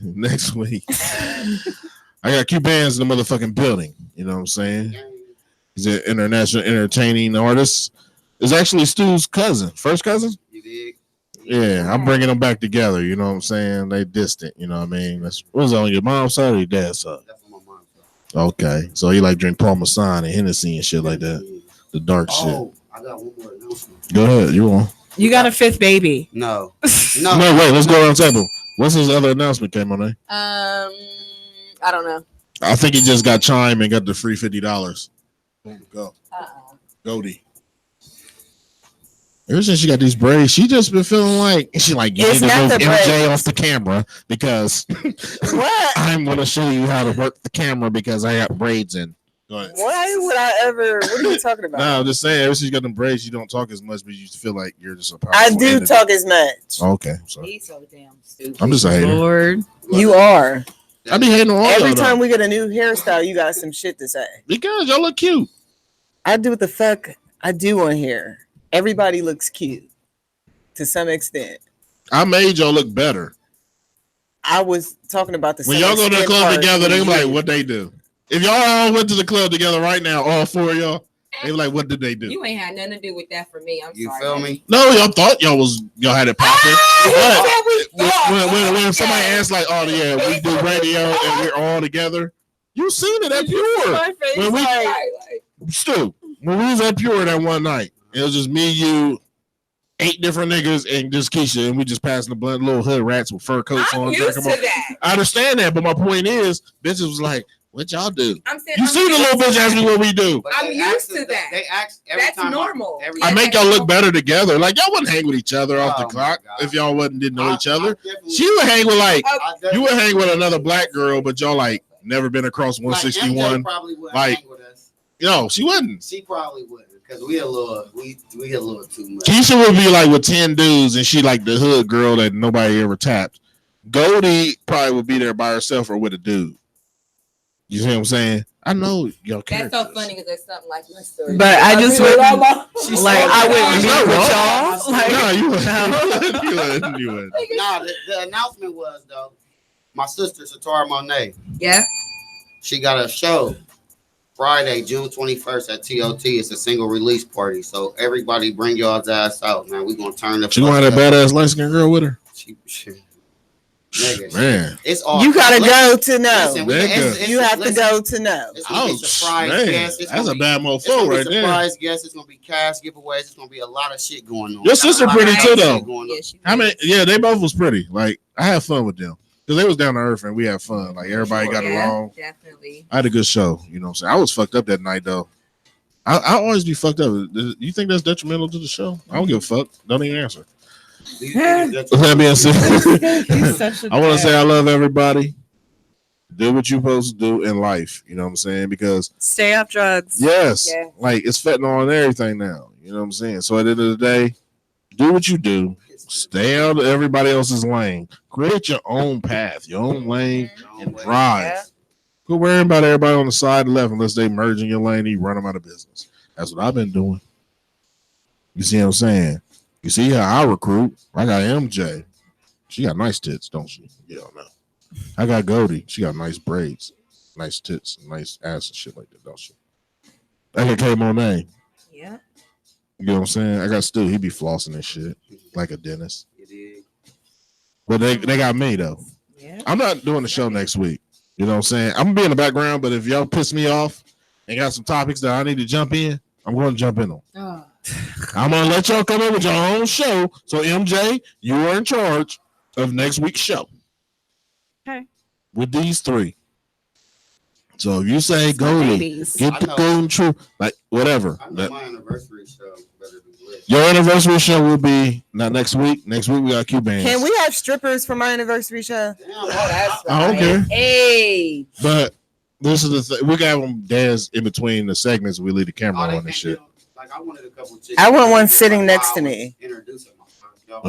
Next week. I got Q Bands in the motherfucking building. You know what I'm saying? He's an international entertaining artist. It's actually Stu's cousin. First cousin? Yeah, I'm bringing them back together. You know what I'm saying? They distant. You know what I mean? What was it, on your mom's side or your dad's side? Okay. So he like drink Parmesan and Hennessy and shit like that. The dark shit. I got one more announcement. Go ahead. You want? You got a fifth baby. No. No, wait. Let's go around the table. What's his other announcement came on there? I don't know. I think he just got Chime and got the free $50. Go. Goldie. Ever since she got these braids, she just been feeling like she like you need to move MJ off the camera because I'm gonna show you how to work the camera because I got braids in. Go ahead. Why would I ever? What are you talking about? No, I'm just saying. Ever since you got them braids, you don't talk as much, but you feel like you're just a powerful I do entity. talk as much. Okay, so He's so damn stupid. I'm just a hater. Lord, you are. I be hating on all Every y'all, time though. we get a new hairstyle, you got some shit to say. Because y'all look cute. I do what the fuck I do on here. Everybody looks cute to some extent. I made y'all look better. I was talking about the When y'all go to the club together, they be like, what they do? If y'all all went to the club together right now, all four of y'all, they be like, what did they do? You ain't had nothing to do with that for me. I'm You sorry. feel me? No, y'all thought y'all had it popping. But when somebody asks like, oh yeah, we do radio and we're all together, you seen it at Pure. When we was at Pure that one night, it was just me, you, 8 different niggas, and just Keisha, and we just passing the blunt, little hood rats with fur coats on. Used to that. I understand that, but my point is, bitches was like, what y'all do? I'm saying You see the little bitch ask me what we do. I'm used to that. They ask every That's time. normal. I make y'all look better together. Like y'all wouldn't hang with each other off the clock if y'all didn't know each other. She would hang with like you would hang with another black girl, but y'all like never been across 161. Like no, she wouldn't. She probably wouldn't because we a little too much. Keisha would be like with 10 dudes, and she like the hood girl that nobody ever tapped. Goldie probably would be there by herself or with a dude. You see what I'm saying? I know y'all care. That's so funny because there's something like my story. But I just wouldn't, like I wouldn't meet with y'all. No, you wouldn't. Nah, the announcement was though. My sister Satara Monet. Yeah. She got a show Friday, June 21st at TOT. It's a single release party. So everybody bring y'all's ass out, man. We gonna turn the She gonna have that badass light-skinned girl with her? Nigga, man. It's all you gotta go to know. Listen, you have to go to know. It's gonna be surprise guests. That's a bad mofo right there. Surprise guests. It's gonna be cash giveaways. It's gonna be a lot of shit going on. Your sister pretty too, though. How many? Yeah, they both was pretty. Like I had fun with them because they was down to earth and we had fun. Like everybody got along. Definitely. I had a good show. You know what I'm saying? I was fucked up that night though. I always be fucked up. You think that's detrimental to the show? I don't give a fuck. Don't even answer. That being said, I want to say I love everybody. Do what you're supposed to do in life. You know what I'm saying? Because stay off drugs. Yes. Like it's fentanyl and everything now. You know what I'm saying? So at the end of the day, do what you do. Stay out of everybody else's lane. Create your own path, your own lane, and drive. Quit worrying about everybody on the side left unless they merge in your lane and you run them out of business. That's what I've been doing. You see what I'm saying? You see how I recruit? I got MJ. She got nice tits, don't she? You don't know. I got Goldie. She got nice braids, nice tits, nice ass and shit like that, don't she? I got K Monet. Yeah. You know what I'm saying? I got Stu. He be flossing and shit like a dentist. But they got me though. Yeah. I'm not doing the show next week. You know what I'm saying? I'm gonna be in the background, but if y'all piss me off and got some topics that I need to jump in, I'm going to jump in on. Oh. I'm gonna let y'all come up with your own show. So MJ, you are in charge of next week's show. Okay. With these three. So if you say Goldie, get the golden truth, like whatever. My anniversary show better be lit. Your anniversary show will be not next week. Next week we got Cubans. Can we have strippers for my anniversary show? That's I don't care. Hey. But this is the thing. We got them dance in between the segments. We leave the camera on and shit. Like I wanted a couple chicks. I want one sitting next to me.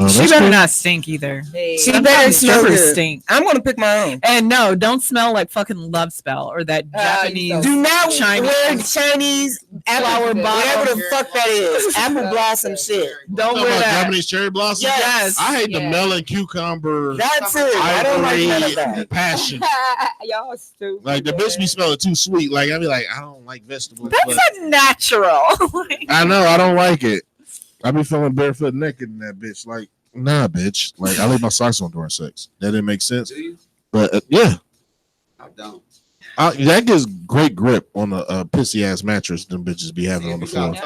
She better not stink either. Hey. She better smell strippers good. stink. I'm gonna pick my own. And no, don't smell like fucking Love Spell or that Japanese. Do not Chinese wear Chinese flower bottom. whatever the fuck that is. Apple blossom shit. Don't wear that. Japanese cherry blossom. Yes. I hate the melon cucumber. That's it. I don't like none of that. Passion. Y'all stupid. Like the bitch be smelling too sweet. Like I be like, I don't like vegetables. That's not natural. I know I don't like it. I be feeling barefoot naked in that bitch. Like, nah, bitch. Like I leave my socks on during sex. That didn't make sense. Do you? But yeah, I don't. that gives great grip on a pissy ass mattress. Them bitches be having on the floor.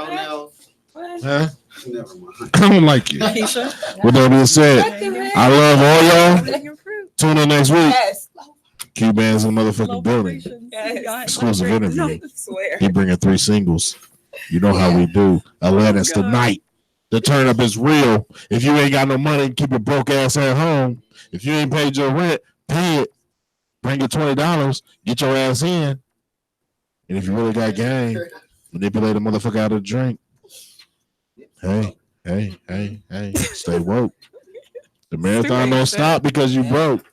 Huh? Never mind. I don't like you. With that being said, I love all y'all. Tune in next week. Yes. Q-Band's in the motherfucking building. Exclusive interview. He bringing 3 singles. You know how we do. Atlantis tonight. The turn up is real. If you ain't got no money, keep your broke ass at home. If you ain't paid your rent, pay it. Bring your $20. Get your ass in. And if you really got game, manipulate a motherfucker out of the drink. Hey. Stay woke. The marathon don't stop because you broke.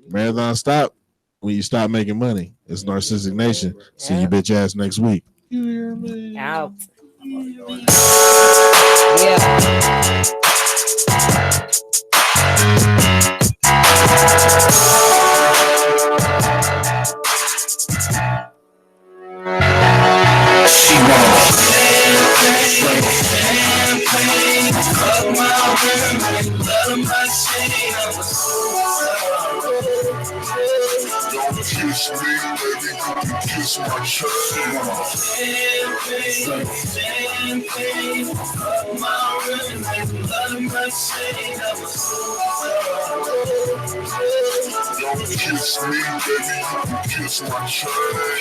Marathon stop when you stop making money. It's Narcistic Nation. See you bitch ass next week. Out. She wants champagne, fuck my women, love my chain. Don't kiss me, baby, don't kiss my chain. Champagne, fuck my women, love my chain. Don't kiss me, baby, don't kiss my chain.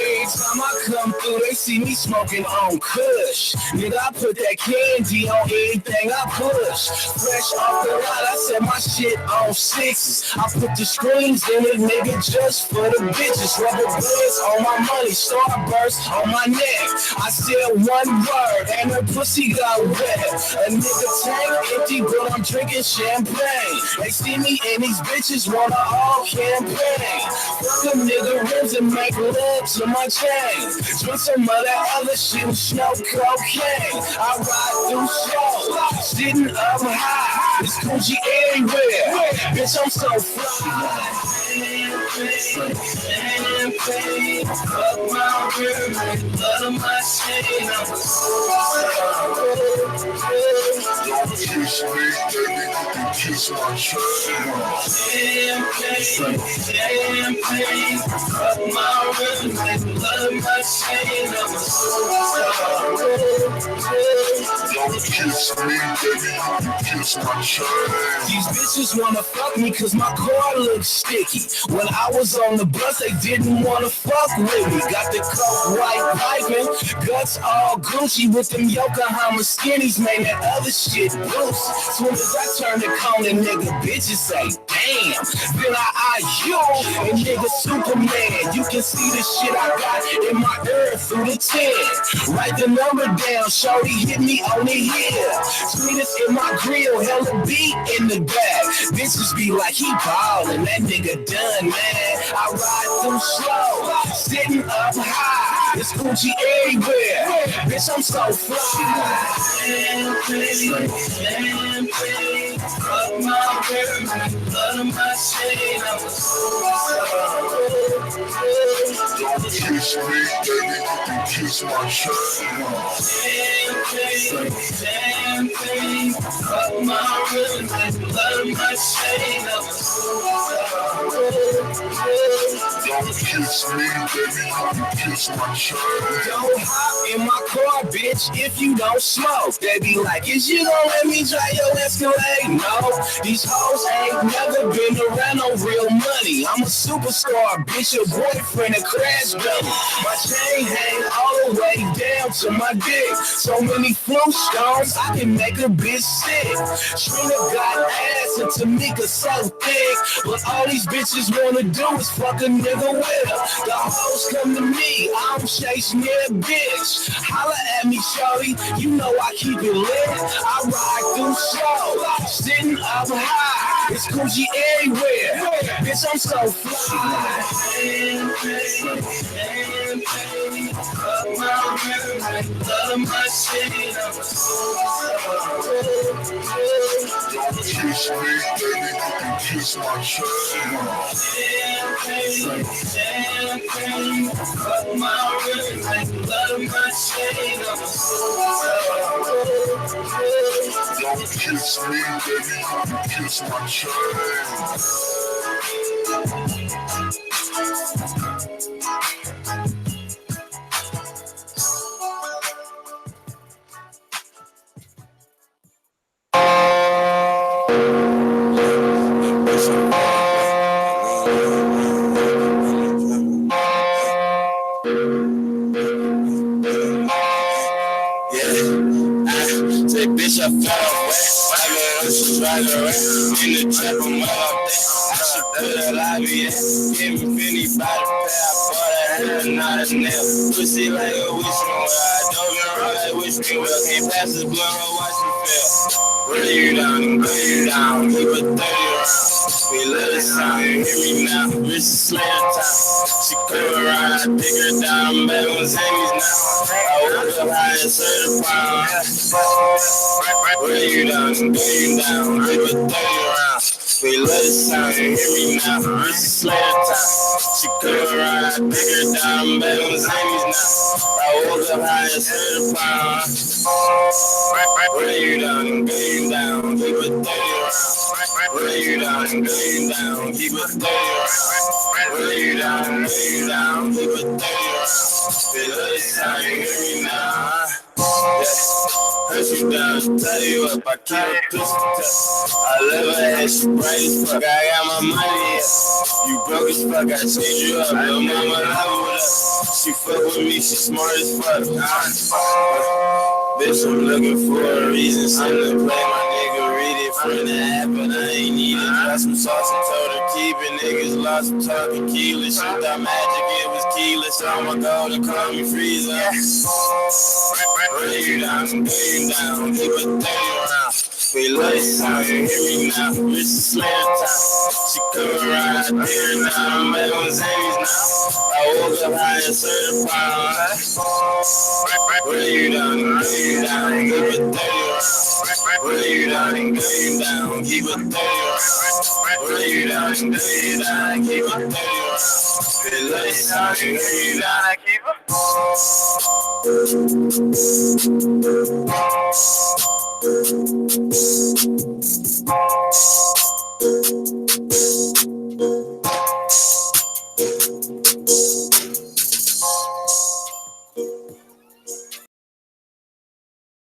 Every time I come through, they see me smoking on Kush. Nigga, I put that candy on anything I push. Fresh off the lot, I set my shit on 6s. I put the screens in it, nigga, just for the bitches. Rubber bands on my money, Starburst on my neck. I said one word, and her pussy got wet. A nigga tank empty, but I'm drinking champagne. They see me and these bitches wanna all campaign. Fuck a nigga rims and make love to my chain. Drink some of that other shit and smoke cocaine. I ride through shows, sitting up high. It's Gucci everywhere. Bitch, I'm so fly. Champagne, fuck my girl, make blood on my chain. I'm a don't kiss me, baby, you can kiss my chain. Champagne, fuck my girl, make blood on my chain. I'm a don't kiss me, baby, you can kiss my chain. These bitches wanna fuck me cause my car looks sticky. When I was on the bus, they didn't wanna fuck with me. Got the coke white piping, guts all Gucci with them Yokohama skinnies, man, that other shit loose. Soon as I turn the corner, nigga, bitches say, damn. Then I eye you, and nigga Superman. You can see the shit I got in my earth through the 10. Write the number down, shorty, hit me on the hill. Sweetest in my grill, hella beat in the back. Bitches be like, he ballin', that nigga done, man. I ride through slow, sitting up high. It's Gucci everywhere, bitch, I'm so fly. Champagne, fuck my girl, blood on my chain. I'm a don't kiss me, baby, you can kiss my chain. Champagne, fuck my girl, blood on my chain. I'm a don't kiss me, baby, you can kiss my chain. Don't hop in my car, bitch, if you don't smoke. They be like, is you gon' let me drive your Escalade? No, these hoes ain't never been around no real money. I'm a superstar, bitch, your boyfriend a crash dummy. My chain hang all the way down to my dick. So many flu stones, I can make a bitch sick. Trina got ass and Tamika so thick, but all these bitches wanna do is fuck a nigga with her. The hoes come to me, I don't chase near bitch. Holla at me, shorty, you know I keep it lit. I ride through slow, sitting up high. It's Gucci everywhere, bitch, I'm so fly. Champagne, fuck my girl, make blood on my chain. I'm a don't kiss me, baby, you can kiss my chain. Champagne, fuck my girl, make blood on my chain. I'm a don't kiss me, baby, you can kiss my chain. Say, bitch, I fell away. I mean, I'm driving around in the trap, I'm well up there. I should put a lobby in. Give me 50 by the pair. I bought a hand, not a nail. Pussy like a wish me well. I don't even run like wish me well. Can't pass this blunt, watch me fail. Run you down and gun you down. Keep a 30 around. We love the sound, you hear me now. Bitch, is slam time. She come around, I pick her down. I'm back on Sammy's now. I woke up high and certified. Run you down and gun you down. Keep a 30 around. We love the sound, you hear me now. Bitch, is slam time. She come around, I pick her down. I'm back on Sammy's now. I woke up high and certified. Run you down and gun you down. Keep a 30 around. Run you down and gun you down. Keep a 30 around. Run you down and gun you down. Keep a 30 around. Feel the sound, you hear me now. Heard you down, tell you up, I keep a pistol test. I love her and she bright as fuck. I got my money, yeah. You broke as fuck, I changed you up. Little mama love with us. She fuck with me, she smart as fuck. Bitch, I'm looking for a reason, something to play. My nigga read it from the app, but I ain't need it. Got some sauce and told her keep it. Niggas lost some talking keyless. She thought magic, it was keyless. I'ma go to call me Freezer. Run you down and gun you down. Keep a 30 around. We love the sound, you hear me now. Bitch, is slam time. She come around, I pick her now. I'm back on Sammy's now. I woke up high and certified. Run you down and gun you down. Keep a 30 around. Roll you down and go down, keep it there. Roll you down and go down, keep it there. Roll you down and go down, keep it.